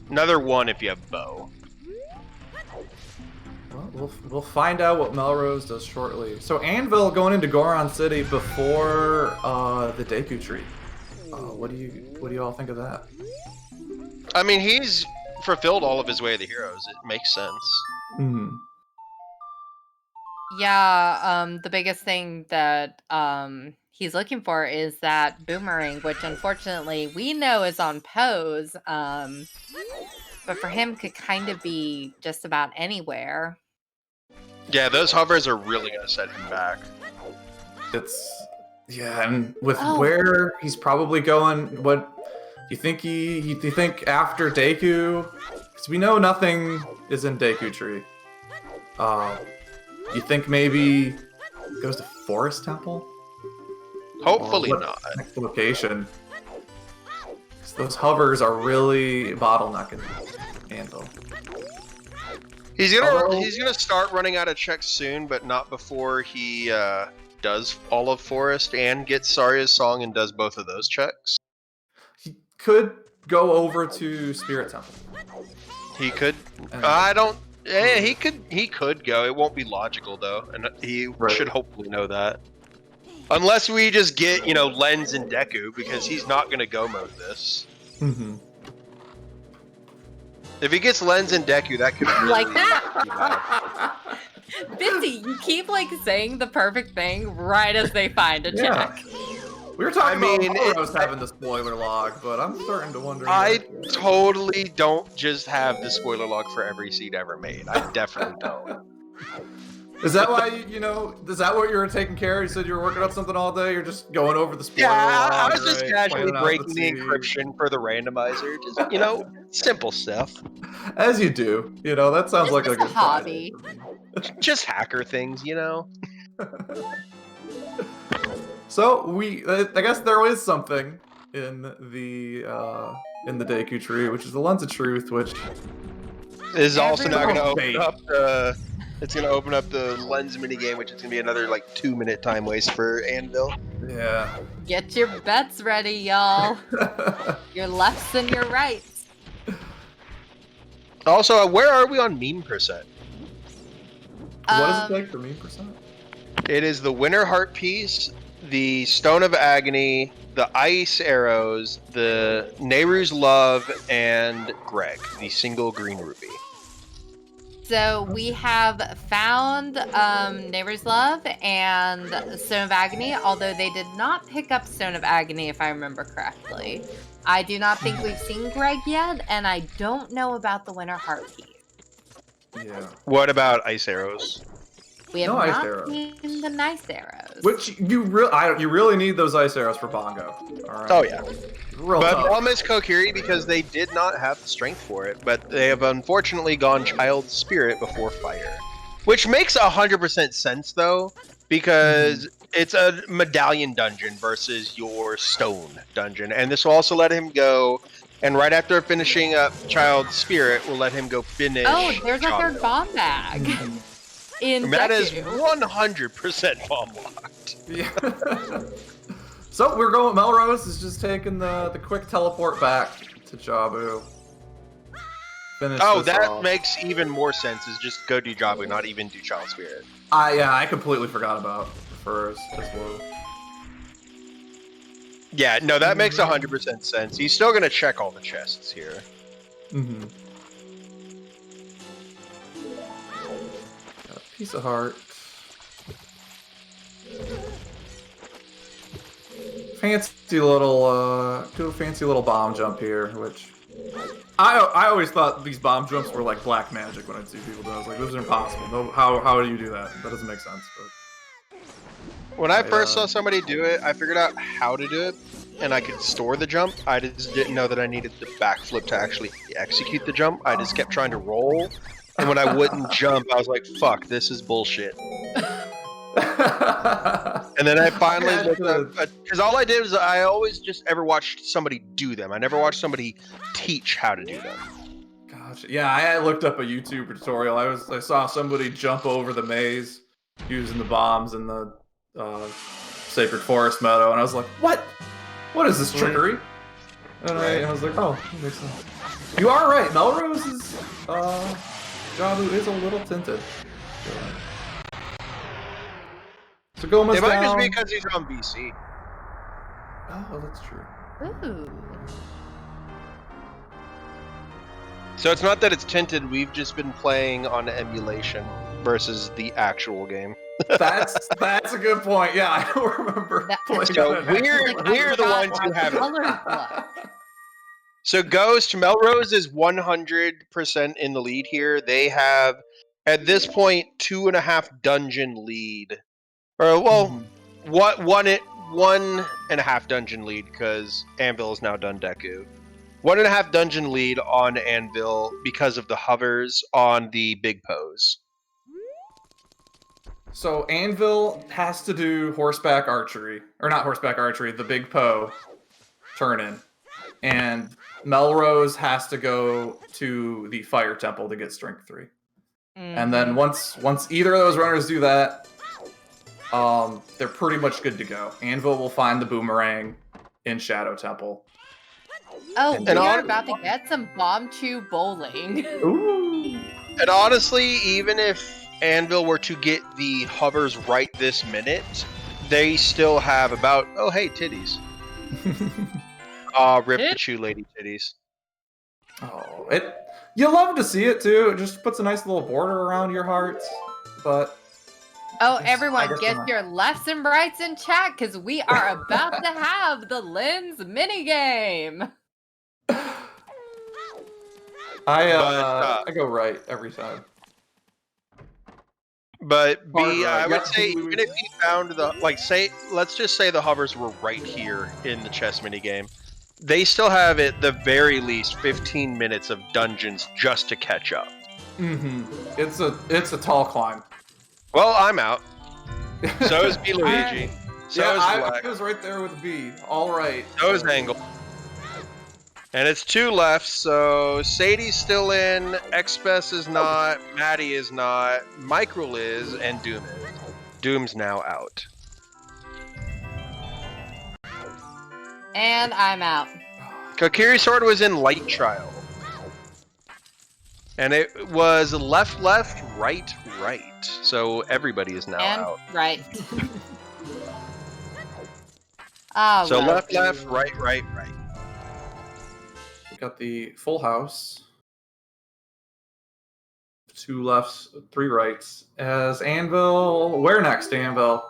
Another 1 if you have bow. Well, we'll find out what Melrose does shortly. So Anvil going into Goron City before the Deku Tree. What do you all think of that? I mean, he's fulfilled all of his Way of the Heroes. It makes sense. Yeah, the biggest thing that he's looking for is that boomerang, which unfortunately we know is on pose. But for him could kind of be just about anywhere. Yeah, those hovers are really going to set him back. And with where he's probably going, what do you think do you think after Deku? Because we know nothing is in Deku Tree. You think maybe he goes to Forest Temple? Hopefully not. Next location. Those hovers are really bottlenecking Anvil. He's gonna start running out of checks soon, but not before he does all of Forest and gets Saria's song and does both of those checks. He could go over to Spirit Temple. He could. I don't. Yeah, he could go. It won't be logical though, and he should hopefully know that. Unless we just get Lens and Deku, because he's not gonna go mode this. If he gets Lens and Deku, that could really like that. Bitsy, you keep saying the perfect thing right as they find a check. We were talking about Melrose having the spoiler log, but I'm starting to wonder. I totally don't just have the spoiler log for every seed ever made. I definitely don't. Is that why is that what you were taking care of? You said you were working on something all day. You're just going over the spoiler log. I was just casually breaking the encryption for the randomizer. Just simple stuff. As you do. That sounds like a good hobby. Just hacker things, So I guess there is something in the Deku Tree, which is the Lens of Truth, which is also not going to open up. It's going to open up the Lens minigame, which is going to be another 2-minute time waste for Anvil. Yeah. Get your bets ready, y'all. Your lefts and your rights. Also, where are we on meme percent? What is it like for meme percent? It is the Winter Heart piece, the Stone of Agony, the Ice Arrows, the Nehru's Love, and Greg, the single green ruby. So we have found Neighbor's Love and Stone of Agony, although they did not pick up Stone of Agony, if I remember correctly. I do not think we've seen Greg yet, and I don't know about the Winter Heart piece. Yeah. What about Ice Arrows? We have not seen the nice arrows. Which you really need those ice arrows for Bongo. All right. Oh yeah. But tough. problem is Kokiri because they did not have the strength for it, but they have unfortunately gone Child Spirit before Fire. Which makes 100% sense though, because it's a medallion dungeon versus your stone dungeon. And this will also let him go, and right after finishing up Child Spirit, will let him go finish. Oh, there's a third bomb bag. That is 100% bomb locked. Yeah. So we're going. Melrose is just taking the quick teleport back to Jabu. That makes even more sense. Is just go do Jabu, not even do Child Spirit. I completely forgot about the first as well. Yeah, no, that makes 100% sense. He's still gonna check all the chests here. Got a piece of heart. Fancy little bomb jump here, which I always thought these bomb jumps were like black magic when I'd see people do it. I was like, this is impossible. No, how do you do that? That doesn't make sense. But when I first saw somebody do it, I figured out how to do it, and I could store the jump. I just didn't know that I needed the backflip to actually execute the jump. I just kept trying to roll, and when I wouldn't jump, I was like, "Fuck, this is bullshit." And then I finally looked up, because all I did was I always just ever watched somebody do them. I never watched somebody teach how to do them. Gotcha. Yeah, I looked up a YouTube tutorial. I saw somebody jump over the maze using the bombs in the Sacred Forest Meadow, and I was like, "What? What is this trickery?" And I was like, "Oh, that makes sense." You are right. Melrose's Jabu is a little tinted. So Goma's It might down. just be because he's on BC. Oh, that's true. Ooh. So it's not that it's tinted. We've just been playing on emulation versus the actual game. That's a good point. Yeah, I don't remember playing So on we're the ones who have it. Color blood. So Ghost, Melrose is 100% in the lead here. They have, at this point, 2.5 dungeon lead. Or, well, one and a half dungeon lead, because Anvil has now done Deku. 1.5 dungeon lead on Anvil because of the hovers on the big pose. So Anvil has to do horseback archery, or not horseback archery, the big Poe turn in, and Melrose has to go to the Fire Temple to get Strength 3. And then once either of those runners do that, they're pretty much good to go. Anvil will find the boomerang in Shadow Temple. Oh, And we are about to get some bomb chew bowling. Ooh. And honestly, even if Anvil were to get the hovers right this minute, they still have about, oh hey, titties. Rip the chew lady titties. Oh, you love to see it too. It just puts a nice little border around your hearts. But Oh, I everyone, guess get I'm your lefts and rights in chat, because we are about to have the Lens minigame. I go right every time. But B, Hard right. I would Yep. say even if you found the let's just say the hovers were right here in the chess minigame, they still have at the very least 15 minutes of dungeons just to catch up. It's a tall climb. Well, I'm out. So is B Luigi. So is I Black. was right there with B. All right. So is Angle. And it's 2 left, so Sadie's still in, Xbess is not, Maddie is not, Micrel is, and Doom is. Doom's now out. And I'm out. Kokiri Sword was in Light Trial. And it was left, right. So everybody is now And out. right. Oh, So well. left, right. We got the full house. 2 lefts, 3 rights. As Anvil, where next, Anvil?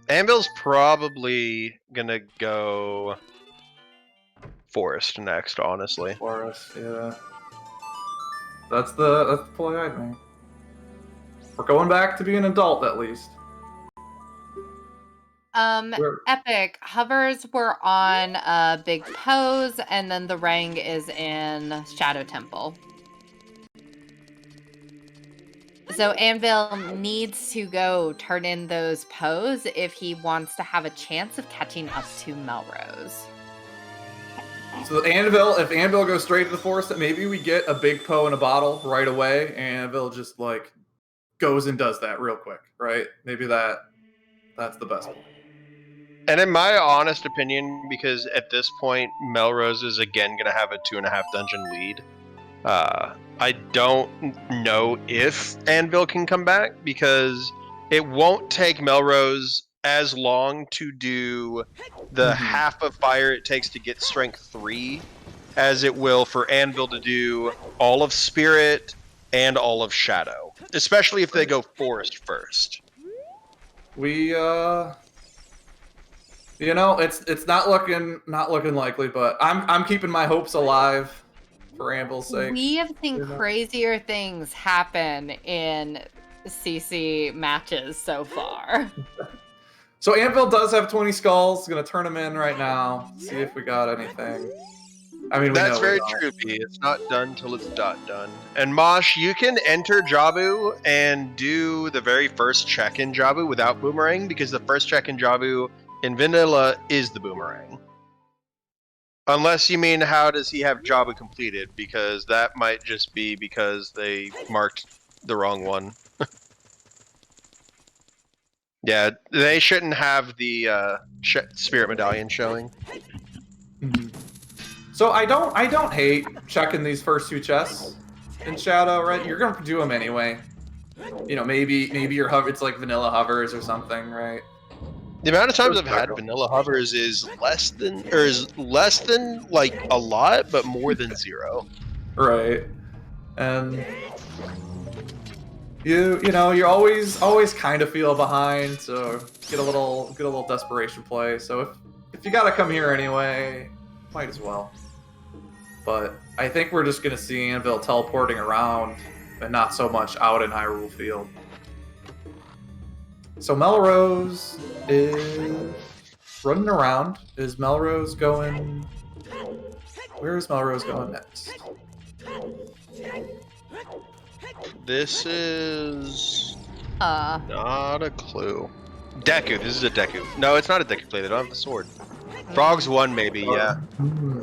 Anvil's probably gonna go Forest next, honestly. Forest, yeah. That's the play I'd make. We're going back to be an adult at least. Epic. Hovers were on Big Pose, and then the Rang is in Shadow Temple. So Anvil needs to go turn in those Pose if he wants to have a chance of catching up to Melrose. So if Anvil goes straight to the forest, maybe we get a big Poe in a bottle right away, and Anvil just like goes and does that real quick, right? Maybe that's the best one. And in my honest opinion, because at this point Melrose is again going to have a 2.5 dungeon lead, I don't know if Anvil can come back, because it won't take Melrose as long to do the half of fire it takes to get Strength 3 as it will for Anvil to do all of Spirit and all of Shadow, especially if they go Forest first. We it's not looking likely, but I'm keeping my hopes alive for Anvil's sake. We have seen crazier things happen in CC matches so far. So Anvil does have 20 skulls. Gonna turn them in right now. See if we got anything. I mean, That's very true, P. It's not done till it's done. And Mosh, you can enter Jabu and do the very first check in Jabu without boomerang, because the first check in Jabu in vanilla is the boomerang. Unless you mean how does he have Jabu completed, because that might just be because they marked the wrong one. Yeah, they shouldn't have the spirit medallion showing. Mhm. So I don't hate checking these first 2 chests in Shadow, right? You're gonna do them anyway. You know, maybe your hover, it's like vanilla hovers or something, right? The amount of times I've had vanilla hovers is less than like a lot, but more than 0. Right. And you know, you always kind of feel behind, so get a little desperation play. So if you gotta come here anyway, might as well. But I think we're just gonna see Anvil teleporting around and not so much out in Hyrule Field. So Melrose is running around. Is Melrose going? Where is Melrose going next? This is Uh, not a clue. Deku. This is a Deku. No, it's not a Deku play. They don't have the sword. Frogs 1 maybe. Yeah. Hmm.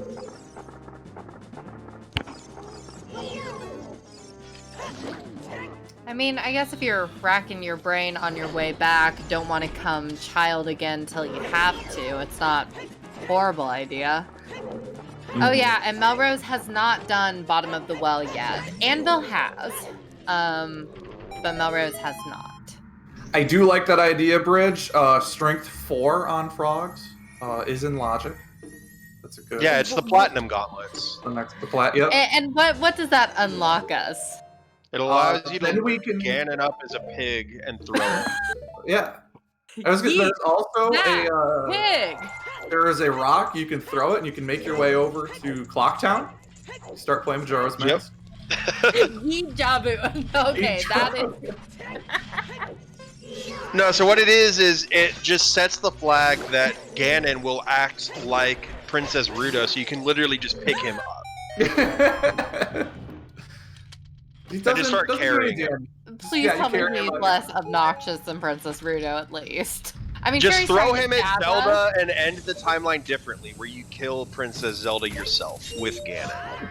I mean, I guess if you're racking your brain on your way back, don't want to come child again till you have to, it's not a horrible idea. Oh yeah, and Melrose has not done Bottom of the Well yet. Anvil has, but Melrose has not. I do like that idea, Bridge. Strength 4 on frogs is in logic. That's a good. Yeah, it's the platinum gauntlets. Yep. And what does that unlock us? It allows you to then we can Ganon up as a pig and throw it. Yeah. I was gonna, there's also Pig! there is a rock you can throw it and you can make your way over to Clocktown. Start playing Majora's Mask. Yeet Jabu. Okay, that is. No, so what it is it just sets the flag that Ganon will act like Princess Ruto, so you can literally just pick him up. He And just start carrying him. Please tell me he's less obnoxious than Princess Ruto, at least. I mean, just sure, throw him at Zelda and end the timeline differently, where you kill Princess Zelda yourself with Ganon.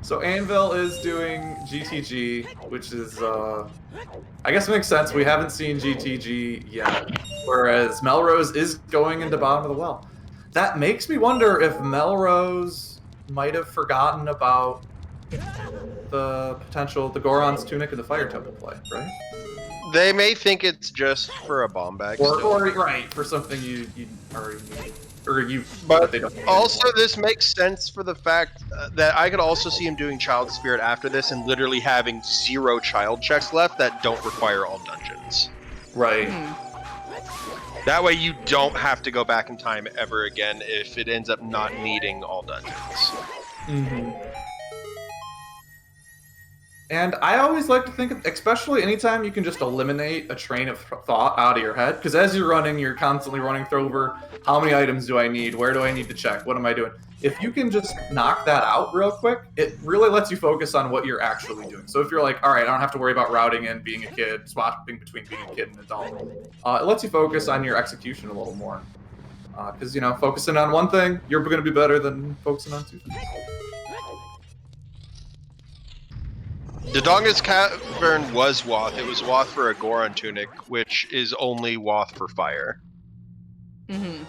So Anvil is doing GTG, which is, I guess it makes sense. We haven't seen GTG yet, whereas Melrose is going into Bottom of the Well. That makes me wonder if Melrose might have forgotten about the potential, the Goron's Tunic and the Fire Temple play, right? They may think it's just for a bomb bag. Or right, for something you already need. Or you, but they don't also this makes sense for the fact that I could also see him doing Child Spirit after this and literally having 0 child checks left that don't require all dungeons. Right. That way you don't have to go back in time ever again if it ends up not needing all dungeons. Mm-hmm. And I always like to think, especially anytime you can just eliminate a train of thought out of your head, because as you're running, you're constantly running through over how many items do I need, where do I need to check, what am I doing? If you can just knock that out real quick, it really lets you focus on what you're actually doing. So if you're like, all right, I don't have to worry about routing and being a kid, swapping between being a kid and an adult, it lets you focus on your execution a little more. Because, you know, focusing on one thing, you're going to be better than focusing on 2 things. Dodonga's Cavern was Wath. It was Wath for a Goron Tunic, which is only Wath for fire. Mm-hmm.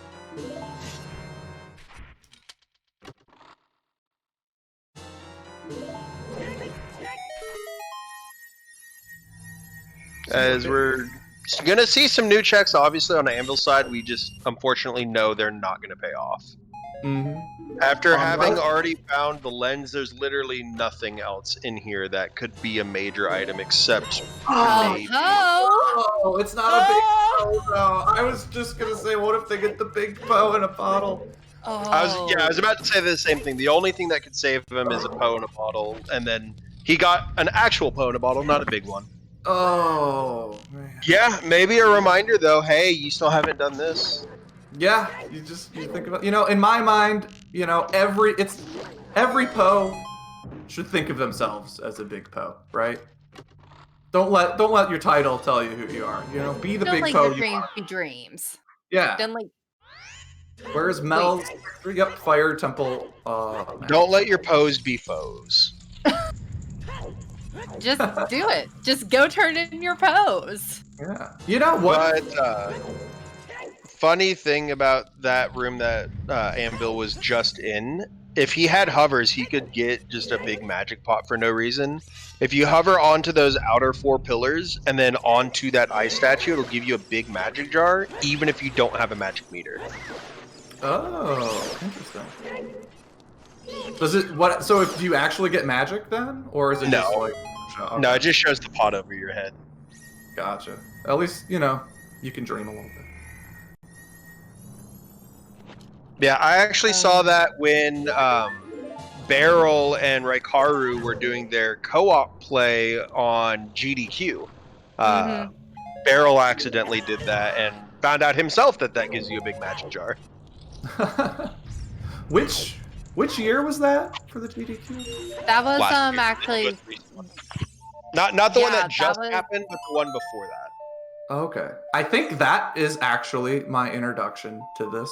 As we're gonna see some new checks, obviously, on the Anvil side, we just unfortunately know they're not gonna pay off. Mm-hmm. After having already found the lens, there's literally nothing else in here that could be a major item except maybe. Oh, it's not a big bow, though. I was just gonna say, what if they get the big bow in a bottle? I was about to say the same thing. The only thing that could save him is a Poe in a bottle, and then he got an actual Poe in a bottle, not a big one. Oh, man. Yeah, maybe a reminder though. Hey, you still haven't done this. Yeah, you think about, in my mind, every Poe should think of themselves as a big Poe, right? Don't let your title tell you who you are. Be the Don't big let Poe your you dreams are. be dreams. Yeah. Don't like. Where's Mel's? Yep, Fire Temple. Don't let your pose be foes. Just do it. Just go turn in your pose. Yeah. You know what? But funny thing about that room that Anvil was just in, if he had hovers, he could get just a big magic pot for no reason. If you hover onto those outer 4 pillars and then onto that ice statue, it'll give you a big magic jar, even if you don't have a magic meter. Oh, interesting. Does it what? So, do you actually get magic then, or is it just No. like? Okay. No, it just shows the pot over your head. Gotcha. At least you can dream a little bit. Yeah, I actually saw that when Beryl and Raikaru were doing their co-op play on GDQ. Beryl accidentally did that and found out himself that gives you a big magic jar. Which year was that for the GDQ? That was Last year. actually Not the one Yeah, that just was- happened, but the one before that. Okay, I think that is actually my introduction to this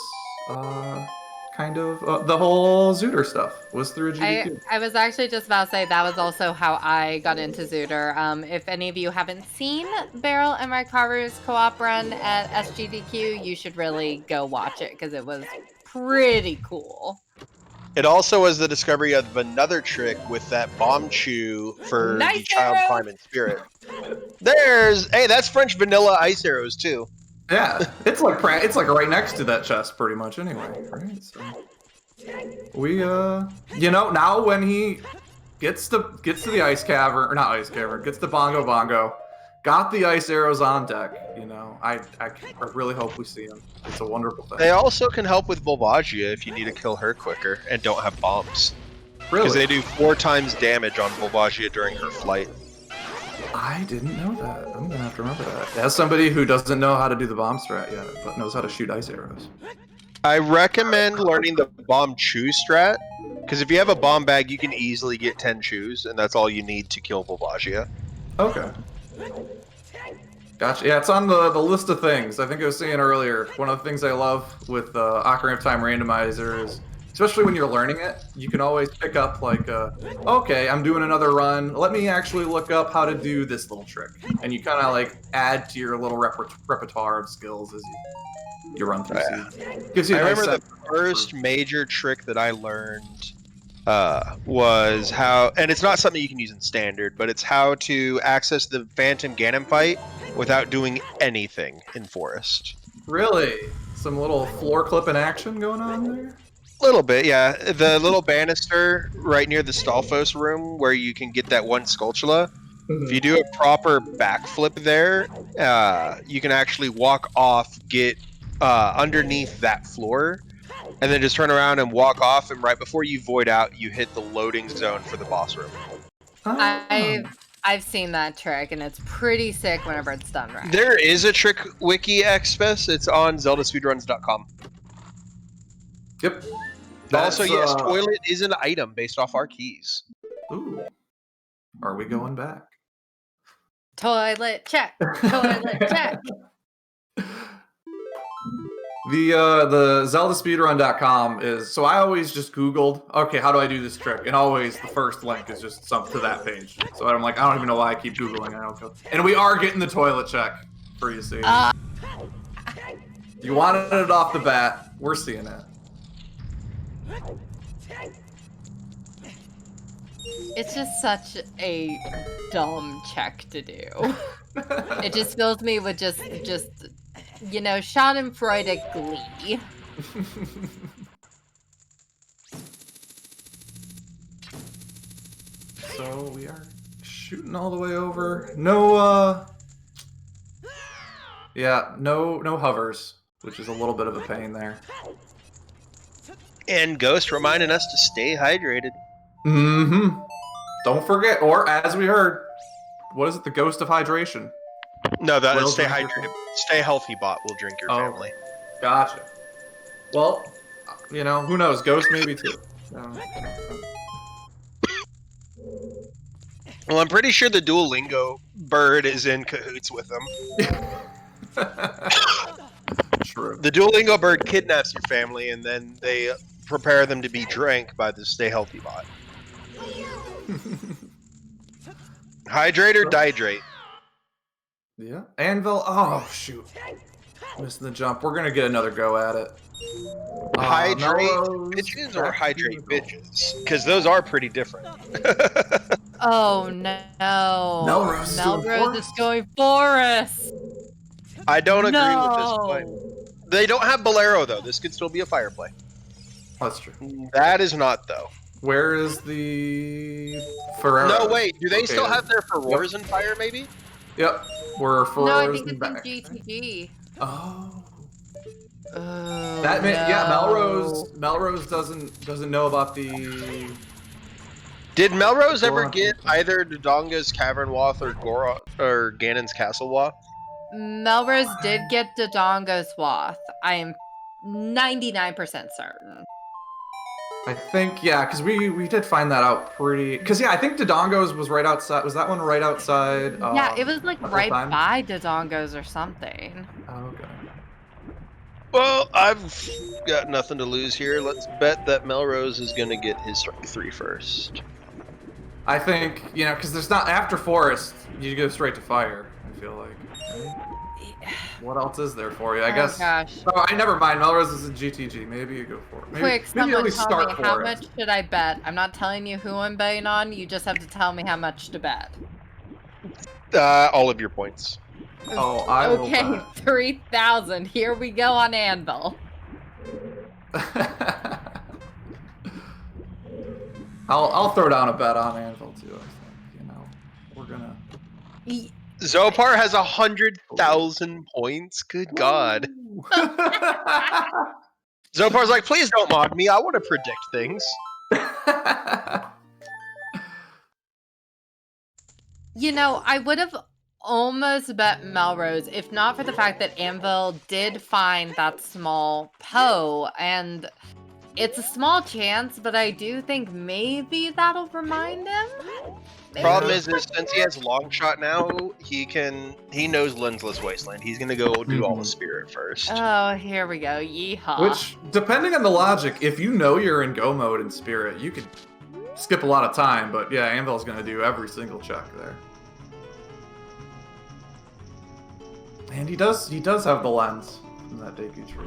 kind of the whole Zooter stuff was through a GDQ. I was actually just about to say that was also how I got into Zooter. If any of you haven't seen Beryl and Raikaru's co-op run at SGDQ, you should really go watch it because it was pretty cool. It also was the discovery of another trick with that bomb chew for Nice the child arrow! climbing spirit. That's French vanilla ice arrows too. Yeah, it's like right next to that chest, pretty much. Anyway, right? So we now when he gets to the ice cavern, or not ice cavern, gets to Bongo, got the ice arrows on deck. I really hope we see him. It's a wonderful thing. They also can help with Volvagia if you need to kill her quicker and don't have bombs. Really? Because they do 4 times damage on Volvagia during her flight. I didn't know that. I'm gonna have to remember that. As somebody who doesn't know how to do the bomb strat yet, but knows how to shoot ice arrows. I recommend learning the bomb chew strat, because if you have a bomb bag, you can easily get 10 chews, and that's all you need to kill Volvagia. Okay. Gotcha. Yeah, it's on the list of things. I think I was saying earlier, one of the things I love with Ocarina of Time Randomizer is, especially when you're learning it, you can always pick up like, okay, I'm doing another run. Let me actually look up how to do this little trick. And you kind of like add to your little repertoire of skills as you run through. Gives you I a nice remember the set. first major trick that I learned was how, and it's not something you can use in standard, but it's how to access the Phantom Ganon fight without doing anything in Forest. Really? Some little floor clipping action going on there? A little bit, yeah. The little banister right near the Stalfos room where you can get that one Skulltula. If you do a proper backflip there, you can actually walk off, get underneath that floor, and then just turn around and walk off, and right before you void out, you hit the loading zone for the boss room. I've seen that trick, and it's pretty sick whenever it's done right. There is a trick wiki XPS. It's on ZeldaSpeedruns.com. Yep. Also, yes, toilet is an item based off our keys. Ooh. Are we going back? Toilet check. Toilet check. The ZeldaSpeedrun.com is, so I always just Googled, okay, how do I do this trick? And always the first link is just some to that page. So I'm like, I don't even know why I keep Googling. I don't go. And we are getting the toilet check for you, see. You wanted it off the bat. We're seeing it. It's just such a dumb check to do. It just fills me with just schadenfreudic glee. So we are shooting all the way over. No, no hovers, which is a little bit of a pain there. And Ghost reminding us to stay hydrated. Mm-hmm. Don't forget, or as we heard, what is it? The Ghost of Hydration. No, that Will stay drink your hydrated. Stay healthy bot will drink your family. Gotcha. Well, you know, who knows? Ghost maybe too. Well, I'm pretty sure the Duolingo bird is in cahoots with them. True. The Duolingo bird kidnaps your family, and then they prepare them to be drank by the Stay Healthy bot. Hydrate or dihydrate? Yeah. Anvil. Oh, shoot. Missing the jump. We're going to get another go at it. Hydrate Melrose, bitches or hydrate bitches? Because those are pretty different. Oh no. Melrose is going forest. I don't agree No. with this play. They don't have Bolero, though. This could still be a fire play. That's true. That is not, though. Where is the Ferrero? No, wait. Do they still have their Furores in fire, maybe? Yep. We're Ferrero's No, I think it's in back. GTG. Oh. Oh, That no. Yeah, Melrose doesn't know about the. Did Melrose ever Goron. get either Dodonga's Cavern Wath or Ganon's Castle Wath? Melrose did get Dodonga's Wath. I am 99% certain. I think, yeah, because we did find that out pretty. Because yeah, I think Dodongo's was right outside. Was that one right outside? Yeah, it was like the whole right time? by Dodonga's or something. Oh, okay. Well, I've got nothing to lose here. Let's bet that Melrose is going to get his strike 3 first. I think, you know, because there's not after forest, you go straight to fire. I feel like. Right? What else is there for you? I guess. Gosh. Oh, I never mind. Melrose is a GTG. Maybe you go for it. Maybe, Quick, maybe someone at least tell start me for how it. much should I bet? I'm not telling you who I'm betting on. You just have to tell me how much to bet. All of your points. Oh, I will Okay, bet. 3,000. Here we go on Anvil. I'll throw down a bet on Anvil too. I think, you know, we're gonna. Zopar has 100,000 points. Good God. Zopar's like, please don't mod me. I want to predict things. You know, I would have almost bet Melrose if not for the fact that Anvil did find that small Poe, and it's a small chance, but I do think maybe that'll remind him. Maybe. Problem is since he has long shot now, he knows Lensless Wasteland. He's gonna go do all the spirit first. Oh, here we go. Yeehaw. Which, depending on the logic, if you know you're in go mode in spirit, you could skip a lot of time. But yeah, Anvil's gonna do every single check there. And he does have the lens from that debut tree.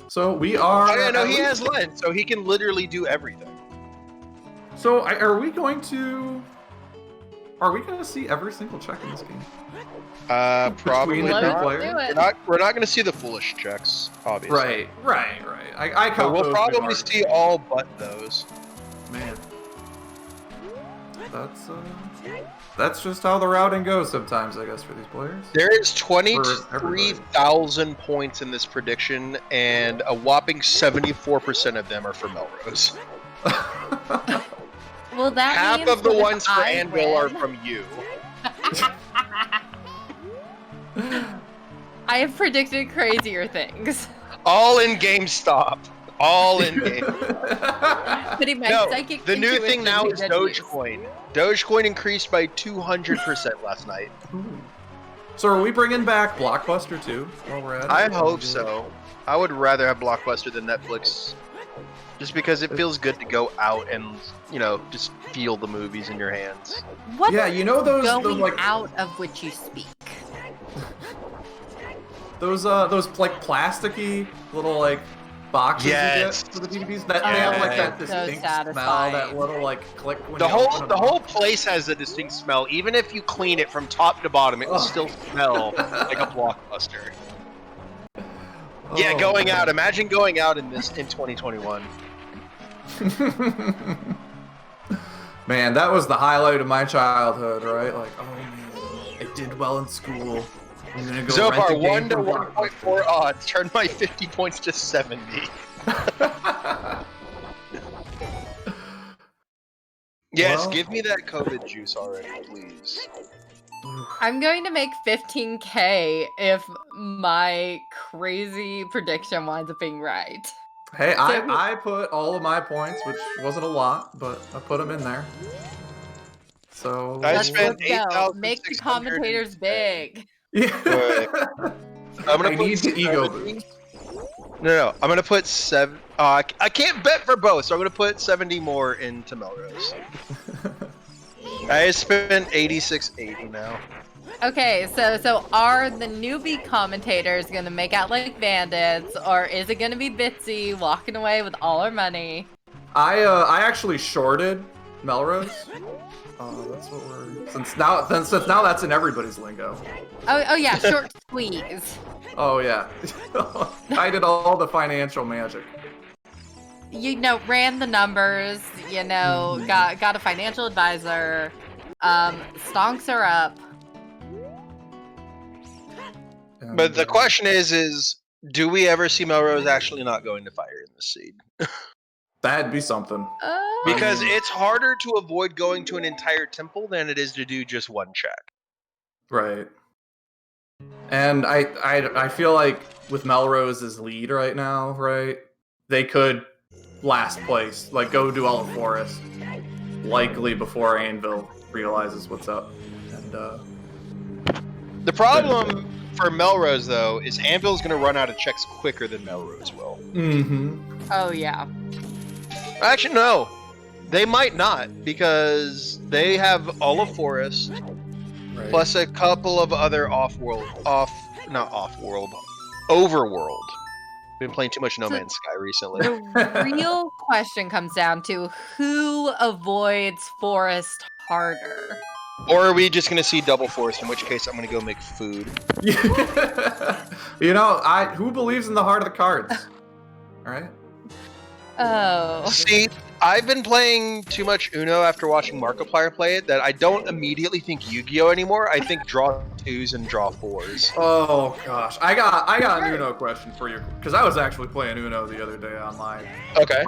So we are. Oh, yeah, no, he has lens, so he can literally do everything. So are we going to see every single check in this game? Probably Between the Let's two do players? it. We're not gonna see the foolish checks, obviously. Right. I But count we'll those probably hard. see all but those. Man, that's just how the routing goes sometimes, I guess, for these players. There is everybody. 23,000 points in this prediction, and a whopping 74% of them are for Melrose. Well, that Half means of the that if ones for I Anvil are win- from you. I have predicted crazier things. All in GameStop. All in game. Putting my No, psychic the new intuition thing now to is good use. Dogecoin. Dogecoin increased by 200% last night. Ooh. So are we bringing back Blockbuster too while we're at it? I hope so. I would rather have Blockbuster than Netflix. Just because it feels good to go out and, you know, just feel the movies in your hands. What Yeah, you know those going like out of which you speak? those like plasticky little like boxes Yes. you get for the DVDs that they have like that So distinct smell, satisfying. that little like click when The you open whole them whole up. place has a distinct smell. Even if you clean it from top to bottom, it will Ugh. still smell like a Blockbuster. Yeah, Oh, going man. out. Imagine going out in 2021. Man, that was the highlight of my childhood, right? Like, oh man, I did well in school. I'm gonna go rent a Zopar, game 1 to from 1.4 odds. Turn my 50 points to 70. Yes, Well- give me that COVID juice already, please. I'm going to make 15K if my crazy prediction winds up being right. Hey, So- I put all of my points, which wasn't a lot, but I put them in there. So I Let's spent go. Make the 8,610. commentators big. Yeah. I'm gonna I put need the ego 70. boost. No, I'm gonna put 7. I can't bet for both, so I'm gonna put 70 more into Melrose. I spent 86.80 now. Okay, so are the newbie commentators gonna make out like bandits, or is it gonna be Bitsy walking away with all her money? I actually shorted Melrose. That's what we're since now that's in everybody's lingo. Oh yeah, short squeeze. Oh yeah, I did all the financial magic. You know, ran the numbers. You know, got a financial advisor. Stonks are up. But the question is, do we ever see Melrose actually not going to fire in this seed? That'd be something. Because it's harder to avoid going to an entire temple than it is to do just one check. Right. And I feel like with Melrose's lead right now, right, they could last place, like go do all the forest, likely before Anvil realizes what's up. And The problem for Melrose, though, is Anvil's going to run out of checks quicker than Melrose will. Oh yeah. Actually, no. They might not, because they have all of Forest, right. plus a couple of other overworld. Been playing too much No So- Man's Sky recently. The real question comes down to who avoids forest harder. Or are we just going to see double Forest, in which case I'm going to go make food. You know, who believes in the heart of the cards? All right. Oh. See, I've been playing too much Uno after watching Markiplier play it that I don't immediately think Yu-Gi-Oh anymore. I think draw 2s and draw 4s. Oh gosh, I got an Uno question for you because I was actually playing Uno the other day online. Okay.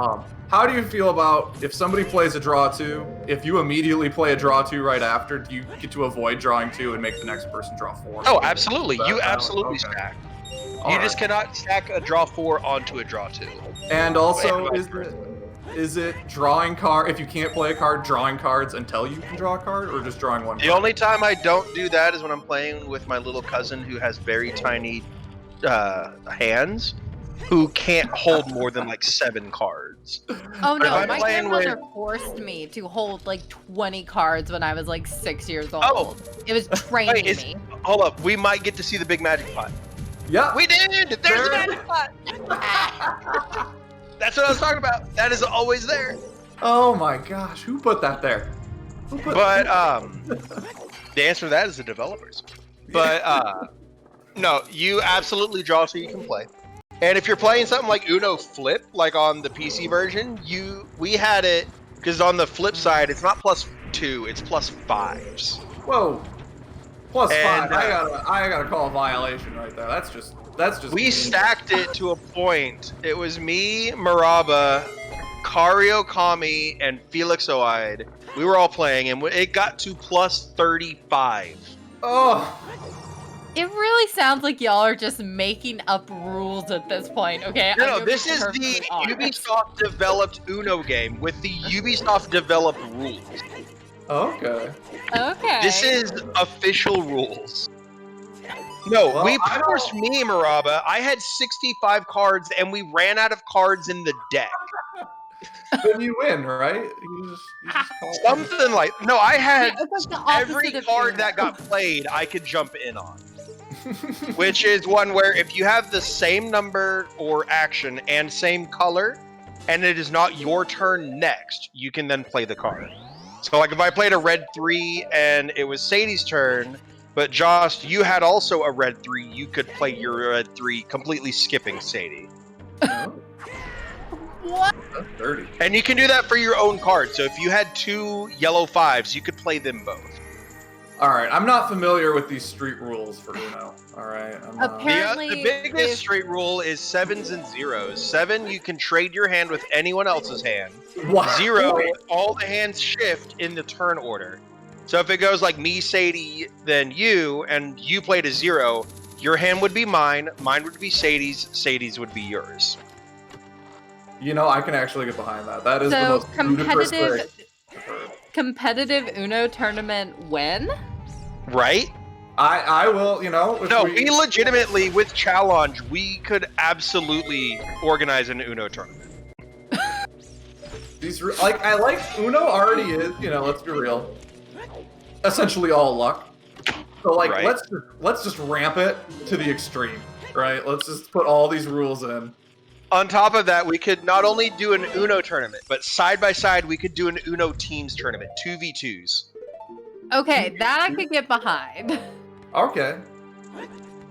How do you feel about if somebody plays a draw 2? If you immediately play a draw 2 right after, do you get to avoid drawing 2 and make the next person draw 4? Oh, absolutely. That You valid? absolutely Okay. stack. All You just right. cannot stack a draw 4 onto a draw 2. And also, And vice is it drawing card? If you can't play a card, drawing cards until you can draw a card, or just drawing one? The card? only time I don't do that is when I'm playing with my little cousin who has very tiny hands, who can't hold more than like 7 cards. Oh If no, I'm my playing grandmother forced me to hold like 20 cards when I was like 6 years old. Oh. It was training Wait, me. Hold up, we might get to see the big magic pot. Yeah. We did! There's There- the magic pot! That's what I was talking about. That is always there. Oh my gosh, who put that there? Who put But the answer to that is the developers. But no, you absolutely draw so you can play. And if you're playing something like Uno Flip, like on the PC version, we had it because on the flip side, it's not +2, it's +5s. Whoa. +5. And, I gotta call a violation right there. That's just. We mean. stacked it to a point. It was me, Maraba, Kario Kami, and Felix Oide. We were all playing, and it got to +35. Oh. It really sounds like y'all are just making up rules at this point, okay? I'm No, gonna this be is the perfectly honest. Ubisoft developed Uno game with the Ubisoft developed rules. Okay. Okay. This is official rules. No, Well, we I don't- forced me, Maraba. I had 65 cards, and we ran out of cards in the deck. Then you win, right? You just call it. Something like no, I had Yeah, it's like the opposite every of card Uno. that got played, I could jump in on. Which is one where if you have the same number or action and same color, and it is not your turn next, you can then play the card. So like if I played a red 3 and it was Sadie's turn, but Josh, you had also a red 3, you could play your red 3 completely skipping Sadie. Oh, What? that's dirty. And you can do that for your own card. So if you had 2 yellow 5s, you could play them both. All right, I'm not familiar with these street rules for Uno. All right, Apparently, The biggest street rule is 7s and 0s. 7, you can trade your hand with anyone else's hand. Wow. 0, all the hands shift in the turn order. So if it goes like me, Sadie, then you, and you played a 0, your hand would be mine would be Sadie's would be yours. You know, I can actually get behind that. That is the so most ludicrous thing. competitive Uno tournament when? Right? I will, you know. If No, we legitimately, with challenge, we could absolutely organize an Uno tournament. I like Uno already is, you know, let's be real, essentially all luck. So like, Right. let's just ramp it to the extreme, right? Let's just put all these rules in. On top of that, we could not only do an Uno tournament, but side by side, we could do an Uno teams tournament, 2v2s. Okay, that I could get behind. Okay.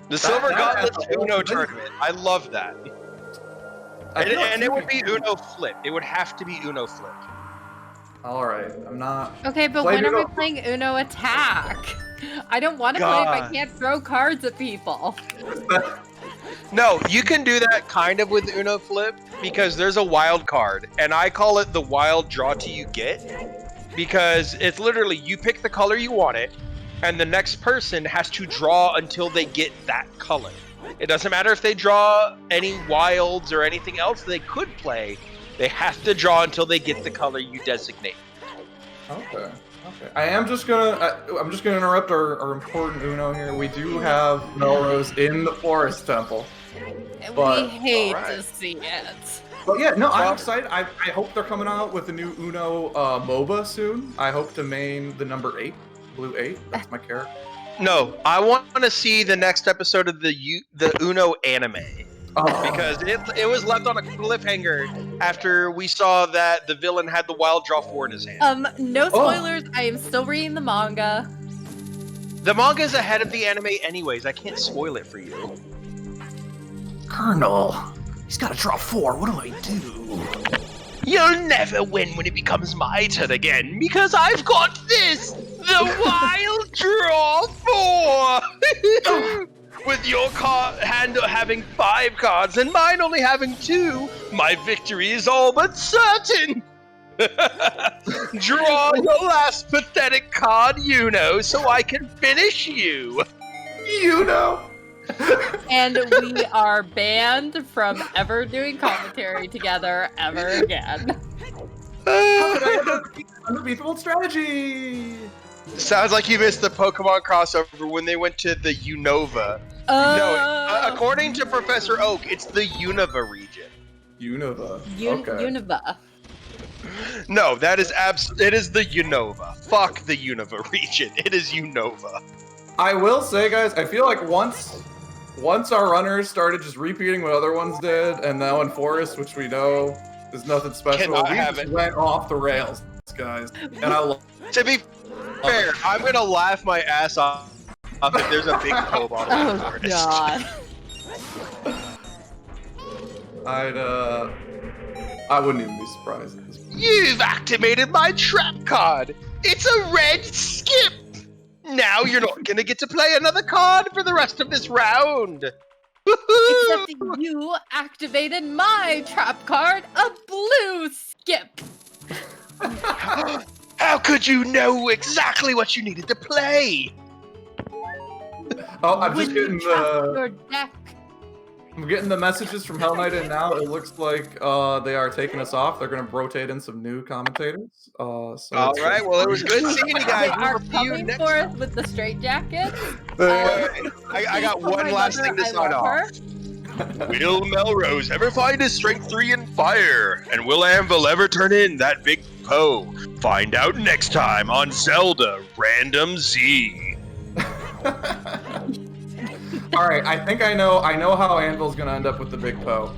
The Silver that Gauntlets has a whole Uno thing. tournament. I love that. I feel like And it you would be could- Uno flip. It would have to be Uno flip. All right, I'm not. Okay, but Play when are we Uno- playing Uno Attack? I don't want to play if I God. can't throw cards at people. No, you can do that kind of with Uno flip because there's a wild card, and I call it the wild draw till you get, because it's literally you pick the color you want it, and the next person has to draw until they get that color. It doesn't matter if they draw any wilds or anything else they could play. They have to draw until they get the color you designate. Okay. I'm just gonna interrupt our important Uno here. We do have Melrose in the Forest Temple. But- We hate alright. to see it. But yeah, no, I'm excited. I hope they're coming out with a new Uno MOBA soon. I hope to main the number 8, Blue 8. That's my character. No, I want to see the next episode of the Uno anime. Oh, Because it was left on a cliffhanger after we saw that the villain had the wild draw 4 in his hand. No spoilers. I am still reading the manga. The manga's ahead of the anime anyways. I can't spoil it for you. Colonel, he's got to draw 4. What do I do? You'll never win when it becomes my turn again, because I've got this! The wild draw 4! With your hand having 5 cards and mine only having 2, my victory is all but certain! Draw your last pathetic card, Uno, so I can finish you! Uno. And we are banned from ever doing commentary together ever again. Unbeatable strategy. Sounds like you missed the Pokemon crossover when they went to the Unova. No, according to Professor Oak, it's the Unova region. Unova. Okay. Univa. No, that is it is the Unova. Fuck the Unova region. It is Unova. I will say, guys, I feel like once our runners started just repeating what other ones did, and now in Forest, which we know is nothing special, Cannot we have just it. went off the rails, guys. And I love To be fair, I'm gonna laugh my ass off if there's a big Poe bottle in the Oh forest. god. I wouldn't even be surprised at this point. You've activated my trap card. It's a red skip. Now you're not gonna get to play another card for the rest of this round. Except that you activated my trap card, a blue skip. How could you know exactly what you needed to play? Oh, I'm When just you getting trust your deck. I'm getting the messages from Hell Knight in now. It looks like they are taking us off. They're going to rotate in some new commentators. So All right. Well, it was good seeing you guys. They We are will see you coming next forth time. with the straight jackets. I got For one my last mother, thing to I sign love off. her. Will Melrose ever find his strength 3 in fire? And will Anvil ever turn in that big Poe? Find out next time on Zelda Random Z. All right, I think I know how Anvil's going to end up with the big Poe.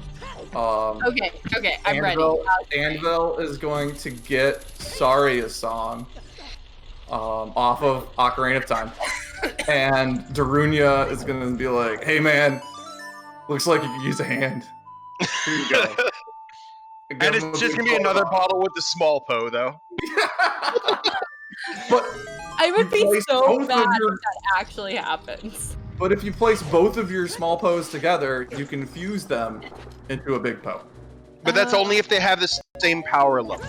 Okay, I'm ready. Anvil is going to get Saria's song off of Ocarina of Time. And Darunia is going to be like, hey man, looks like you could use a hand. Here you go. And it's just gonna be another bottle with the small Poe, though. But I would be place so both of mad your- if that actually happens. But if you place both of your small Poes together, you can fuse them into a big Poe. But that's only if they have the same power level.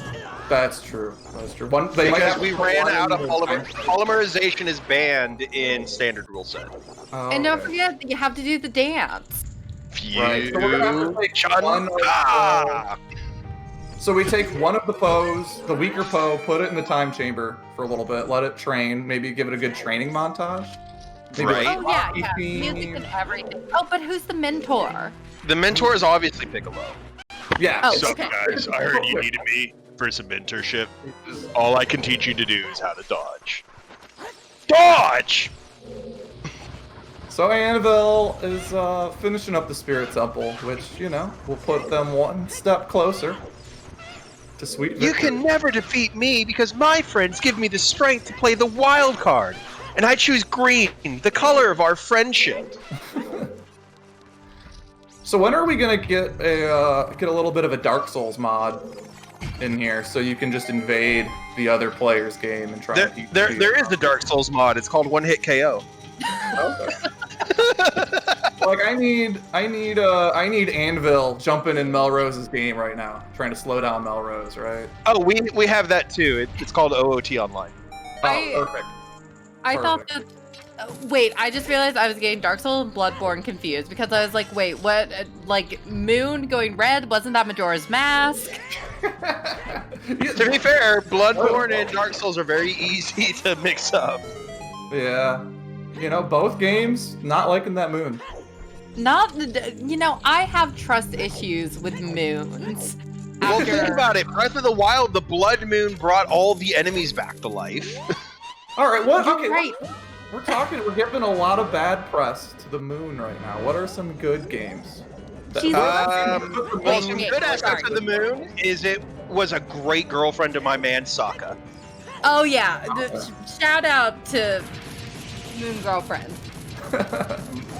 That's true. That's true. Because we ran out of polymerization is banned in standard rule set. Oh, And don't okay. forget, you have to do the dance. Right. So we're gonna have to take one of So we take one of the Poes, the weaker Poe, put it in the time chamber for a little bit, let it train, maybe give it a good training montage. Maybe Right. Oh yeah, yeah. team. Music and everything. Oh, but who's the mentor? The mentor is obviously Piccolo. Yeah. Oh, So okay. guys, I heard you needed me for some mentorship. All I can teach you to do is how to dodge. Dodge! So Anvil is finishing up the Spirit Temple, which, you know, will put them one step closer to sweet victory. You can never defeat me because my friends give me the strength to play the wild card. And I choose green, the color of our friendship. So when are we gonna get a little bit of a Dark Souls mod in here, so you can just invade the other player's game and try to keep There is the Dark Souls mod. It's called One Hit KO. Okay. Like I need Anvil jumping in Melrose's game right now, trying to slow down Melrose, right? Oh, we have that too. It's called OOT Online. Oh, perfect. I thought that. Wait, I just realized I was getting Dark Souls and Bloodborne confused because I was like, wait, what? Like, Moon going red? Wasn't that Majora's Mask? To be fair, Bloodborne and Dark Souls are very easy to mix up. Yeah. You know, both games, not liking that moon. I have trust issues with moons. Well, think about it. Breath of the Wild, the Blood Moon brought all the enemies back to life. All right, what? You're Okay, right. we're giving a lot of bad press to the moon right now. What are some good games? She's- Well, some wait, good aspects sorry. of the Moon is it was a great girlfriend to my man Sokka. Oh yeah, shout out to Moon Girlfriend.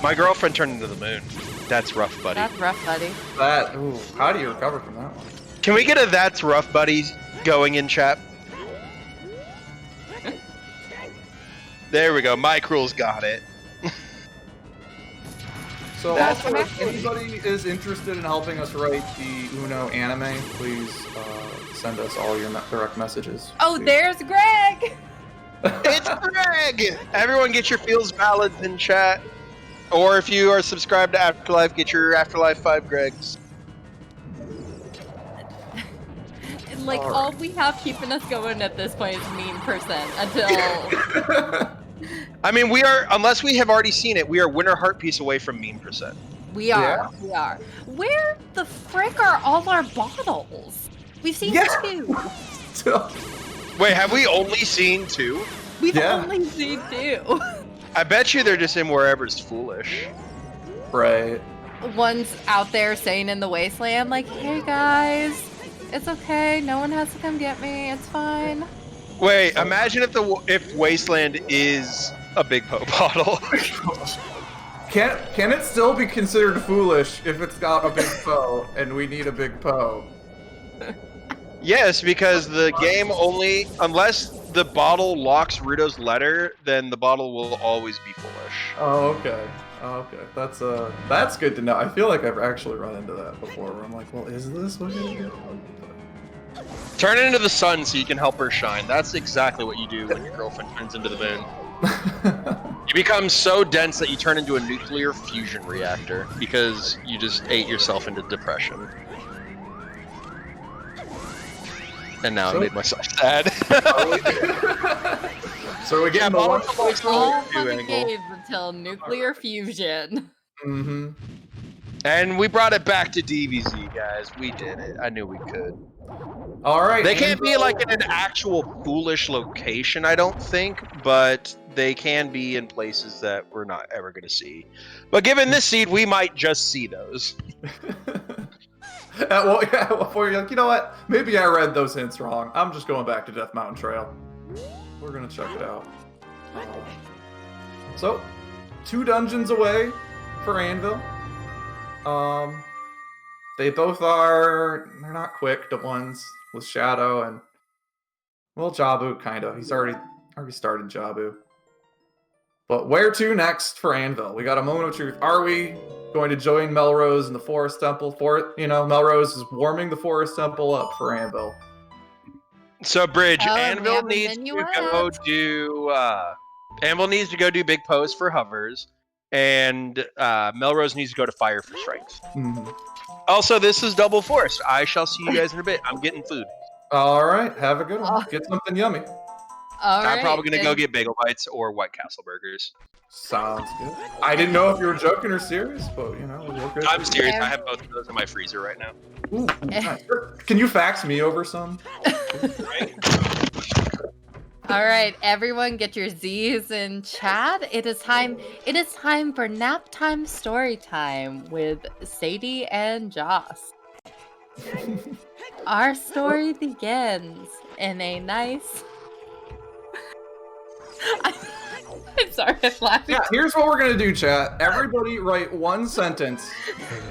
My girlfriend turned into the Moon. That's rough, buddy. That's rough, buddy. How do you recover from that one? Can we get a That's Rough Buddies going in chat? There we go. Mike Rule's got it. So That's also, if anybody is interested in helping us write the Uno anime, please send us all your direct messages. Oh, please. there's Greg. It's Greg! Everyone get your feels ballads in chat. Or if you are subscribed to Afterlife, get your Afterlife 5 Gregs. Like, all we have keeping us going at this point is mean percent until I mean, we are, unless we have already seen it, we are Winter Heart Piece away from meme percent. we are. Where the frick are all our bottles? We've seen two. Wait, have we only seen 2? We've Yeah. only seen 2. I bet you they're just in wherever's foolish. Right. One's out there saying in the wasteland, like, hey guys, it's okay. No one has to come get me. It's fine. Wait, imagine if Wasteland is a Big Poe bottle. Can it still be considered foolish if it's got a big Poe and we need a big Poe? Yes, because the game only, unless the bottle locks Ruto's letter, then the bottle will always be foolish. Oh, okay. That's good to know. I feel like I've actually run into that before where I'm like, well, is this what you do? Turn it into the sun so you can help her shine. That's exactly what you do when your girlfriend turns into the moon. You become so dense that you turn into a nuclear fusion reactor because you just ate yourself into depression. And now I made myself sad. So we get the one All fun and games until nuclear fusion. Mm-hmm. And we brought it back to DBZ, guys. We did it. I knew we could. All right. They can't be like in an actual foolish location, I don't think, but they can be in places that we're not ever going to see. But given this seed, we might just see those. Well, yeah, before you're like, you know what? Maybe I read those hints wrong. I'm just going back to Death Mountain Trail. We're gonna check it out. So, 2 dungeons away for Anvil. They both are. They're not quick. The ones with Shadow and well, Jabu kind of. He's already Already started Jabu. But where to next for Anvil? We got a moment of truth. Are we going to join Melrose in the Forest Temple? Melrose is warming the Forest Temple up for Anvil. So, Bridge, Oh, and we Anvil have a needs to minuet. go do. Anvil needs to go do big pose for hovers, and Melrose needs to go to fire for strength. Mhm. Also, this is Double Forest. I shall see you guys in a bit. I'm getting food. All right, have a good one. Oh. Get something yummy. All I'm right, probably gonna go then. get Bagel Bites or White Castle burgers. Sounds good. I didn't know if you were joking or serious, but we're good. I'm serious. And- I have both of those in my freezer right now. Ooh, nice. Can you fax me over some? All right, everyone, get your Z's in chat. It is time. It is time for nap time story time with Sadie and Joss. Our story begins in a nice. I'm sorry, I'm laughing. Yeah, here's what we're gonna do, chat. Everybody write one sentence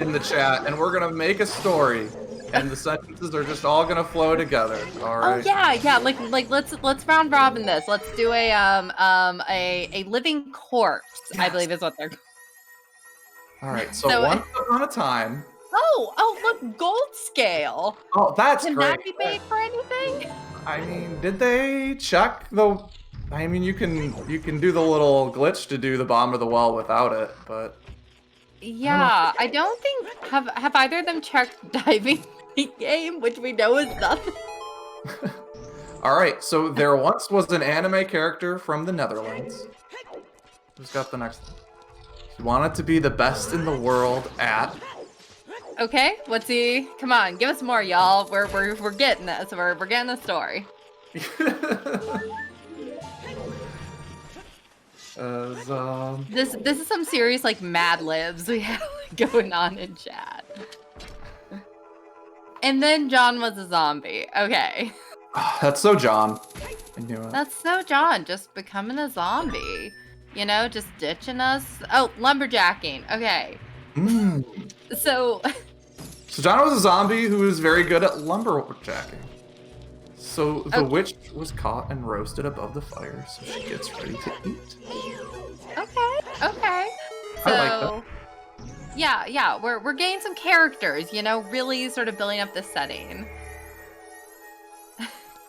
in the chat, and we're gonna make a story, and the sentences are just all gonna flow together. All right. Oh yeah. Like let's round robin this. Let's do a living corpse. I Yes. believe is what they're. All right. So, So- once upon a time. Oh look, gold scale. Oh, that's Can great. that be made for anything? I mean, did they check the? I mean, you can do the little glitch to do the bomb of the well without it, but Yeah, I don't think have either of them checked diving game, which we know is nothing. all right. So there once was an anime character from the Netherlands. Who's got the next one? He wanted to be the best in the world at. Okay, what's he? Come on, give us more, y'all. We're getting this. We're getting the story. This is some serious like Mad Libs we have going on in chat. And then John was a zombie. Okay. That's so John. I knew it. That's so John, just becoming a zombie. You know, just ditching us. Oh, lumberjacking. Okay. Mm. So So John was a zombie who was very good at lumberjacking. So the Okay. witch was caught and roasted above the fire, so she gets ready to eat. okay. I like that. So yeah, we're getting some characters, you know, really sort of building up this setting.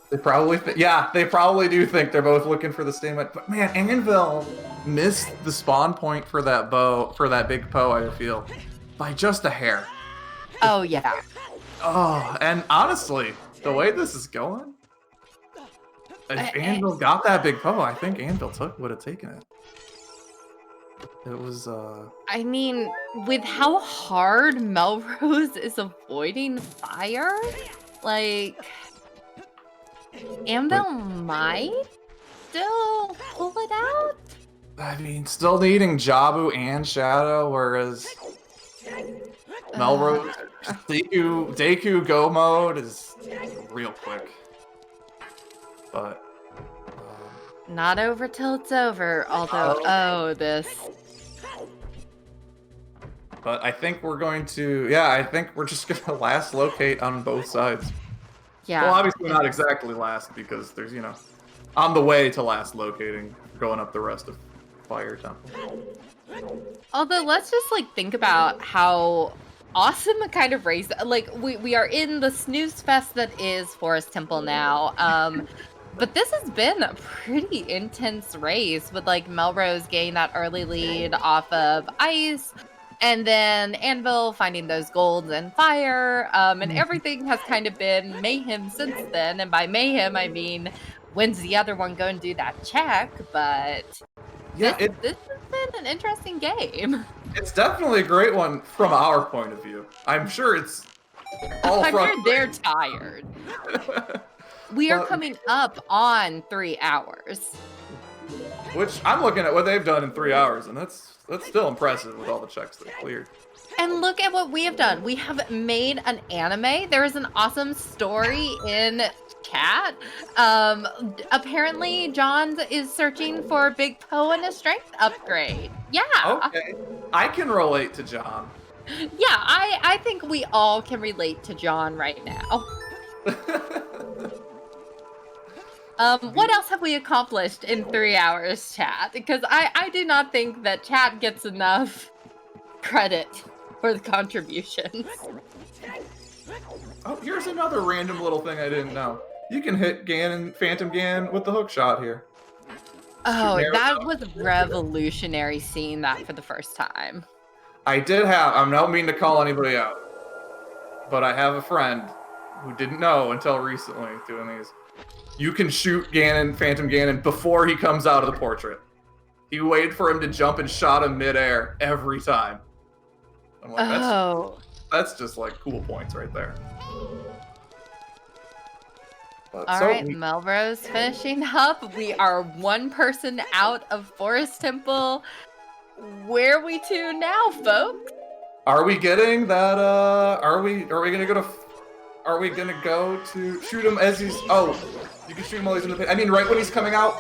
They probably, they probably do think they're both looking for the same. But man, Anvil missed the spawn point for that big Poe. I feel by just a hair. Oh yeah. Oh, and honestly, the way this is going, if Anvil got that big Poe, I think Anvil would have taken it. It was I mean, with how hard Melrose is avoiding fire, like Anvil might still pull it out. I mean, still needing Jabu and Shadow, whereas Melrose, Deku Go mode is real quick. But Not over till it's over. Although, But I think we're going to, I think we're just going to last locate on both sides. yeah. Well, obviously not exactly last, because there's, on the way to last locating, going up the rest of Fire Temple. Although, let's just think about how awesome a kind of race. Like we are in the snooze fest that is Forest Temple now. But this has been a pretty intense race with Melrose getting that early lead off of ice. And then Anvil finding those golds and fire, and everything has kind of been mayhem since then. And by mayhem, I mean, when's the other one going to do that check? But Yeah, this has been an interesting game. it's definitely a great one from our point of view. I'm sure it's all I'm sure from they're tired. We are Well- coming up on 3 hours. Which I'm looking at what they've done in 3 hours, and that's still impressive with all the checks they've cleared. And look at what we have done. We have made an anime. There is an awesome story in chat. Apparently, John is searching for Big Poe and a strength upgrade. Yeah. Okay, I can relate to John. Yeah, I think we all can relate to John right now. What else have we accomplished in 3 hours, chat? Because I do not think that chat gets enough credit for the contributions. Oh, here's another random little thing I didn't know. You can hit Ganon, Phantom Ganon with the hook shot here. Oh, Shoot that arrows was out. revolutionary seeing that for the first time. I did have, I'm not meaning to call anybody out, but I have a friend who didn't know until recently doing these. You can shoot Ganon, Phantom Ganon, before he comes out of the portrait. You waited for him to jump and shot him midair every time. I'm like, that's just like cool points right there. But, All right, Melrose finishing up. We are 1 person out of Forest Temple. Where are we to now, folks? Are we getting that? Are we gonna go to? Are we gonna go to shoot him as he's? Oh, you can shoot him while he's in the pit. I mean, right when he's coming out,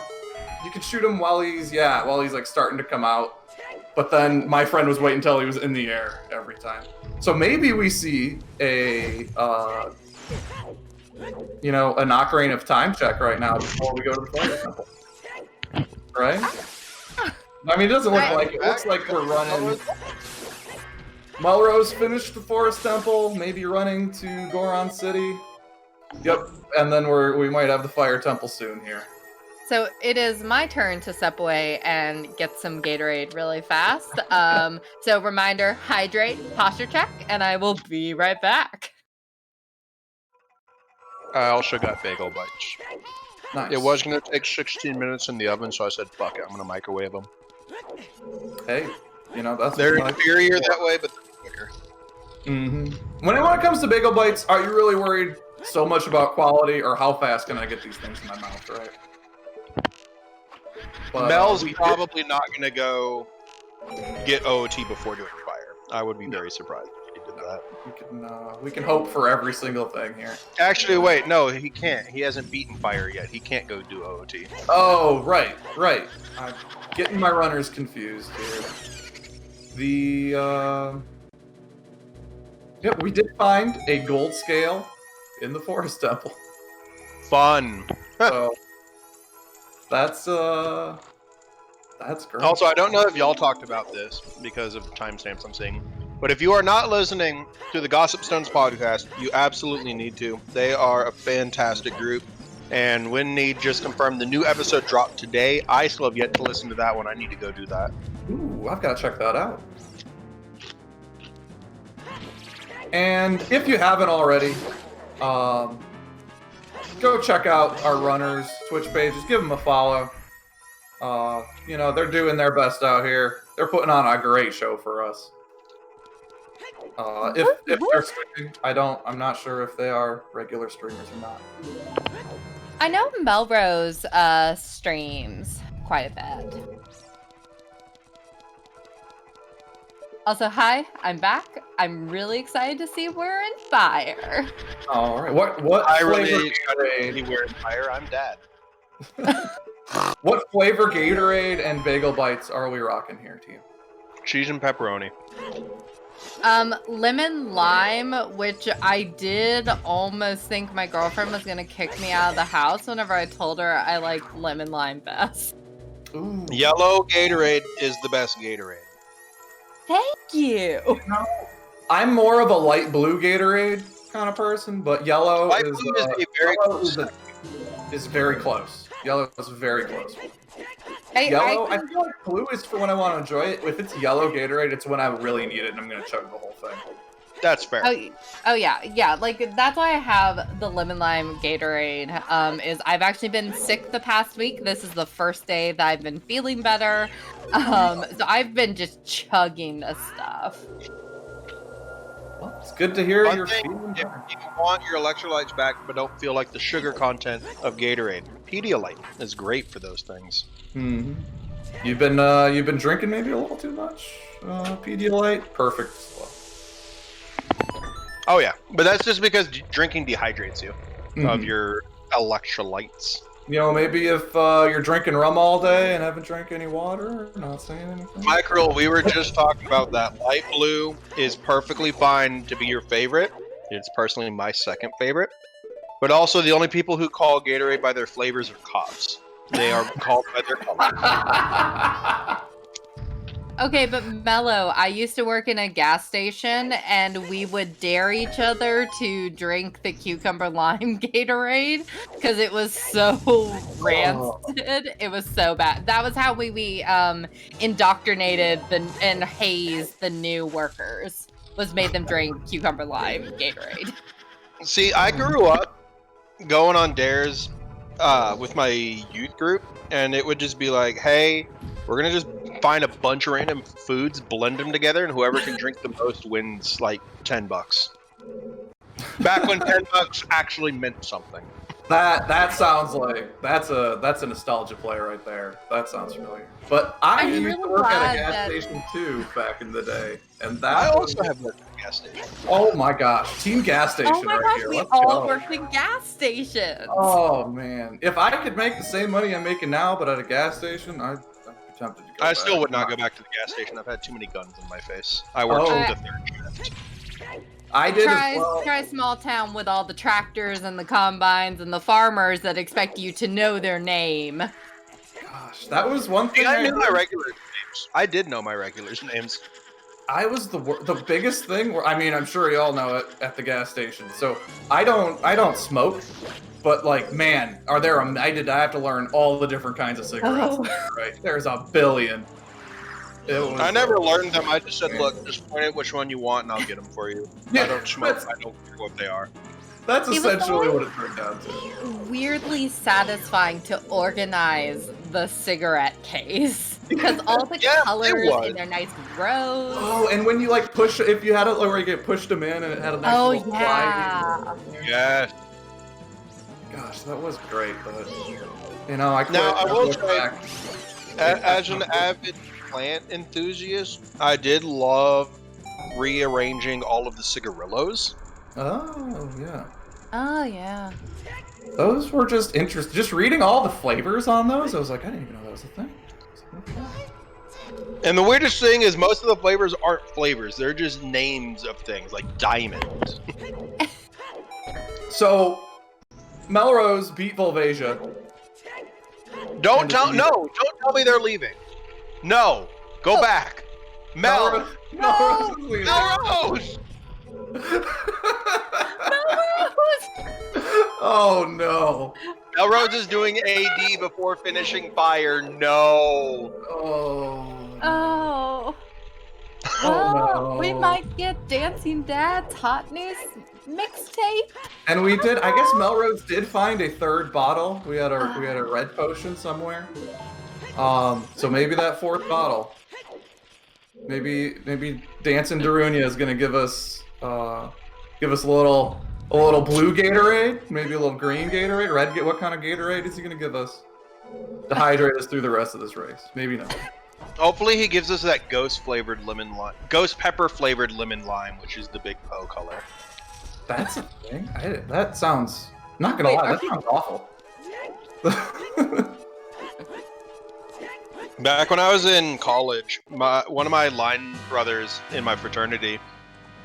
you can shoot him while he's like starting to come out. But then my friend was waiting until he was in the air every time. So maybe we see a an Ocarina of Time check right now before we go to the Forest Temple. Right? I mean, it doesn't look like it. It looks like we're running. Melrose finished the Forest Temple, maybe running to Goron City. Yep, and then we might have the Fire Temple soon here. So it is my turn to step away and get some Gatorade really fast. So reminder, hydrate, posture check, and I will be right back. I also got bagel bites. Nice. It was going to take 16 minutes in the oven, so I said, fuck it, I'm going to microwave them. Hey, that's They're what inferior that way, but they're quicker. Mm-hmm. When it comes to bagel bites, are you really worried so much about quality or how fast can I get these things in my mouth, right? But, Mel's probably not going to go get OOT before doing fire. I would be very surprised if he did that. We can hope for every single thing here. Actually, wait, no, he can't. He hasn't beaten fire yet. He can't go do OOT. Oh, right. I'm getting my runners confused here. Yep, we did find a gold scale in the Forest Temple. Fun. So that's great. Also, I don't know if y'all talked about this because of the timestamps I'm seeing, but if you are not listening to the Gossip Stones podcast, you absolutely need to. They are a fantastic group, and when Need just confirmed the new episode dropped today. I still have yet to listen to that one. I need to go do that. Ooh, I've got to check that out. And if you haven't already, go check out our runners' Twitch pages. Give them a follow. They're doing their best out here. They're putting on a great show for us. If they're streaming, I'm not sure if they are regular streamers or not. I know Melrose streams quite a bit. Also, hi, I'm back. I'm really excited to see we're in fire. All right. What I flavor really Gatorade? anywhere in fire. I'm dad. What flavor Gatorade and bagel bites are we rocking here, team? Cheese and pepperoni. Lemon lime, which I did almost think my girlfriend was gonna kick me out of the house whenever I told her I like lemon lime best. Ooh. Yellow Gatorade is the best Gatorade. Thank you. I'm more of a light blue Gatorade kind of person, but yellow Light is blue is a very close. Is very close. Yellow is very close. I feel like blue is for when I want to enjoy it. If it's yellow Gatorade, it's when I really need it and I'm going to chug the whole thing. That's fair. Oh yeah. Like that's why I have the lemon lime Gatorade. Is I've actually been sick the past week. This is the first day that I've been feeling better. So I've been just chugging this stuff. Well, it's good to hear you're If feeling you better. want your electrolytes back but don't feel like the sugar content of Gatorade, Pedialyte is great for those things. Mm-hmm. You've been drinking maybe a little too much. Pedialyte, perfect. Oh yeah, but that's just because drinking dehydrates you of your electrolytes. Maybe if you're drinking rum all day and haven't drank any water, not saying anything. Michael, we were just talking about that. Light blue is perfectly fine to be your favorite. It's personally my second favorite. But also, the only people who call Gatorade by their flavors are cops. They are called by their color. Okay, but Mello, I used to work in a gas station, and we would dare each other to drink the cucumber lime Gatorade because it was so rancid. It was so bad. That was how we indoctrinated and hazed the new workers. Was made them drink cucumber lime Gatorade. See, I grew up going on dares with my youth group, and it would just be like, hey, we're gonna just find a bunch of random foods, blend them together, and whoever can drink the most wins like $10. Back when $10 actually meant something. That sounds like that's a nostalgia play right there. That sounds familiar. But I I'm used to really work at a glad gas that- station too back in the day, and I that also have worked at a gas station. oh my gosh, team gas station Oh my right gosh, here. we Let's all go. worked in gas stations. Oh man, if I could make the same money I'm making now, but at a gas station, I'd be tempted to go. I still back. would not go back to the gas station. I've had too many guns in my face. I worked Oh. the third shift. I did Try, as well. try small town with all the tractors and the combines and the farmers that expect you to know their name. Gosh, that was one thing. I knew my regulars' names. I did know my regulars' names. I was the biggest thing. I mean, I'm sure you all know it at the gas station. So I don't smoke, but like, man, I have to learn all the different kinds of cigarettes. Oh. There, right? There's a billion. It was, I never learned them. I just said, look, just point out which one you want and I'll get them for you. Yeah, I don't smoke. that's- I don't care what they are. That's It was essentially always- what it turned down to. Weirdly satisfying to organize the cigarette case because all the Yeah, it colors was. in their nice rows. Oh, and when you like push, if you had it where you get pushed them in and it had a nice Oh, little yeah. slide. Yes. Gosh, that was great, but you know, I quit. Now, I will looked say- back. As an avid plant enthusiast, I did love rearranging all of the cigarillos. Oh yeah. Oh, yeah. Those were just interesting. Just reading all the flavors on those, I was like, I didn't even know that was a thing. And the weirdest thing is most of the flavors aren't flavors. They're just names of things, like diamond. So, Melrose beat Volvasia. Don't tell me they're leaving. No. Go back. Mel. Melrose is leaving. Melrose! Oh no. Melrose is doing AD before finishing fire. No. Oh. Oh. Oh, Well, no. we might get Dancing Dad's hot news mixtape. And we did. I guess Melrose did find a third bottle. We had a red potion somewhere. So maybe that fourth bottle. Maybe Dancing Darunia is gonna give us a little blue Gatorade, maybe a little green Gatorade, red. What kind of Gatorade is he gonna give us to hydrate us through the rest of this race? Maybe not. Hopefully he gives us that ghost pepper flavored lemon lime, which is the big O color. That's a thing. That sounds. Not gonna Wait, lie, are that sounds awful. Back when I was in college, one of my line brothers in my fraternity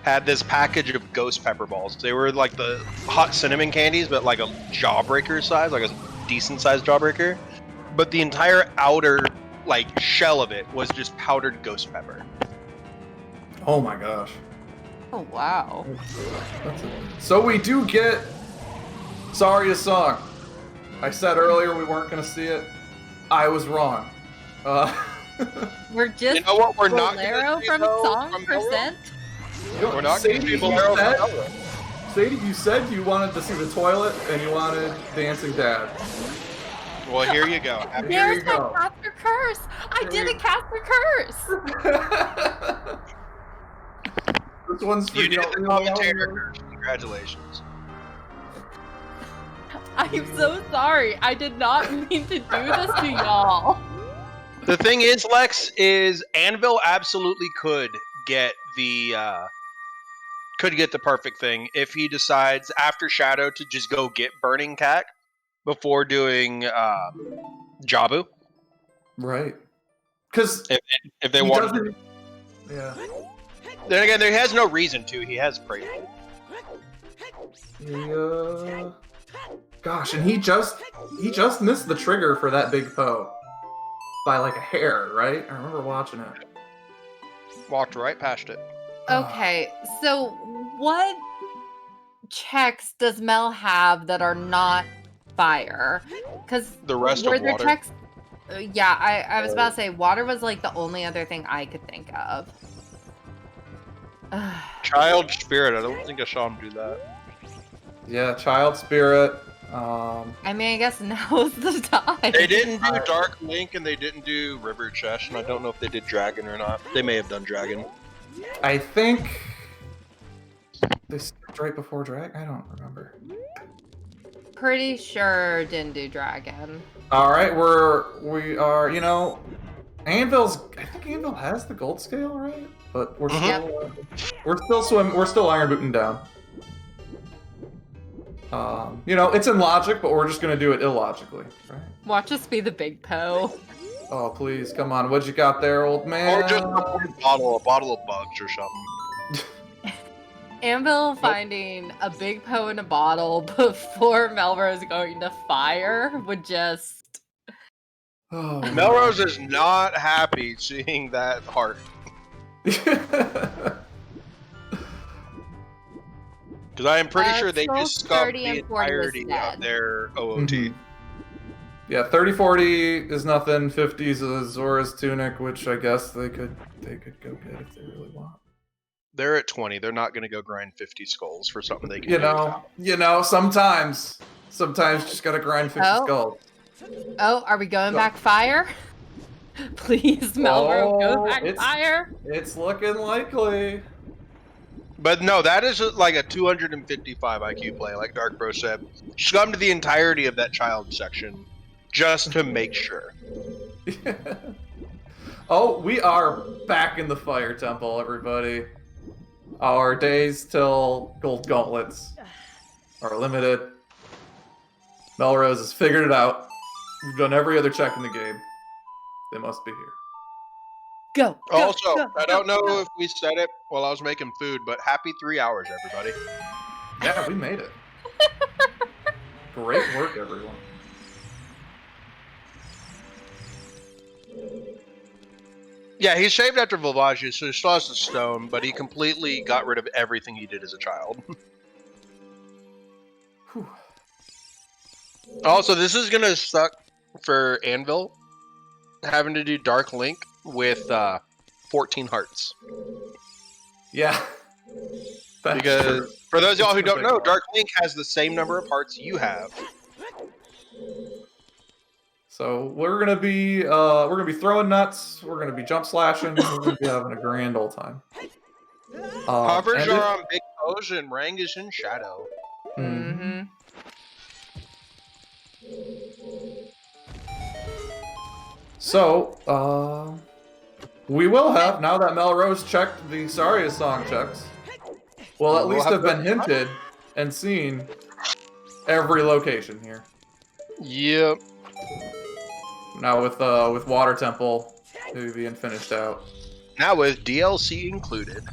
had this package of ghost pepper balls. They were like the hot cinnamon candies, but like a jawbreaker size, like a decent sized jawbreaker. But the entire outer like shell of it was just powdered ghost pepper. Oh my gosh. Oh, wow. So we do get Saria's song. I said earlier we weren't gonna see it. I was wrong. We're just You know what? We're not Bolero gonna see, from though, Song from Percent. We're not going to Sadie, see Bolero. Sadie, you said you wanted to see the toilet and you wanted Dancing Dad. Well, here you go. Here There's you my go. caster curse. I Here did you- a caster curse. This one's for You did the you. commentator. Congratulations. I'm so sorry. I did not mean to do this to y'all. The thing is, Lex, is Anvil absolutely could get the perfect thing if he decides after Shadow to just go get Burning Cack before doing Jabu. Right. Because If they want. Yeah. Then again, he has no reason to. He has Prelude. Gosh, and he just missed the trigger for that big Poe by like a hair, right? I remember watching it. Walked right past it. Okay, so what checks does Mel have that are not fire? Because The rest were of there water. checks? Yeah, I was about to say water was like the only other thing I could think of. Child spirit. I don't think I saw him do that. Yeah, child spirit. I mean, I guess now's the time. They didn't do Dark Link and they didn't do River Chest, and I don't know if they did Dragon or not. They may have done Dragon. I think they skipped right before drag. I don't remember. Pretty sure didn't do dragon. All right, we are. You know, I think Anvil has the gold scale, right? But we're still we're still iron booting down. You know, it's in logic, but we're just gonna do it illogically, right? Watch us be the big Poe. Oh please, come on! What you got there, old man? Or just a bottle of bugs or something. Anvil finding a big Poe in a bottle before Melrose going to fire would just... Oh, Melrose is not happy seeing that heart. Because I am pretty sure they Scrolls just scuffed 30 the and 40 was entirety dead. of their OOT. Mhm. Yeah, 30-40 is nothing. 50 is a Zora's tunic, which I guess they could go get if they really want. They're at 20. They're not going to go grind 50 skulls for something they can You know, sometimes just gotta grind 50 skulls. Oh, are we going back fire? Please, Melrose, go back fire. It's looking likely. But no, that is like a 255 IQ play, like Dark Bro said. Scum to the entirety of that child section just to make sure. Oh, we are back in the Fire Temple, everybody. Our days till Gold Gauntlets are limited. Melrose has figured it out. We've done every other check in the game. They must be here. Go. Also, I don't know if we said it while I was making food, but happy 3 hours, everybody. Yeah, we made it. Great work, everyone. Yeah, he saved after Volvagia, so he still has the stone, but he completely got rid of everything he did as a child. Also, this is gonna suck for Anvil, having to do Dark Link with 14 hearts. Yeah. That's Because true. for those of y'all who don't know, Dark Link has the same number of hearts you have. So we're gonna be throwing nuts. We're gonna be jump slashing. We're gonna be having a grand old time. Hovers and are on big pose and Rang is in shadow. Mm-hmm. So, we will have, now that Melrose checked the Saria song checks, we'll at least have been hinted and seen every location here. Yep. Now with Water Temple being finished out. Now with DLC included.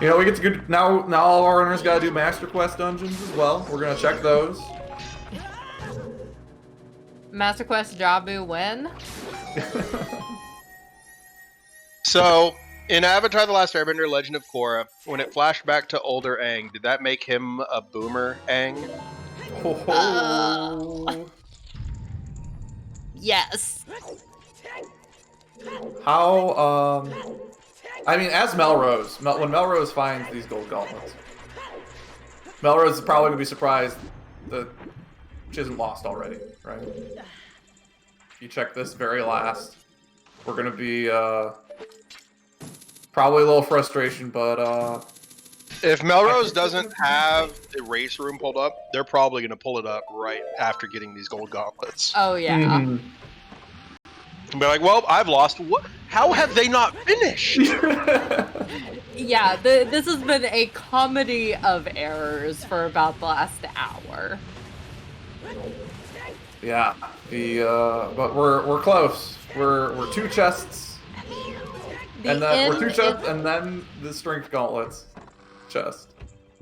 You know, we get to go, now all of our runners gotta do Master Quest dungeons as well. We're gonna check those. Master Quest Jabu when? So, in Avatar: The Last Airbender: Legend of Korra, when it flashed back to older Aang, did that make him a boomer Aang? Yes. How, I mean, as Melrose, when Melrose finds these gold gauntlets, Melrose is probably going to be surprised that she isn't lost already, right? If you check this very last, we're going to be, probably a little frustration, but, If Melrose doesn't have the race room pulled up, they're probably going to pull it up right after getting these gold gauntlets. Oh yeah. mhm. And be like, well, I've lost. What? How have they not finished? Yeah, this has been a comedy of errors for about the last hour. Yeah, but we're close. We're 2 chests, The and then we're end 2 chests, is- and then the strength gauntlets chest.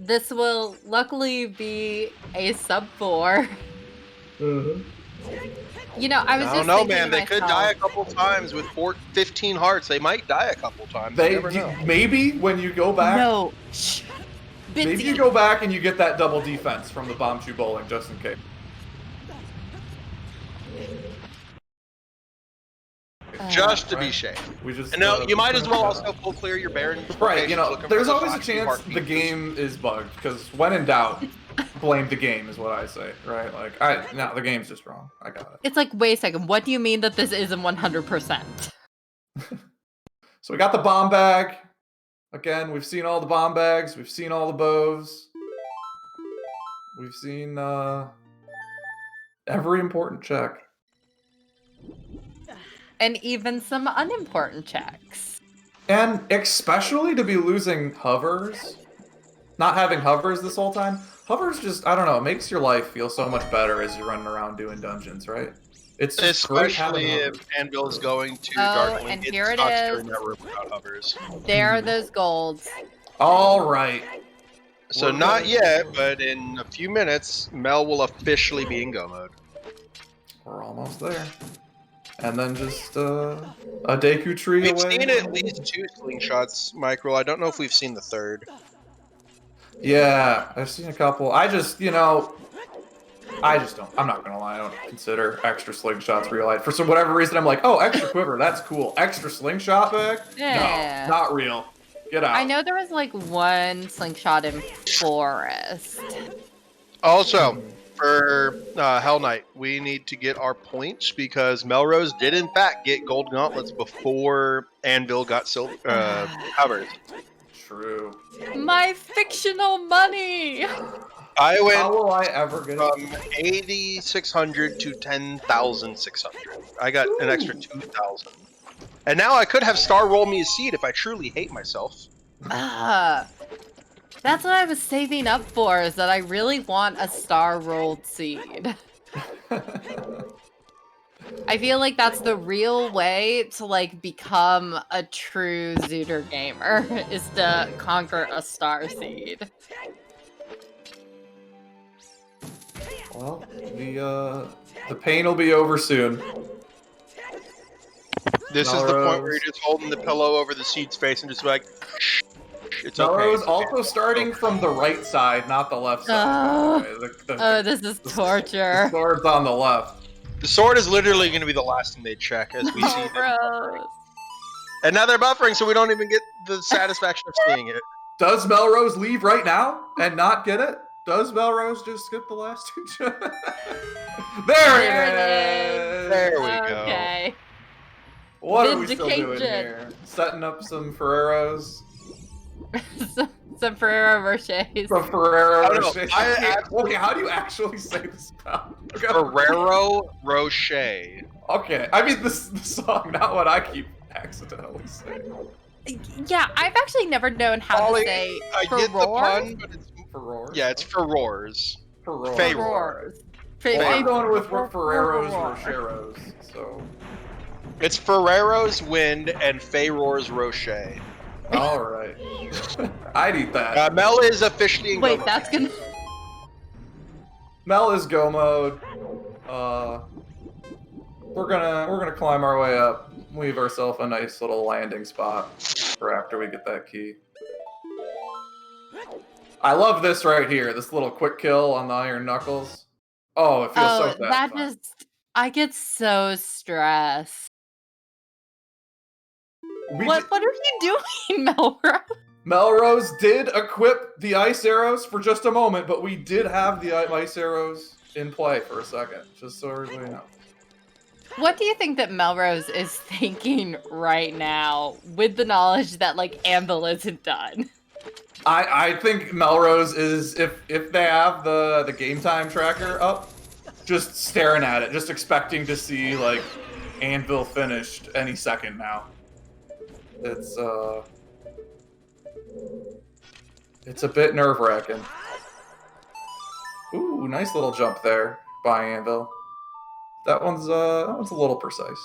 This will luckily be a sub 4. You know, I was I just don't know, thinking man. to They myself, could die a couple times with 15 hearts. They might die a couple times. You never know. Maybe when you go back. No. Shh. Maybe you Bitsy. go back and you get that double defense from the bomb shoe bowling just in case. Just to be Right. safe. We just. And no, you might as well shut also up. full clear your Baron. Right, you know, looking there's for always a those last few chance heartbeats. the game is bugged, because when in doubt, blame the game is what I say, right? Like, no, the game's just wrong. I got it. It's like, wait a second, what do you mean that this isn't 100%? So we got the bomb bag. Again, we've seen all the bomb bags. We've seen all the bows. We've seen every important check. And even some unimportant checks. And especially to be losing hovers. Not having hovers this whole time. Hovers just, I don't know, it makes your life feel so much better as you're running around doing dungeons, right? It's just great having Especially hovers. if Anvil is going to Oh, Darkling. and here it sucks is. during that room without hovers. There are those golds. All right. So We're not gonna- yet, but in a few minutes, Mel will officially be in go mode. We're almost there. And then just a Deku tree We've away. seen at least 2 slingshots, Micro. I don't know if we've seen the third. Yeah, I've seen a couple. I just, you know, I'm not gonna lie, I don't consider extra slingshots real life. For whatever reason, I'm like, oh, extra quiver, that's cool. Extra slingshot bag? Yeah. No, not real. Get out. I know there was like one slingshot in Forest. Also, for Hell Knight, we need to get our points because Melrose did in fact get gold gauntlets before Anvil got silver covers. True. My fictional money! I went How will I ever get it? from 8,600 to 10,600. I got an extra 2,000. And now I could have Star roll me a seed if I truly hate myself. That's what I was saving up for, is that I really want a star rolled seed. I feel like that's the real way to like become a true Zooter gamer, is to conquer a star seed. Well, the pain will be over soon. This is the point Melrose. where you're just holding the pillow over the seed's face and just like, shh, it's okay. Melrose it's okay. also starting from the right side, not the left side. Oh. by the way. Oh, this is the torture. sword's on the left. The sword is literally going to be the last thing they check as we see Oh, them. gross. And now they're buffering, so we don't even get the satisfaction of seeing it. Does Melrose leave right now and not get it? Does Melrose just skip the last two? There it is. There we go. Okay. What are we still doing Vindication. here? Setting up some Ferreros. Some Ferrero Rochers. Some Ferrero Oh, no, Rocher. I actually- Okay, how do you actually say the spell? Okay. Ferrero Rocher. Okay, I mean the song, not what I keep accidentally saying. Yeah, I've actually never known how Ollie, to say I get the pun, but it's Ferror. yeah, it's Ferrors. Ferror. Ferror. Well, I'm going with Ferrero's Ferror. Rocheros, so. It's Ferrero's Wind and Ferror's Rocher. All right. I'd eat that. Mel is officially in Wait, go that's gonna. Mel is go mode. We're gonna climb our way up. Leave ourselves a nice little landing spot for after we get that key. I love this right here. This little quick kill on the iron knuckles. Oh, it feels so Oh, that satisfying. just. I get so stressed. What are you doing, Melrose? Melrose did equip the ice arrows for just a moment, but we did have the ice arrows in play for a second, just so everybody knows. What do you think that Melrose is thinking right now with the knowledge that, like, Anvil isn't done? I think Melrose is, if they have the game time tracker up, just staring at it, just expecting to see, like, Anvil finished any second now. It's a bit nerve-wracking. Ooh, nice little jump there by Anvil. That one's a little precise.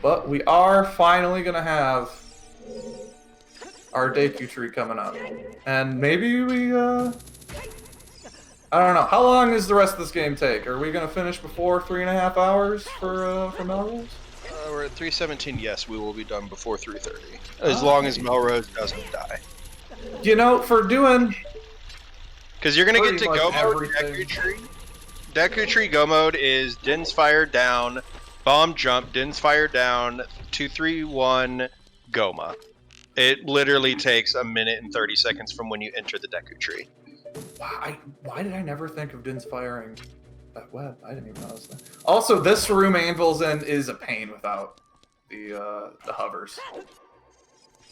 But we are finally gonna have our Deku tree coming up. And maybe we, I don't know. How long does the rest of this game take? Are we gonna finish before 3.5 hours for Melrose? We're at 3:17. Yes, we will be done before 3:30, as long as Melrose doesn't die. You know, for doing... Because you're gonna get Pretty to much go mode everything. Deku Tree. Deku Tree go mode is Din's Fire down, Bomb Jump, Din's Fire down, 2, 3, 1, Goma. It literally takes 1 minute and 30 seconds from when you enter the Deku Tree. Why did I never think of Din's firing that web? I didn't even notice that. Also, this room Anvil's in is a pain without the hovers.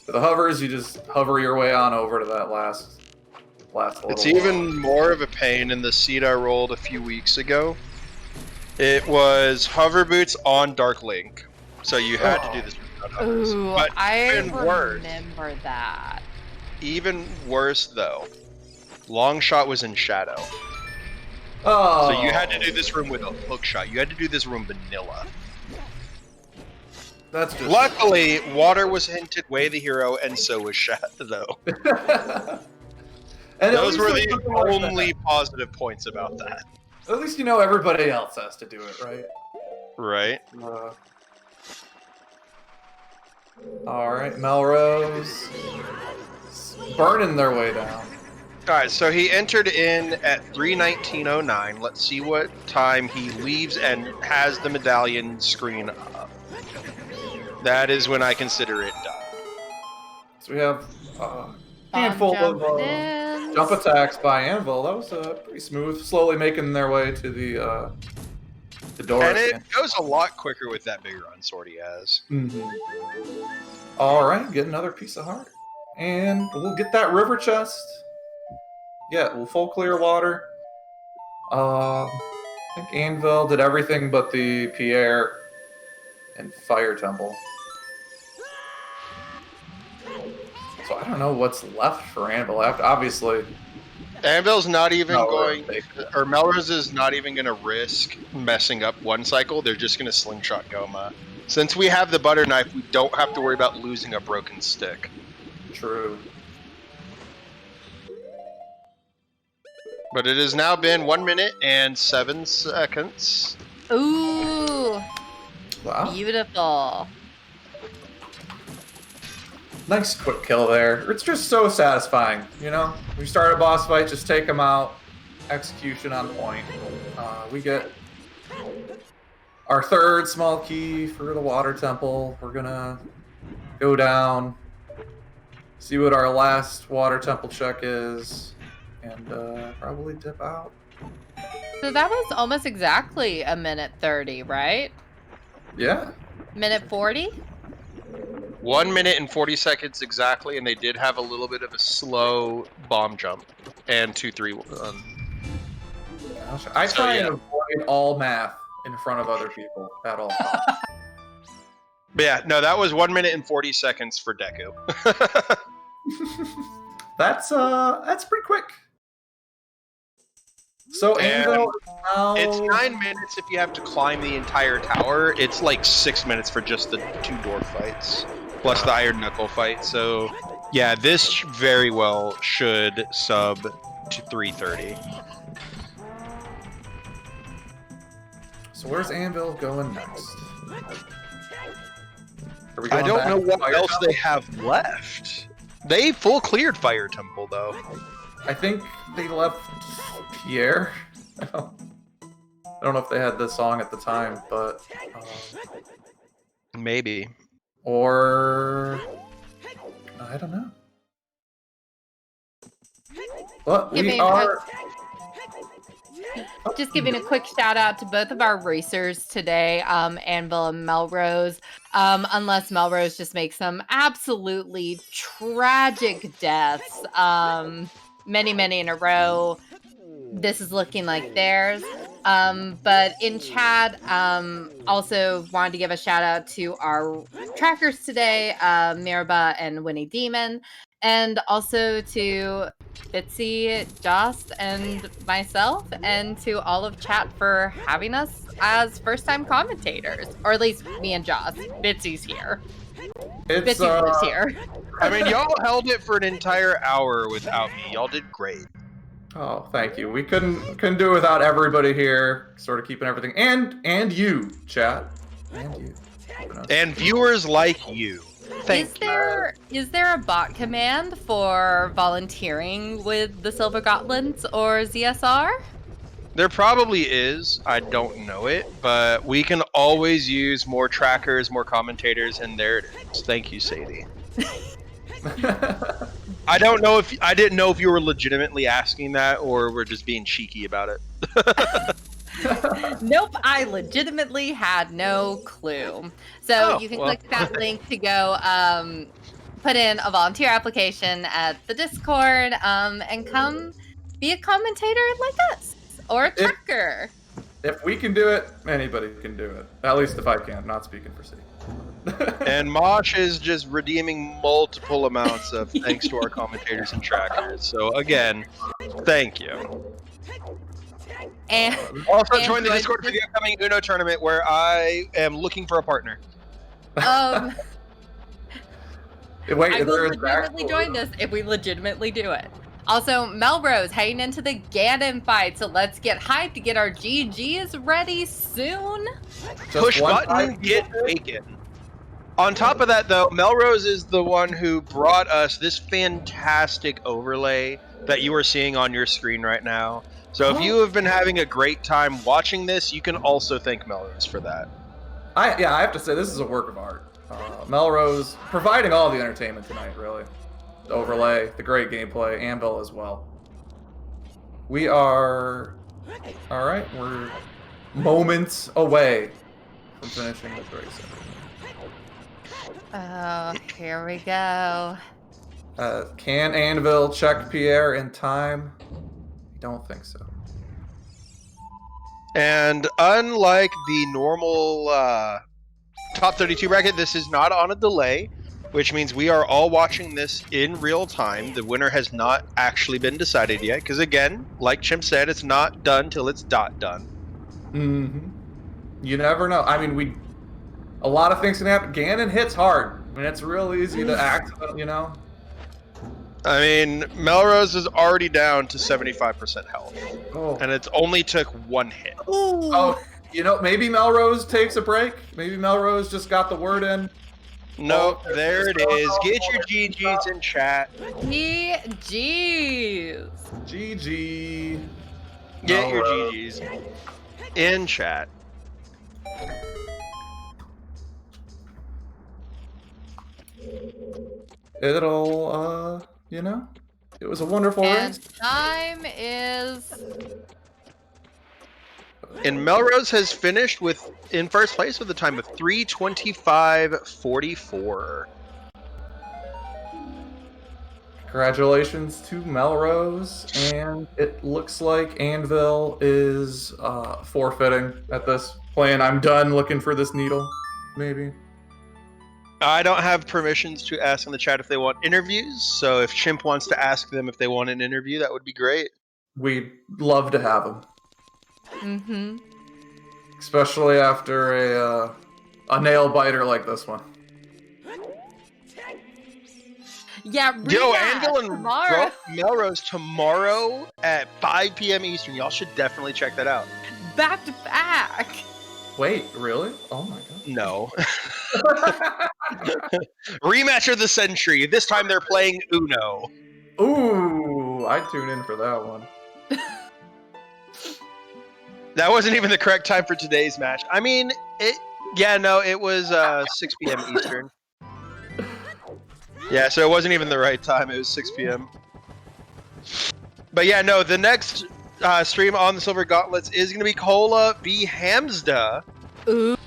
For the hovers, you just hover your way on over to that last little... It's even more of a pain in the seed I rolled a few weeks ago. It was hover boots on Dark Link, so you had to do this without hovers. Ooh, But I even worse, remember that. even worse though, Long Shot was in Shadow. Oh. So you had to do this room with a hook shot. You had to do this room vanilla. That's just... Luckily, Water was hinted way the hero, and so was Shadow. And Those were the something like that. only positive points about that. At least you know everybody else has to do it, right? Right? Alright, Melrose. Burning their way down. Alright, so he entered in at 3:19:09. Let's see what time he leaves and has the medallion screen up. That is when I consider it done. So we have a handful of jump attacks by Anvil. That was pretty smooth. Slowly making their way to the door. And it goes a lot quicker with that big run sword he has. Alright, get another piece of heart. And we'll get that river chest. Yeah, we'll full clear water. I think Anvil did everything but the Pierre and Fire Temple. So I don't know what's left for Anvil. Obviously, Anvil's not even Melrose going, or Melrose is not even going to risk messing up one cycle. They're just going to slingshot Goma. Since we have the butter knife, we don't have to worry about losing a broken stick. True. But it has now been 1 minute and 7 seconds. Ooh, Wow. beautiful. Nice quick kill there. It's just so satisfying, you know? We start a boss fight, just take them out. Execution on point. We get our third small key for the water temple. We're gonna go down, see what our last water temple check is, and probably dip out. So that was almost exactly 1:30, right? Yeah. 1:40? 1 minute and 40 seconds exactly, and they did have a little bit of a slow bomb jump. And 2, 3, 1. I So, try yeah. and avoid all math in front of other people at all costs. But yeah, no, that was 1 minute and 40 seconds for Deku. That's pretty quick. So And Anvil now... It's 9 minutes if you have to climb the entire tower. It's like 6 minutes for just the 2 door fights, plus the Iron Knuckle fight. So yeah, this very well should sub to 3:30. So where's Anvil going next? Are we I going don't back know to what Fire else Temple? they have left. They full cleared Fire Temple though. I think they left Pierre. I don't know if they had this song at the time, but Maybe. or I don't know. But we are. Just giving a quick shout out to both of our racers today, Anvil and Melrose. Unless Melrose just makes some absolutely tragic deaths, many in a row. This is looking like theirs. But in chat, also wanted to give a shout out to our trackers today, Miraba and Winnie Demon. And also to Bitsy, Jost, and myself, and to all of chat for having us as first-time commentators. Or at least me and Jost. Bitsy's here. It's Bitsy was here. I mean, y'all held it for an entire hour without me. Y'all did great. Oh, thank you. We couldn't do it without everybody here, sort of keeping everything, and you, chat, and you, and viewers like you. Thank you. Is there a bot command for volunteering with the Silver Gauntlets or ZSR? There probably is. I don't know it, but we can always use more trackers, more commentators, and there it is. Thank you, Sadie. I didn't know if you were legitimately asking that or were just being cheeky about it. Nope, I legitimately had no clue. So you can click that link to go put in a volunteer application at the Discord and come be a commentator like us or a tracker. If we can do it, anybody can do it. At least if I can, not speaking for Sadie. And Mosh is just redeeming multiple amounts of thanks to our commentators and trackers. So again, thank you. And also join the Discord for the upcoming Uno tournament where I am looking for a partner. Wait, I will legitimately join this if we legitimately do it. Also, Melrose heading into the Ganon fight, so let's get hyped to get our GGs ready soon. Push button, get bacon. On top of that, though, Melrose is the one who brought us this fantastic overlay that you are seeing on your screen right now. So if you have been having a great time watching this, you can also thank Melrose for that. I have to say, this is a work of art. Melrose providing all the entertainment tonight, really. The overlay, the great gameplay, Anvil as well. We are... Alright, we're moments away from finishing this race. Oh, here we go. Can Anvil check Pierre in time? I don't think so. And unlike the normal top 32 bracket, this is not on a delay, which means we are all watching this in real time. The winner has not actually been decided yet, because again, like Chimp said, it's not done till it's done. Mm-hmm. You never know. I mean, a lot of things can happen. Ganon hits hard. I mean, it's real easy to accident, you know? I mean, Melrose is already down to 75% health. Oh. And it only took one hit. Ooh. Oh, you know, maybe Melrose takes a break. Maybe Melrose just got the word in. Nope, there it is. Get your GGs in chat. GGs. GG. Get your GGs in chat. It'll, you know, it was a wonderful race. Time is... And Melrose has finished in first place with a time of 3:25.44. Congratulations to Melrose, and it looks like Anvil is forfeiting at this point. I'm done looking for this needle, maybe. I don't have permissions to ask in the chat if they want interviews, so if Chimp wants to ask them if they want an interview, that would be great. We'd love to have them. Mm-hmm. Especially after a nail biter like this one. Yeah, Yo, Anvil and tomorrow. Melrose tomorrow at 5 p.m. Eastern. Y'all should definitely check that out. Back to back. Wait, really? Oh my god. No. Rematch of the century. This time they're playing Uno. Ooh, I'd tune in for that one. That wasn't even the correct time for today's match. I mean, it was 6 p.m. Eastern. Yeah, so it wasn't even the right time. It was 6 p.m. But yeah, no, the next stream on the Silver Gauntlets is going to be Cola v. Hamsda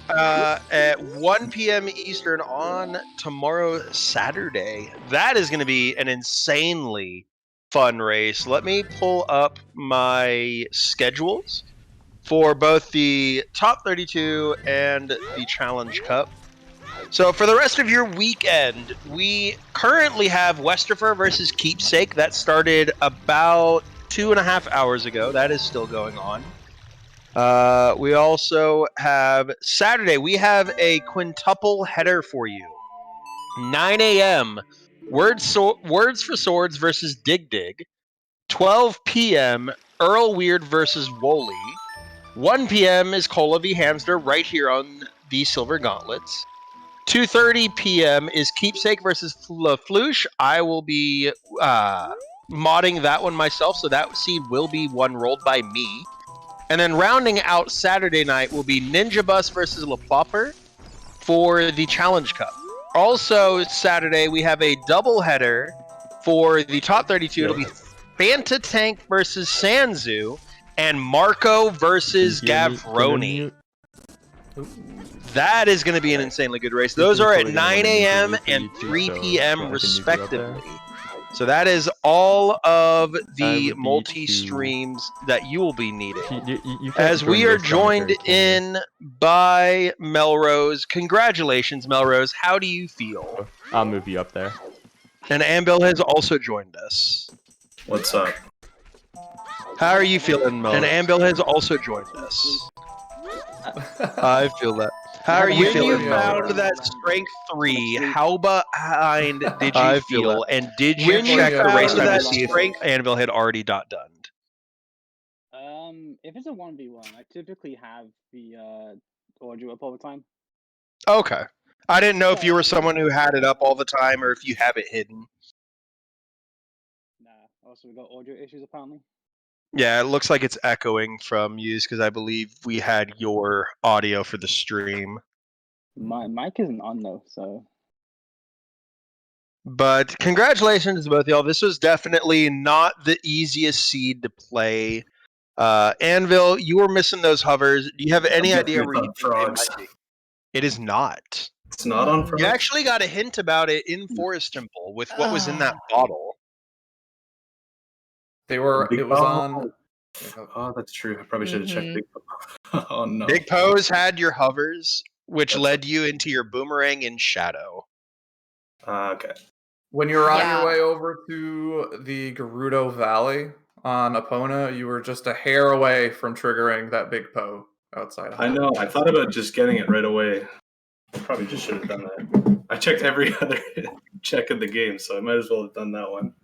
at 1 p.m. Eastern on tomorrow, Saturday. That is going to be an insanely fun race. Let me pull up my schedules for both the Top 32 and the Challenge Cup. So for the rest of your weekend, we currently have Westerfer versus Keepsake. That started about 2.5 hours ago. That is still going on. We also have Saturday. We have a quintuple header for you. 9 a.m. Words for Swords versus Dig Dig. 12 p.m. Earl Weird versus Wooly. 1 p.m. is Cola v Hamster right here on the Silver Gauntlets. 2:30 p.m. is Keepsake versus Floosh. I will be modding that one myself, so that seed will be one rolled by me. And then rounding out Saturday night will be Ninja Bus versus La Plopper for the Challenge Cup. Also, Saturday, we have a doubleheader for the top 32. It'll be Fanta Tank versus Sanzu and Marco versus Gavroni. That is going to be an insanely good race. Those are at 9 a.m. and 3 p.m. respectively. So that is all of the multi-streams that you will be needing. As we are joined in by Melrose. Congratulations, Melrose. How do you feel? I'll move you up there. And Anvil has also joined us. What's up? How are you feeling, Melrose? And Anvil has also joined us. I feel that. How are you feeling? When you found that strength 3, how behind did you feel? And did you check the race time to see if Anvil had already not done? If it's a 1v1, I typically have the audio up all the time. Okay. I didn't know if you were someone who had it up all the time or if you have it hidden. Nah. Also, we got audio issues apparently. Yeah, it looks like it's echoing from you because I believe we had your audio for the stream. My mic isn't on though, so. But congratulations to both of y'all. This was definitely not the easiest seed to play. Anvil, you were missing those hovers. Do you have any idea where you think they might be? It is not. It's not on frogs? You actually got a hint about it in Forest Temple with what was in that bottle. It was on. Oh, that's true. I probably should have checked Big Po. Oh no. Big Po's had your hovers, which led you into your boomerang in shadow. Okay. When you were on your way over to the Gerudo Valley on Epona, you were just a hair away from triggering that Big Po outside. I know. I thought about just getting it right away. I probably just should have done that. I checked every other check in the game, so I might as well have done that one.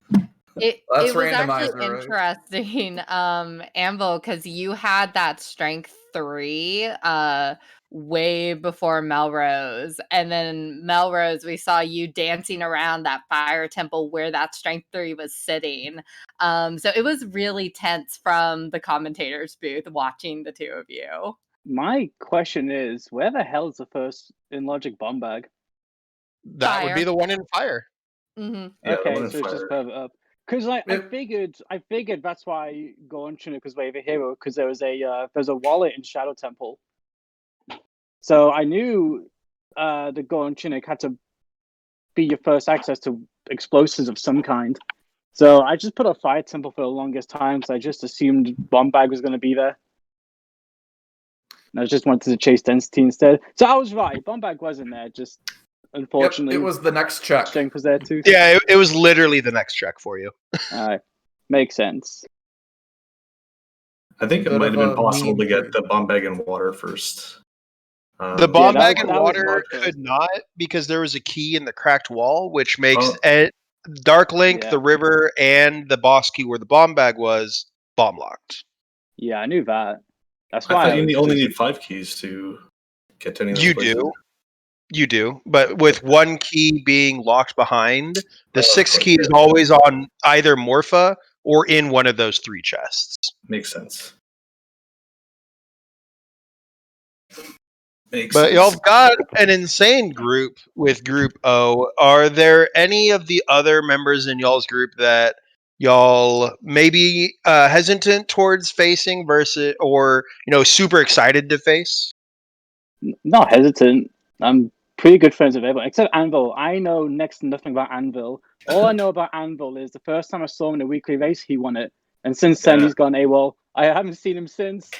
It was actually interesting, Anvil, because you had that strength 3 way before Melrose, and then Melrose, we saw you dancing around that fire temple where that strength 3 was sitting. So it was really tense from the commentator's booth watching the two of you. My question is, where the hell is the first in Logic bomb bag? That would be the one in fire. Mm-hmm. Yeah, okay, so it's just further up. Because I figured that's why Goron Chinook was Wave of Hero, because there's a wallet in Shadow Temple. So I knew the Goron Chinook had to be your first access to explosives of some kind. So I just put a Fire Temple for the longest time, because I just assumed Bomb Bag was going to be there. And I just wanted to chase density instead. So I was right. Bomb Bag wasn't there, just unfortunately. It was the next check. Strength was there too. Yeah, it was literally the next check for you. Makes sense. I think it might have been possible to get the bomb bag and water first. The bomb bag and water could not, because there was a key in the cracked wall, which makes Dark Link, the river, and the boss key where the bomb bag was bomb locked. Yeah, I knew that. That's I why thought you only need 5 keys to get to any of those places. You do, but with one key being locked behind, the 6th key is always on either Morpha or in one of those 3 chests. Makes sense. But y'all have got an insane group with Group O. Are there any of the other members in y'all's group that y'all maybe hesitant towards facing versus, or super excited to face? Not hesitant. I'm pretty good friends with everyone except Anvil. I know next to nothing about Anvil. All I know about Anvil is the first time I saw him in a weekly race, he won it, and since then he's gone AWOL. I haven't seen him since.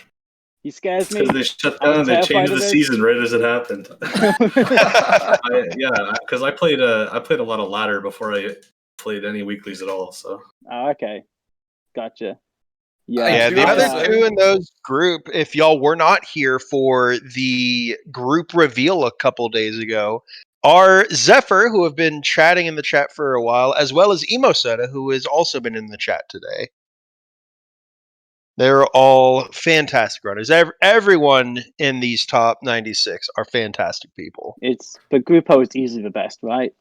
He scares me. Because they shut I'm down, they terrified changed of the it. season right as it happened. Because I played a lot of ladder before I played any weeklies at all. So Oh, okay, gotcha. I Yeah, do the have to other say- two in those group, if y'all were not here for the group reveal a couple days ago, are Zephyr, who have been chatting in the chat for a while, as well as Emosetta, who has also been in the chat today. They're all fantastic runners. Everyone in these top 96 are fantastic people. It's the group host easily the best, right?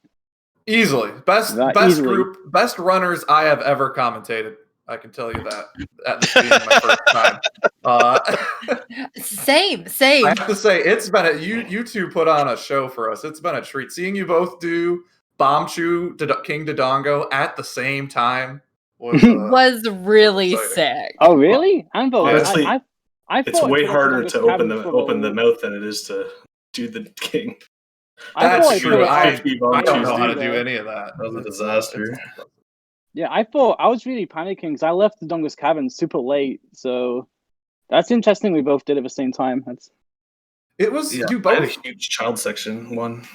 Easily. Best Easily. group, best runners I have ever commentated. I can tell you that. At this being my first time. Same. I have to say, it's been you two put on a show for us. It's been a treat. Seeing you both do Bombchu, King Dodongo at the same time was really exciting. sick. Oh, really? Anvil, honestly, I it's thought way it was harder longest to open cavern the for- mouth than it is to do the king. I That's thought it true. was- I Bombchus, don't know how to dude. do any of that. That was a It's, disaster. Yeah, I thought I was really panicking because I left the Dongus Cavern super late. So that's interesting. We both did it at the same time. It was Yeah, you I had a both. huge child section one.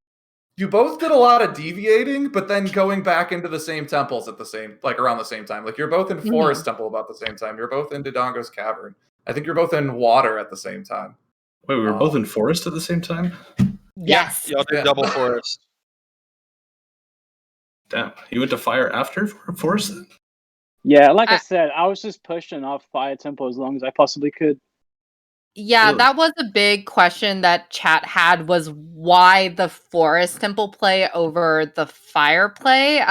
You both did a lot of deviating, but then going back into the same temples at the same, like around the same time. Like you're both in Forest Temple about the same time. You're both in Dodongo's Cavern. I think you're both in Water at the same time. Wait, we were both in Forest at the same time? Yes. Y'all did Yeah. double forest. Damn. You went to Fire after Forest then? Yeah, like I said, I was just pushing off Fire Temple as long as I possibly could. Yeah, Really? that was a big question that chat had, was why the Forest Temple play over the Fire play,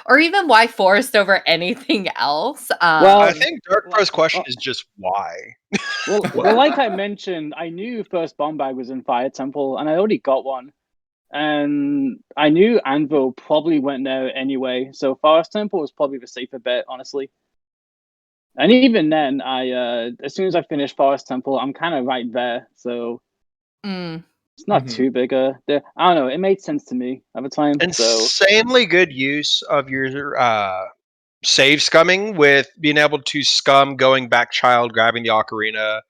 or even why Forest over anything else. Well, I think Dark Pro's question is just why. Well, like I mentioned, I knew first bomb bag was in Fire Temple, and I already got one. And I knew Anvil probably went there anyway, so Forest Temple was probably the safer bet, honestly. And even then, I as soon as I finished Forest Temple, I'm kind of right there, so it's not too big I don't know. It made sense to me at the time. Insanely good use of your save scumming, with being able to scum going back child, grabbing the Ocarina,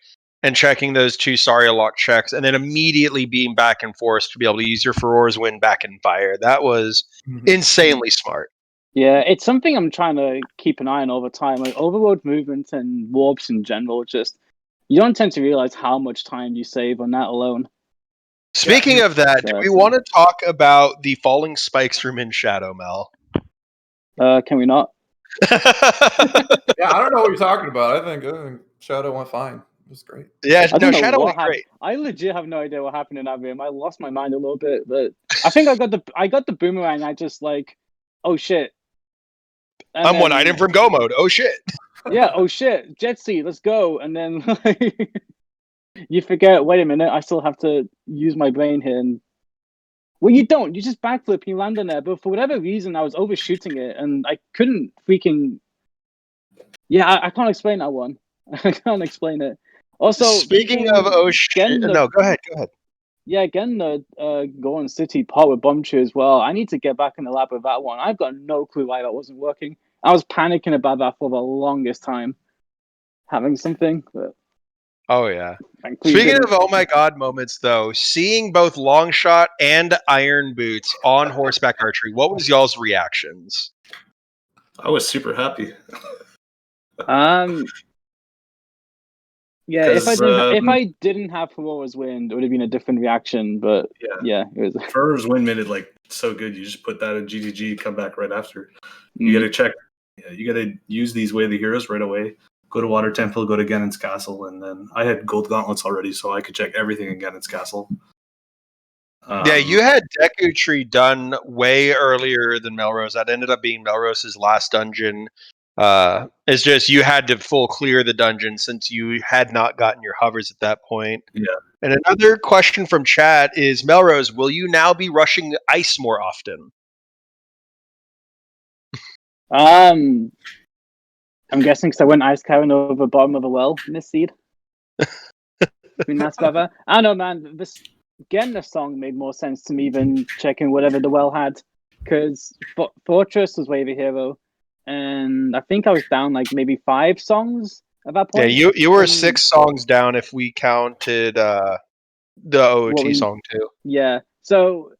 and checking those two Saria lock checks, and then immediately being back in Forest to be able to use your Ferora's Wind back in Fire. That was insanely smart. Yeah, it's something I'm trying to keep an eye on all the time. Like overworld movement and warps in general, just you don't tend to realize how much time you save on that alone. Speaking of that, do we want to talk about the falling spikes from In Shadow, Mel? Can we not? Yeah, I don't know what you're talking about. I think Shadow went fine. It was great. Yeah, I don't know Shadow what went great. I legit have no idea what happened in that room. I lost my mind a little bit, but I think I got the boomerang. I just like, oh shit. And I'm then, one item from Go Mode. Oh shit. Yeah, oh shit. Jet Seat, let's go. And then you forget, wait a minute, I still have to use my brain here. And well, you don't. You just backflip, you land on there. But for whatever reason, I was overshooting it, and I couldn't freaking. Yeah, I can't explain that one. I can't explain it. Also, speaking of oh shit, no, go ahead. Yeah, again, the Goron City part with Bombchu as well. I need to get back in the lab with that one. I've got no clue why that wasn't working. I was panicking about that for the longest time. Having something, but oh yeah. thankfully Speaking didn't. of oh my god moments, though, seeing both Longshot and Iron Boots on horseback archery, what was y'all's reactions? I was super happy. Yeah, if I didn't have Ferora's Wind, it would have been a different reaction. But yeah it was. Ferora's Wind made it like so good. You just put that in GGG, come back right after. You got to check. You got to use these Way of the Heroes right away. Go to Water Temple, go to Ganon's Castle, and then I had Gold Gauntlets already, so I could check everything in Ganon's Castle. Yeah, you had Deku Tree done way earlier than Melrose. That ended up being Melrose's last dungeon. It's just you had to full clear the dungeon since you had not gotten your hovers at that point. Yeah. And another question from chat is, Melrose, will you now be rushing ice more often? I'm guessing because I went Ice Cavern over bottom of the well, Miss Seed. I don't know, man. Getting the song made more sense to me than checking whatever the well had. Because Fortress was Way of the Hero, and I think I was down like maybe 5 songs, at that Yeah, point. you were And 6 songs down if we counted the OOT song too. Yeah, so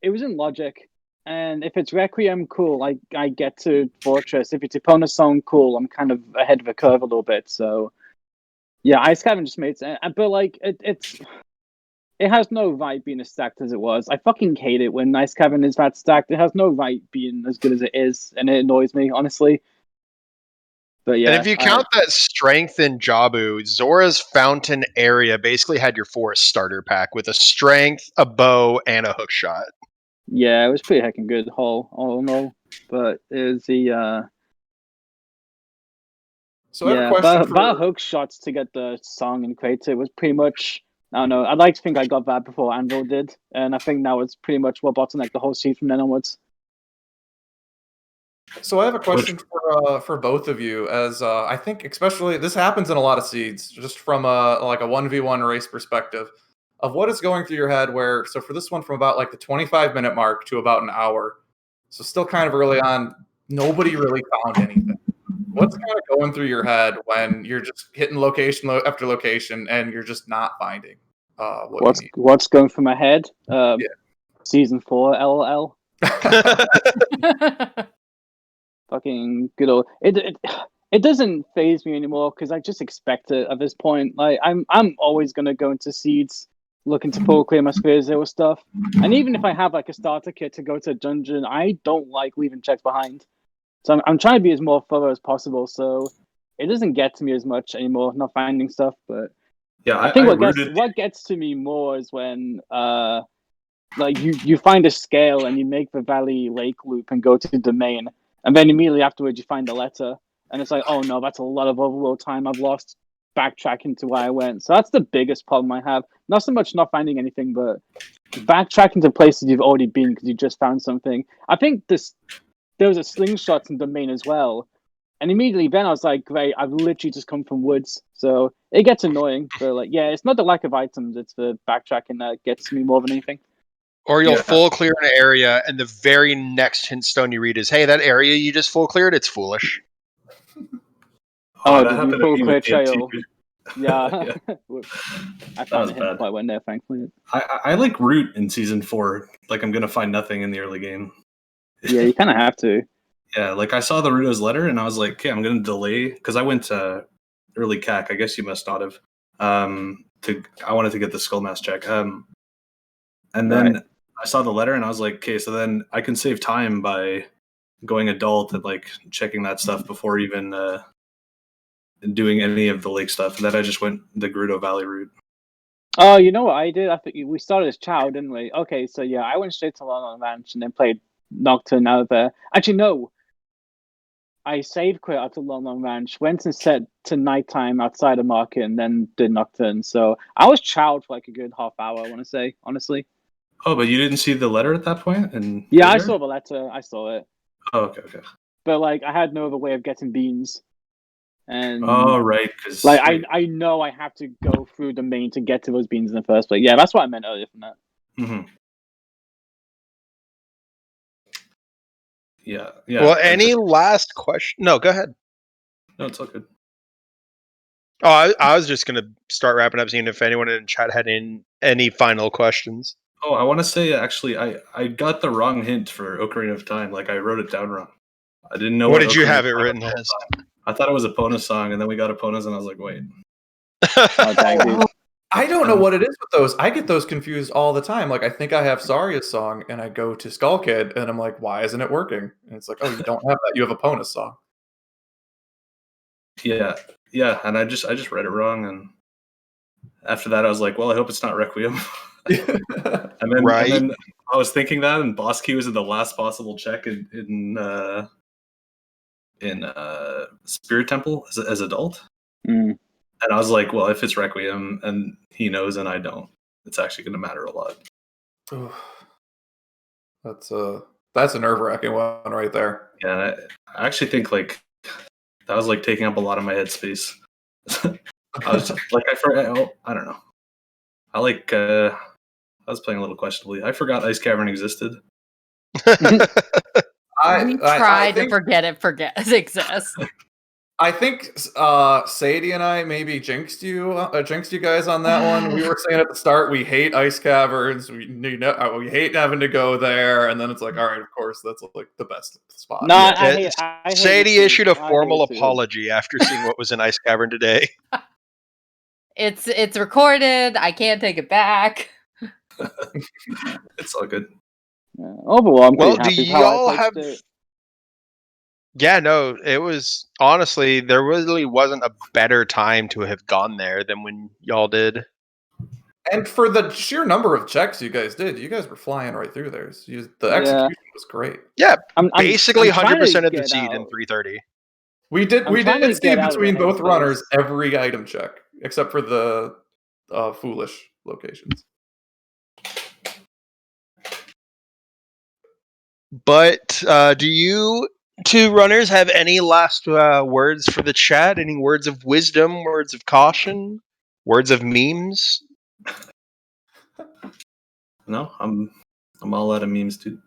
it was in Logic, and if it's Requiem, cool, I get to Fortress. If it's Epona song, cool, I'm kind of ahead of the curve a little bit. So yeah, Ice Cavern just made sense, but like it has no right being as stacked as it was. I fucking hate it when Ice Cavern is that stacked. It has no right being as good as it is, and it annoys me, honestly. But yeah, And if you count that strength in Jabu, Zora's Fountain area basically had your forest starter pack with a strength, a bow, and a hook shot. yeah, it was pretty heckin' good, all in all. But it was the So I have a question for. but hook shots to get the song and create it was pretty much. I don't know. I'd like to think I got that before Anvil did, and I think that was pretty much what bottlenecked the whole seed from then onwards. So I have a question for both of you, as I think especially this happens in a lot of seeds, just from a 1v1 race perspective, of what is going through your head. Where so for this one, from about like the 25-minute mark to about an hour, so still kind of early on, nobody really found anything. What's kind of going through your head when you're just hitting location after location and you're just not finding what you need? What's going through my head? Yeah. Season 4, LOL. Fucking good old it doesn't phase me anymore because I just expect it at this point. Like I'm always gonna go into seeds looking to pull clear my Sphere Zero stuff. And even if I have like a starter kit to go to a dungeon, I don't like leaving checks behind. So I'm trying to be as more thorough as possible. So it doesn't get to me as much anymore, not finding stuff. But Yeah, I think rooted. what gets to me more is when like you find a scale and you make the Valley Lake loop and go to the domain, and then immediately afterwards you find the letter, and it's like, oh no, that's a lot of overworld time I've lost backtracking to where I went. So that's the biggest problem I have. Not so much not finding anything, but backtracking to places you've already been because you just found something. I think there was a slingshot in domain as well, and immediately then I was like, great, I've literally just come from woods. So it gets annoying, but like, yeah, it's not the lack of items, it's the backtracking that gets me more than anything. Or you'll full clear an area, and the very next hint stone you read is, "Hey, that area you just full cleared, it's foolish." Oh, that did you happened full to me clear with TNT. trail? Yeah. Yeah. I found a hint bad. before I went there, thankfully. I like root in season 4. Like I'm gonna find nothing in the early game. Yeah, you kind of have to. Yeah, like I saw the Ruto's letter and I was like, okay, I'm gonna delay because I went to early CAC. I guess you must not have. I wanted to get the skull mask check. And then I saw the letter and I was like, okay, so then I can save time by going adult and like checking that stuff before even doing any of the lake stuff. And then I just went the Gerudo Valley route. Oh, you know what I did? I think we started as Chow, didn't we? Okay, so yeah, I went straight to Lon Ranch and then played Nocturne out there. Actually, no. I saved quit after Lon Ranch, went and set to nighttime outside of market, and then did Nocturne. So I was chowed for like a good half hour, I want to say, honestly. Oh, but you didn't see the letter at that point? And yeah, I saw the letter. I saw it. Oh, okay. But like, I had no other way of getting beans. And right, because like I know I have to go through the main to get to those beans in the first place. Yeah, that's what I meant earlier from that. Mm-hmm. Yeah. Well, any last question? No, go ahead. No, it's all good. Oh, I was just gonna start wrapping up, seeing if anyone in chat had any final questions. Oh, I want to say actually, I got the wrong hint for Ocarina of Time. Like I wrote it down wrong. I didn't know. What did you Ocarina have it written as? I thought it was a Epona song, and then we got Eponas, and I was like, wait. Oh, dang, dude. I don't know what it is with those. I get those confused all the time. Like I think I have Saria's song, and I go to Skull Kid, and I'm like, why isn't it working? And it's like, oh, you don't have that. You have a Epona song. Yeah, and I just read it wrong, and after that, I was like, well, I hope it's not Requiem. and then I was thinking that, and Boss Key was in the last possible check in Spirit Temple as adult. Mm. And I was like, well, if it's Requiem and he knows and I don't, it's actually going to matter a lot. That's a nerve-wracking one right there. Yeah, I actually think like that was like taking up a lot of my headspace. I was just, like, I don't know. I was playing a little questionably. I forgot Ice Cavern existed. I tried to forget it exists. I think Sadie and I maybe jinxed you guys on that one. We were saying at the start we hate ice caverns. We hate having to go there, and then it's like, all right, of course, that's like the best spot. No, Yeah, I hate it Sadie too. issued a I hate formal it too. apology after seeing what was in Ice Cavern today. It's recorded. I can't take it back. It's all good. Yeah. Overall, I'm pretty Well, do happy with how I y'all approached have? it. Yeah, no, it was honestly there really wasn't a better time to have gone there than when y'all did. And for the sheer number of checks you guys did, you guys were flying right through there. The Yeah. execution was great. Yeah, I'm basically trying to 100% of the get seed in out. 330. We did I'm trying to see get out of between the both headspace. runners every item check except for the foolish locations. But do you two runners have any last words for the chat? Any words of wisdom, words of caution, words of memes? No, I'm all out of memes too.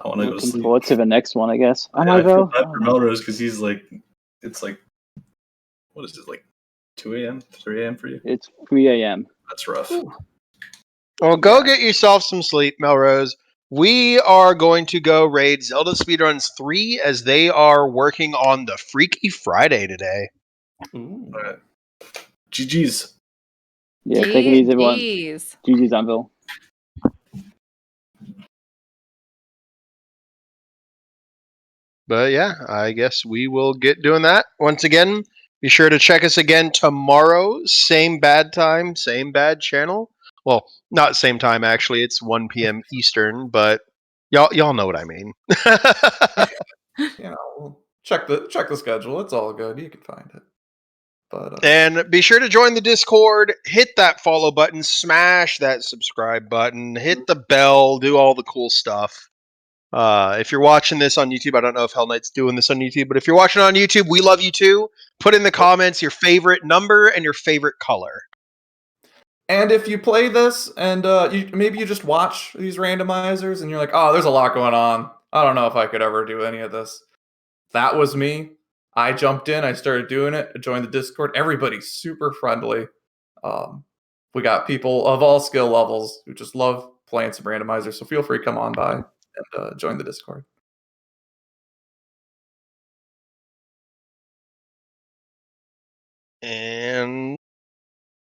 I want to go to Looking sleep. forward to the next one, I guess. Am Yeah, I I feel though? bad for Melrose because he's like, it's like, what is it, like 2 a.m., 3 a.m. for you? It's 3 a.m. That's rough. Well, go get yourself some sleep, Melrose. We are going to go raid Zelda Speedruns 3 as they are working on the Freaky Friday today. Ooh. All right. GG's. Yeah, take it easy, everyone. Jeez. GG's, Anvil. But yeah, I guess we will get doing that. Once again, be sure to check us again tomorrow. Same bad time, same bad channel. Well, not same time actually. It's 1 p.m. Eastern, but y'all know what I mean. You know, we'll check the schedule. It's all good. You can find it. But And be sure to join the Discord. Hit that follow button. Smash that subscribe button. Hit the bell. Do all the cool stuff. If you're watching this on YouTube, I don't know if Hell Knight's doing this on YouTube, but if you're watching on YouTube, we love you too. Put in the comments your favorite number and your favorite color. and if you play this and maybe you just watch these randomizers and you're like, oh, there's a lot going on. I don't know if I could ever do any of this. That was me. I jumped in. I started doing it. I joined the Discord. Everybody's super friendly. We got people of all skill levels who just love playing some randomizers. So feel free to come on by and join the Discord. And